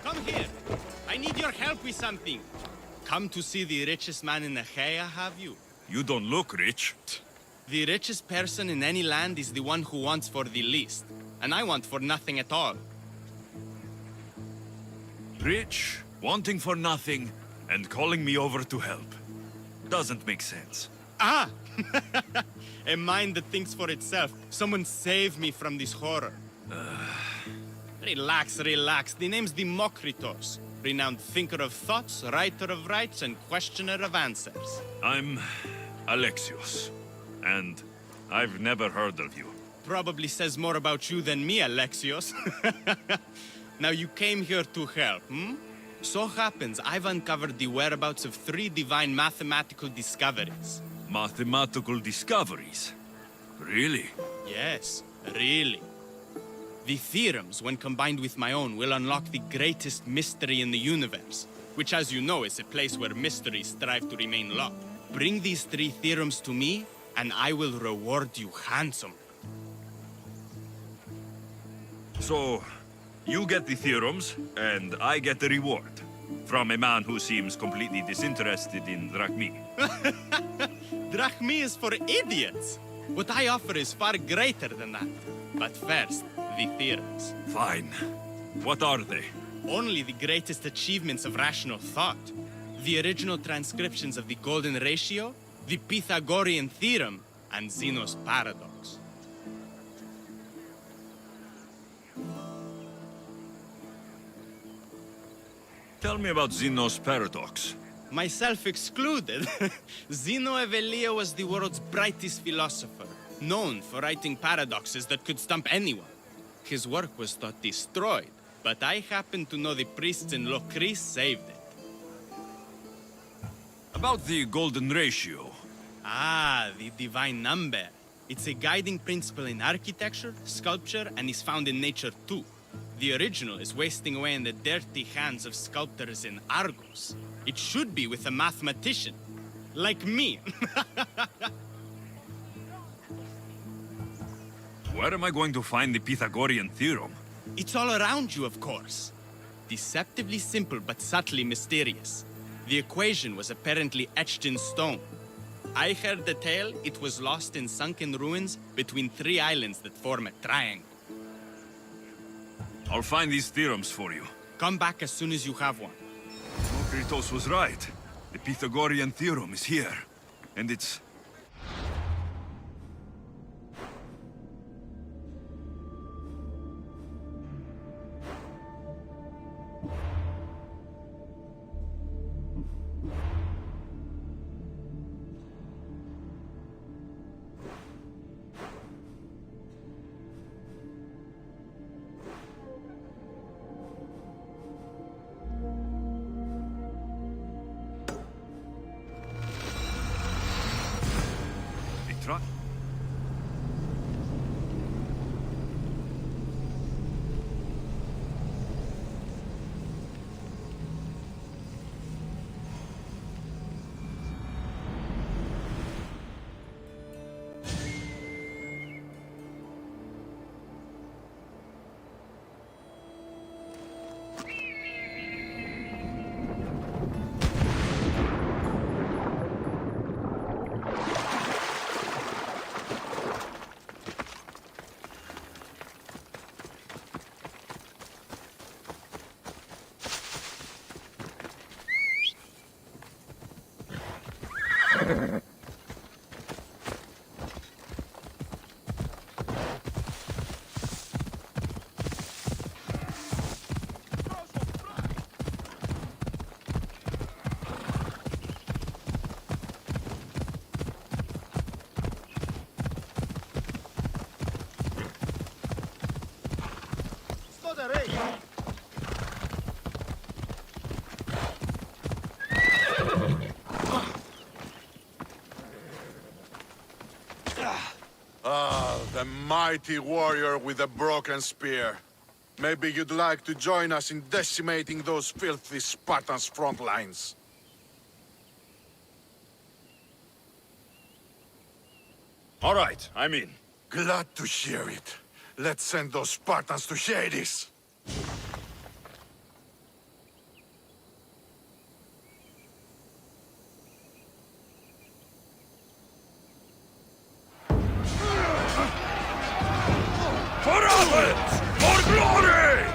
Come here! I need your help with something. Come to see the richest man in Achaia, have you? You don't look rich. The richest person in any land is the one who wants for the least. And I want for nothing at all. Rich, wanting for nothing, and calling me over to help. doesn't make sense. Ah! A mind that thinks for itself. Someone save me from this horror. Relax, relax. The name's Demokritos. Renowned thinker of thoughts, writer of rights, and questioner of answers. I'm Alexios, and I've never heard of you. Probably says more about you than me, Alexios. Now you came here to help, hmm? So happens I've uncovered the whereabouts of 3 divine mathematical discoveries. Mathematical discoveries? Really? Yes, really. The theorems, when combined with my own, will unlock the greatest mystery in the universe, which, as you know, is a place where mysteries strive to remain locked. Bring these 3 theorems to me, and I will reward you handsomely. So, you get the theorems, and I get the reward. From a man who seems completely disinterested in drachmi. Drachmi is for idiots! What I offer is far greater than that. But first, the theorems. Fine. What are they? Only the greatest achievements of rational thought. The original transcriptions of the Golden Ratio, the Pythagorean Theorem, and Zeno's Paradox. Tell me about Zeno's Paradox. Myself excluded. Zeno of Elea was the world's brightest philosopher, known for writing paradoxes that could stump anyone. His work was thought destroyed, but I happen to know the priests in Locris saved it. About the Golden Ratio. Ah, the divine number. It's a guiding principle in architecture, sculpture, and is found in nature too. The original is wasting away in the dirty hands of sculptors in Argos. It should be with a mathematician. Like me. Where am I going to find the Pythagorean Theorem? It's all around you, of course. Deceptively simple, but subtly mysterious. The equation was apparently etched in stone. I heard the tale it was lost in sunken ruins between 3 islands that form a triangle. I'll find these theorems for you. Come back as soon as you have one. Demokritos was right. The Pythagorean Theorem is here. And it's... Mitra? Ah, the mighty warrior with a broken spear. Maybe you'd like to join us in decimating those filthy Spartans' front lines. All right, I'm in. Glad to hear it. Let's send those Spartans to Hades. For Athens! For glory!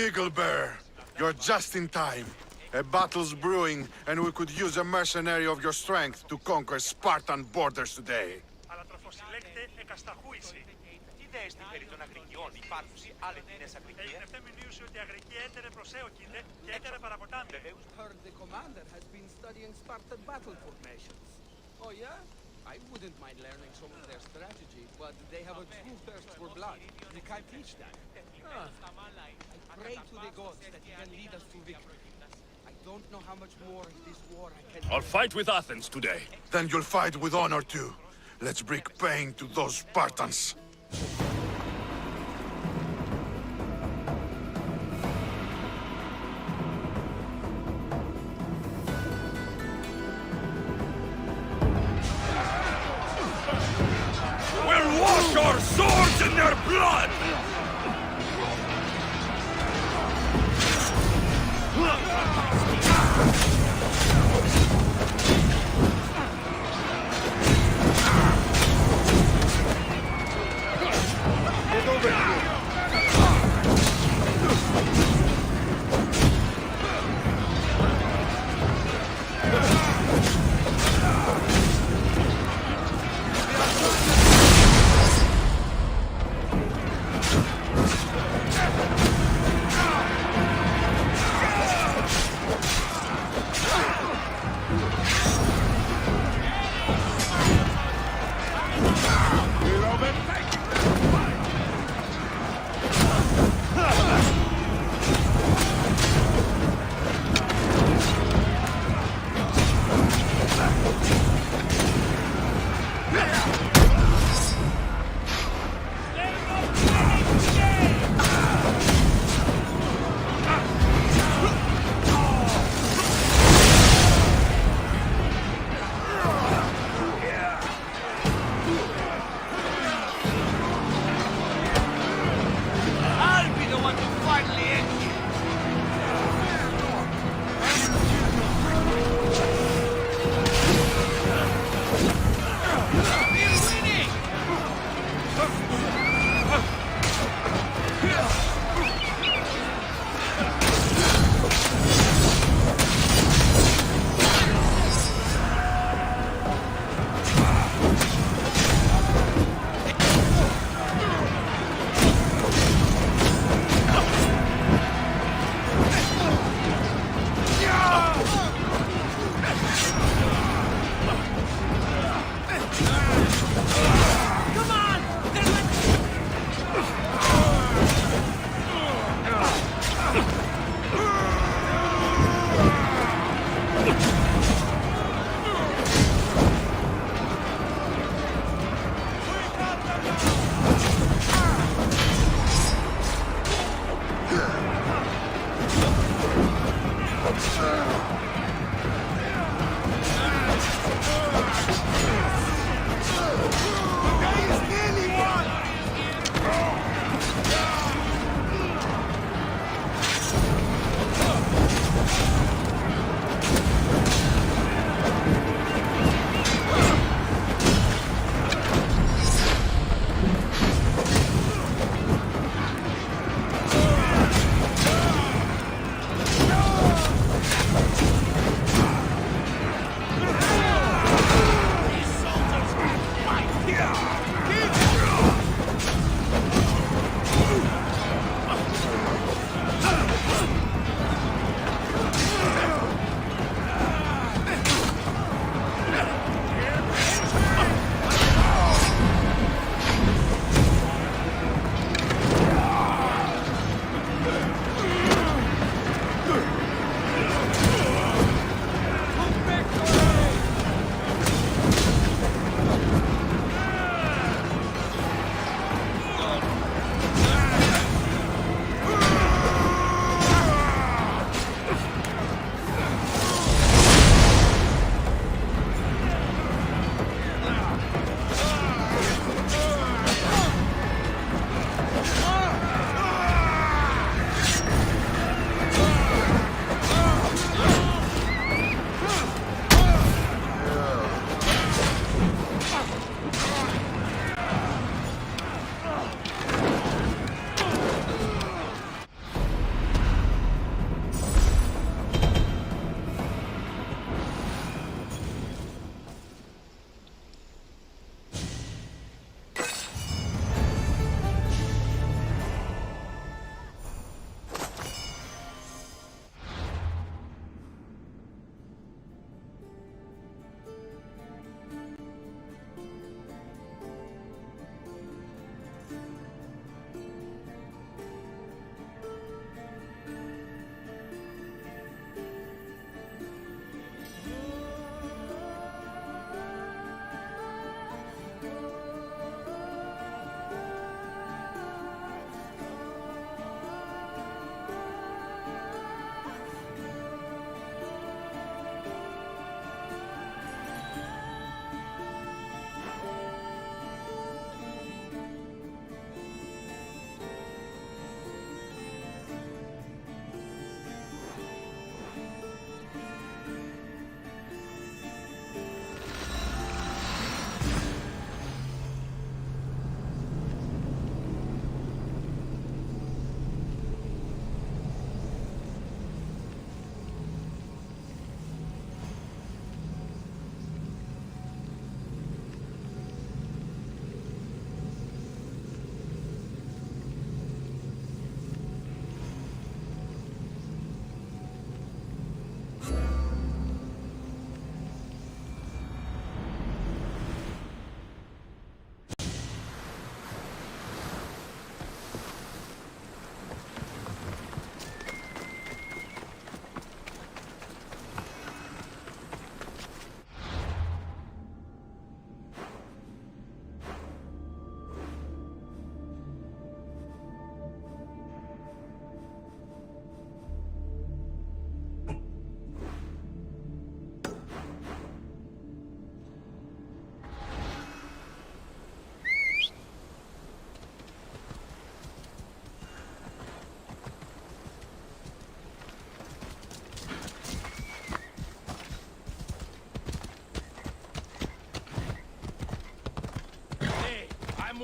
Eagle Bear, you're just in time. A battle's brewing, and we could use a mercenary of your strength to conquer Spartan borders today. Αλλά τροφοσυλλέγεται εκασταχούηση. Ιδέες στην περί των αγρικιών υπάρχουν σε άλλες νέες αγρικίες. Έγινε μνήση ότι η αγρική έτερε προσέοκυνται και έτερε παραποτάμι. Heard the commander has been studying Spartan battle formations. Oh yeah? I wouldn't mind learning some of their strategy, but they have a true thirst for blood. You can't teach that. I pray to the gods that he can lead us to victory. I don't know how much more in this war I can... I'll fight with Athens today. Then you'll fight with honor too. Let's bring pain to those Spartans. We'll wash our swords in their blood! Get over here!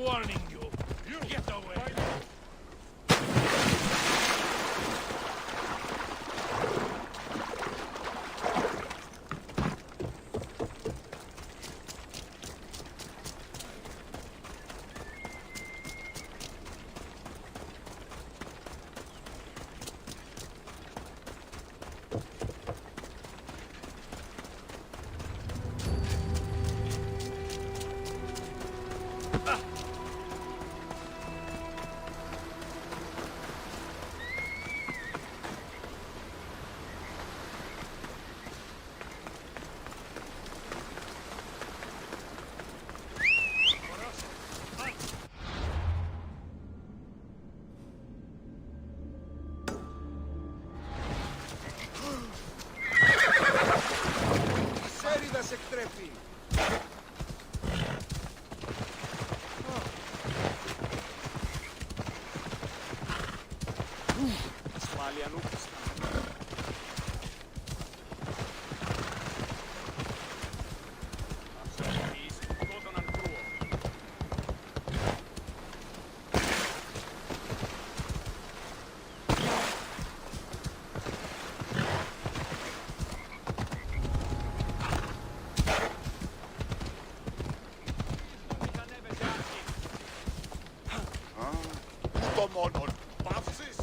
warning you. Get away. Εκτρέπει. Ασφάλεια νούχτιστα. Το μόνον. Παύσεις.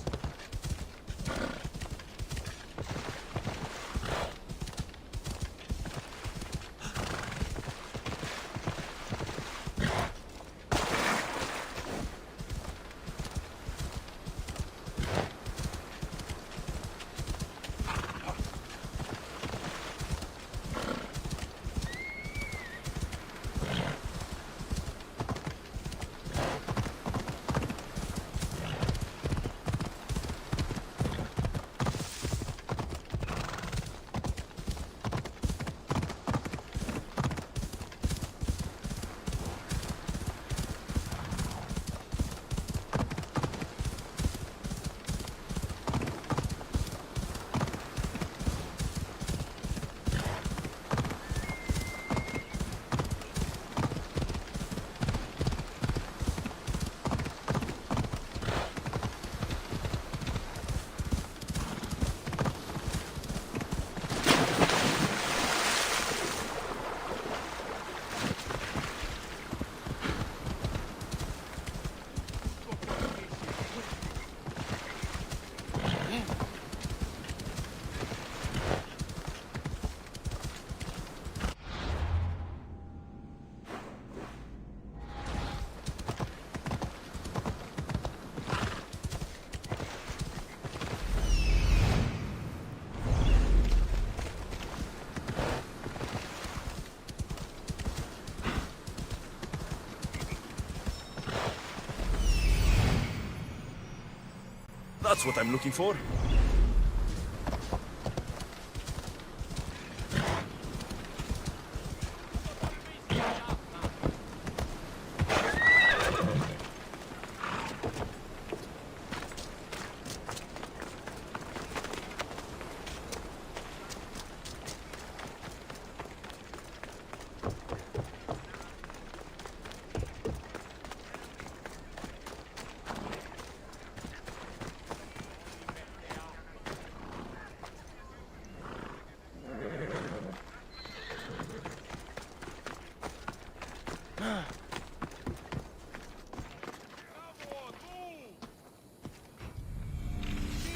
That's what I'm looking for.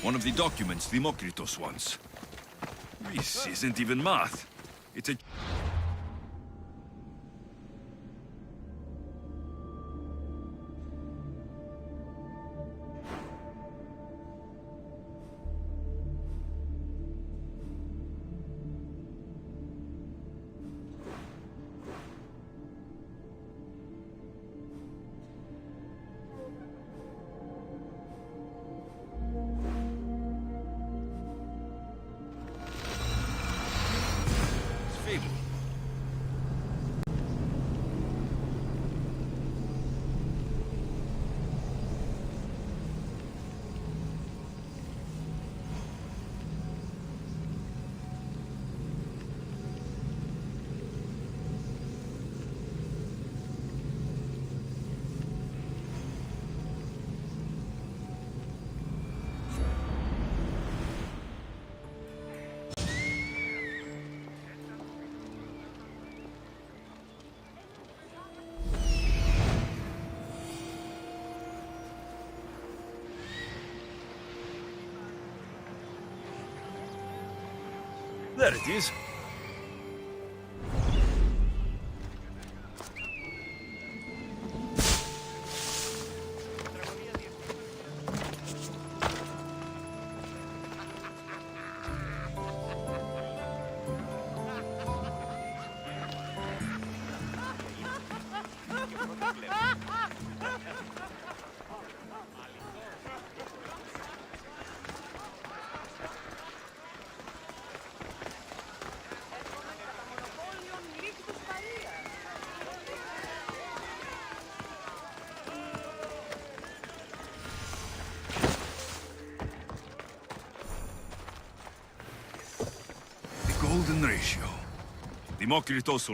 One of the documents Demokritos wants. This isn't even math. It's a... There it is. Golden ratio. Δημόκριτος ο...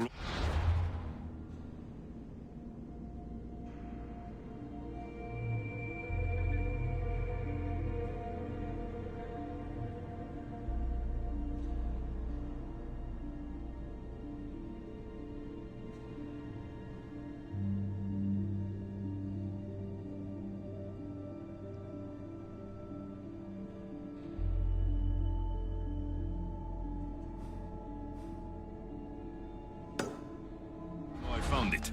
Found it.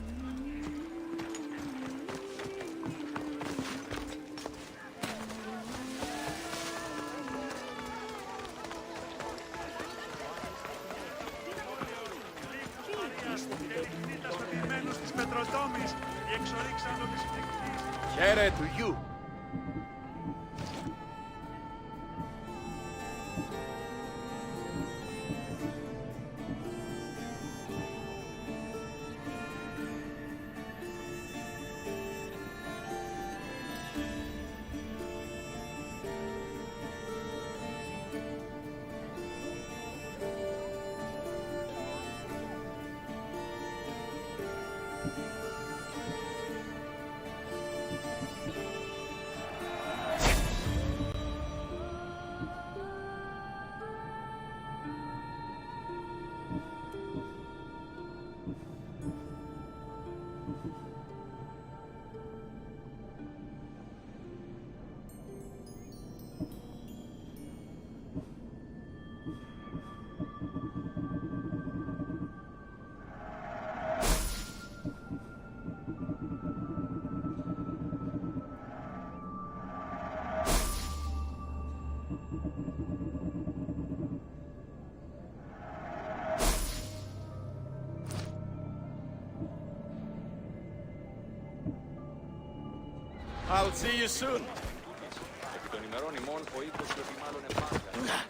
Χαίρε του γιου. I'll see you soon. Επί των ημερών ημών ο οίκος του επιμάλλον επάγκα.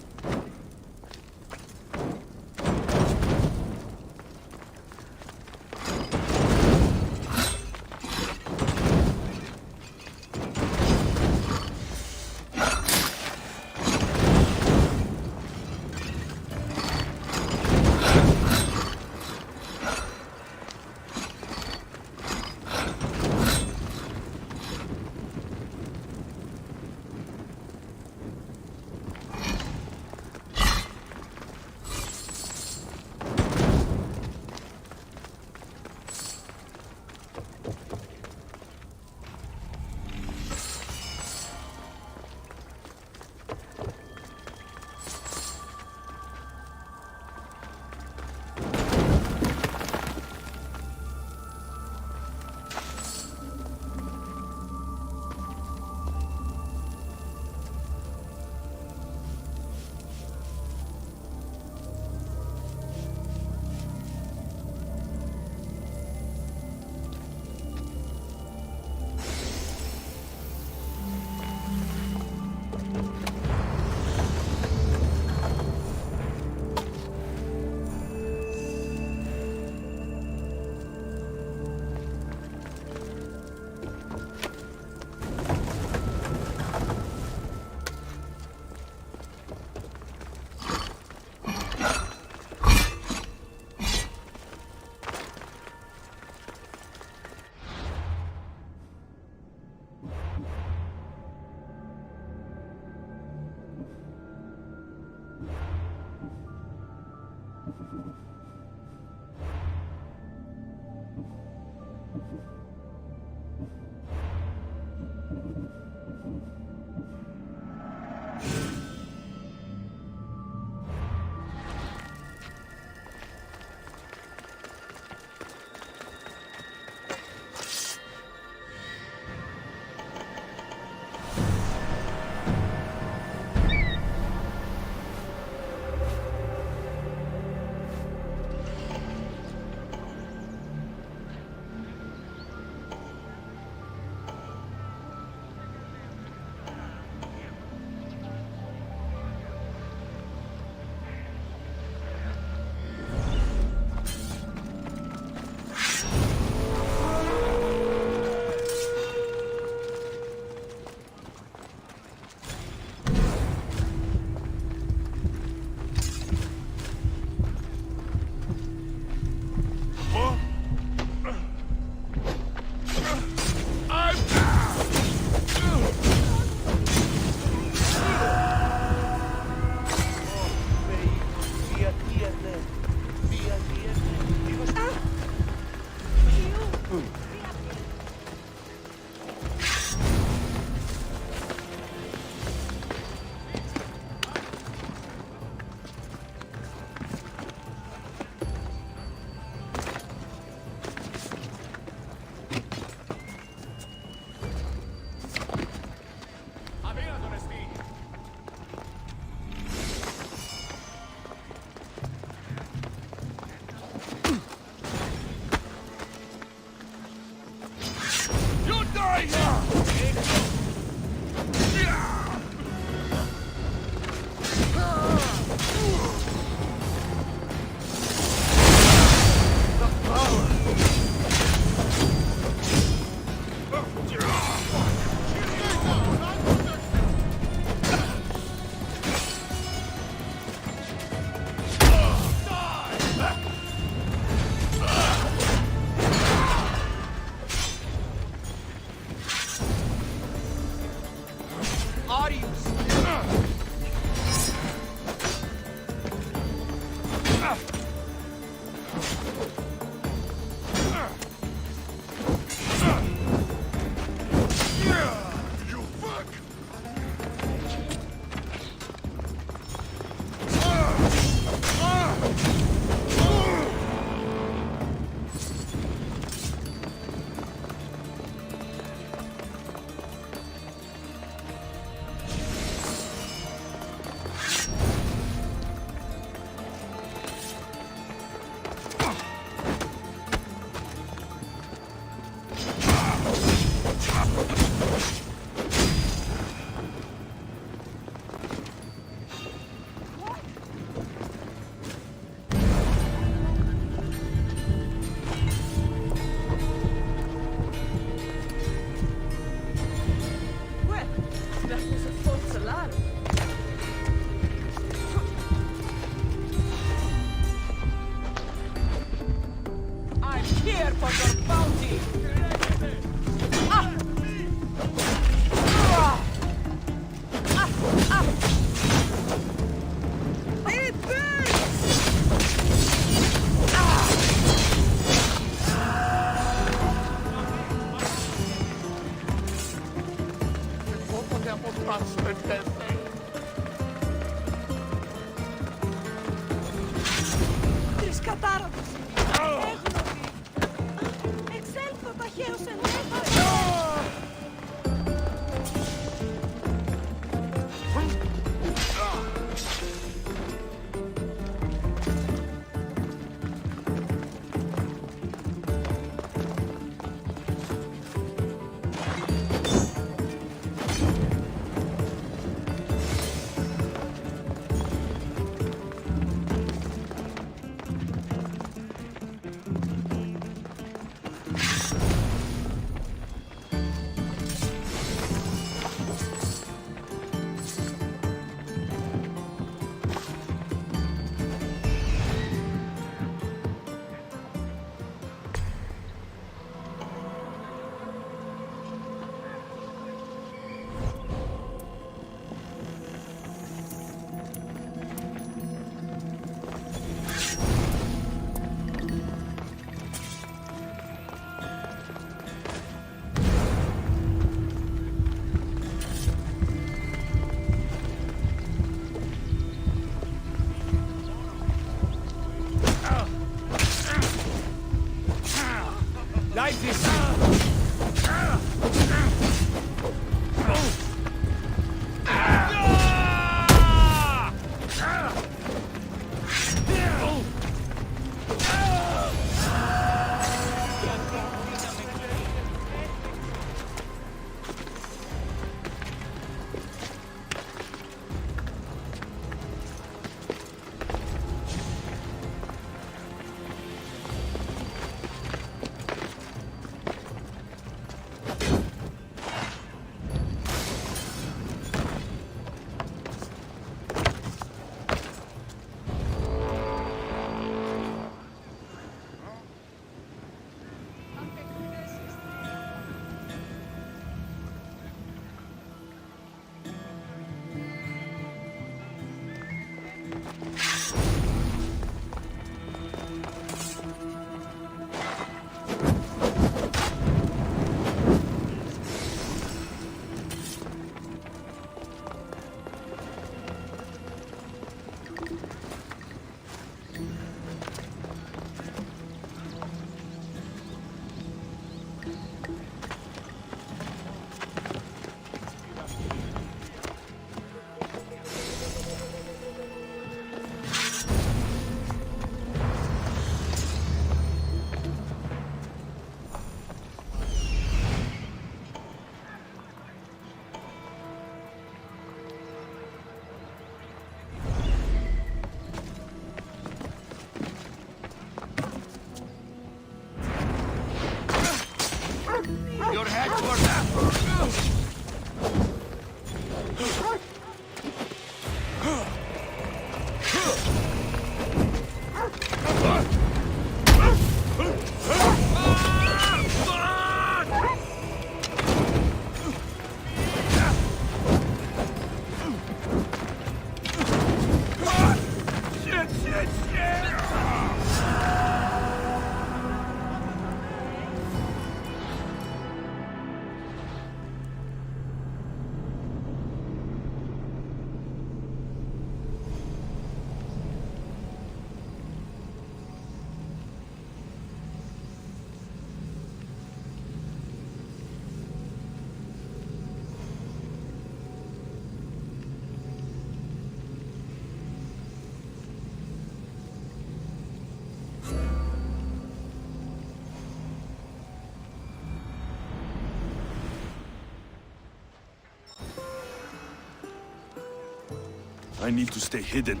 I need to stay hidden.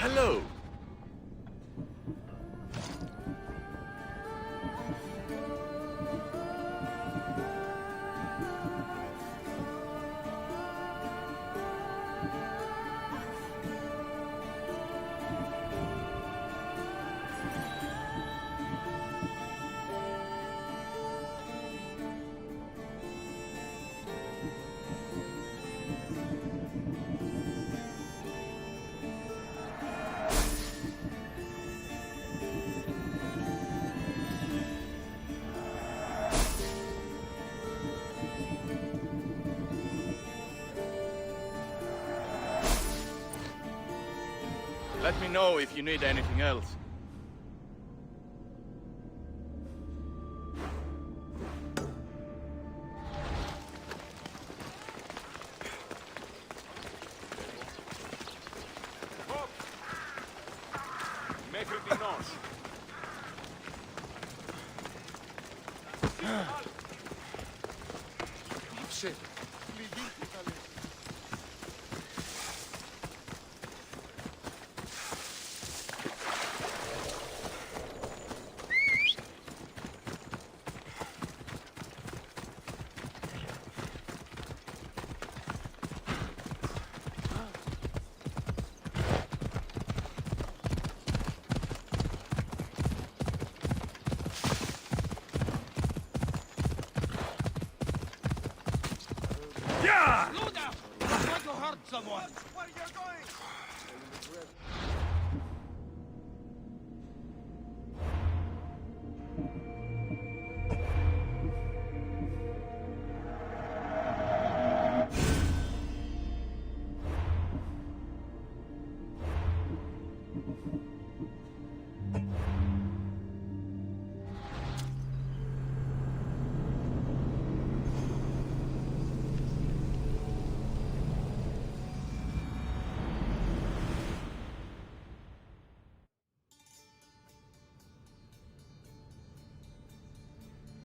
Hello. Let me know if you need anything else. Slow down! I'm going to hurt someone! Where are you going?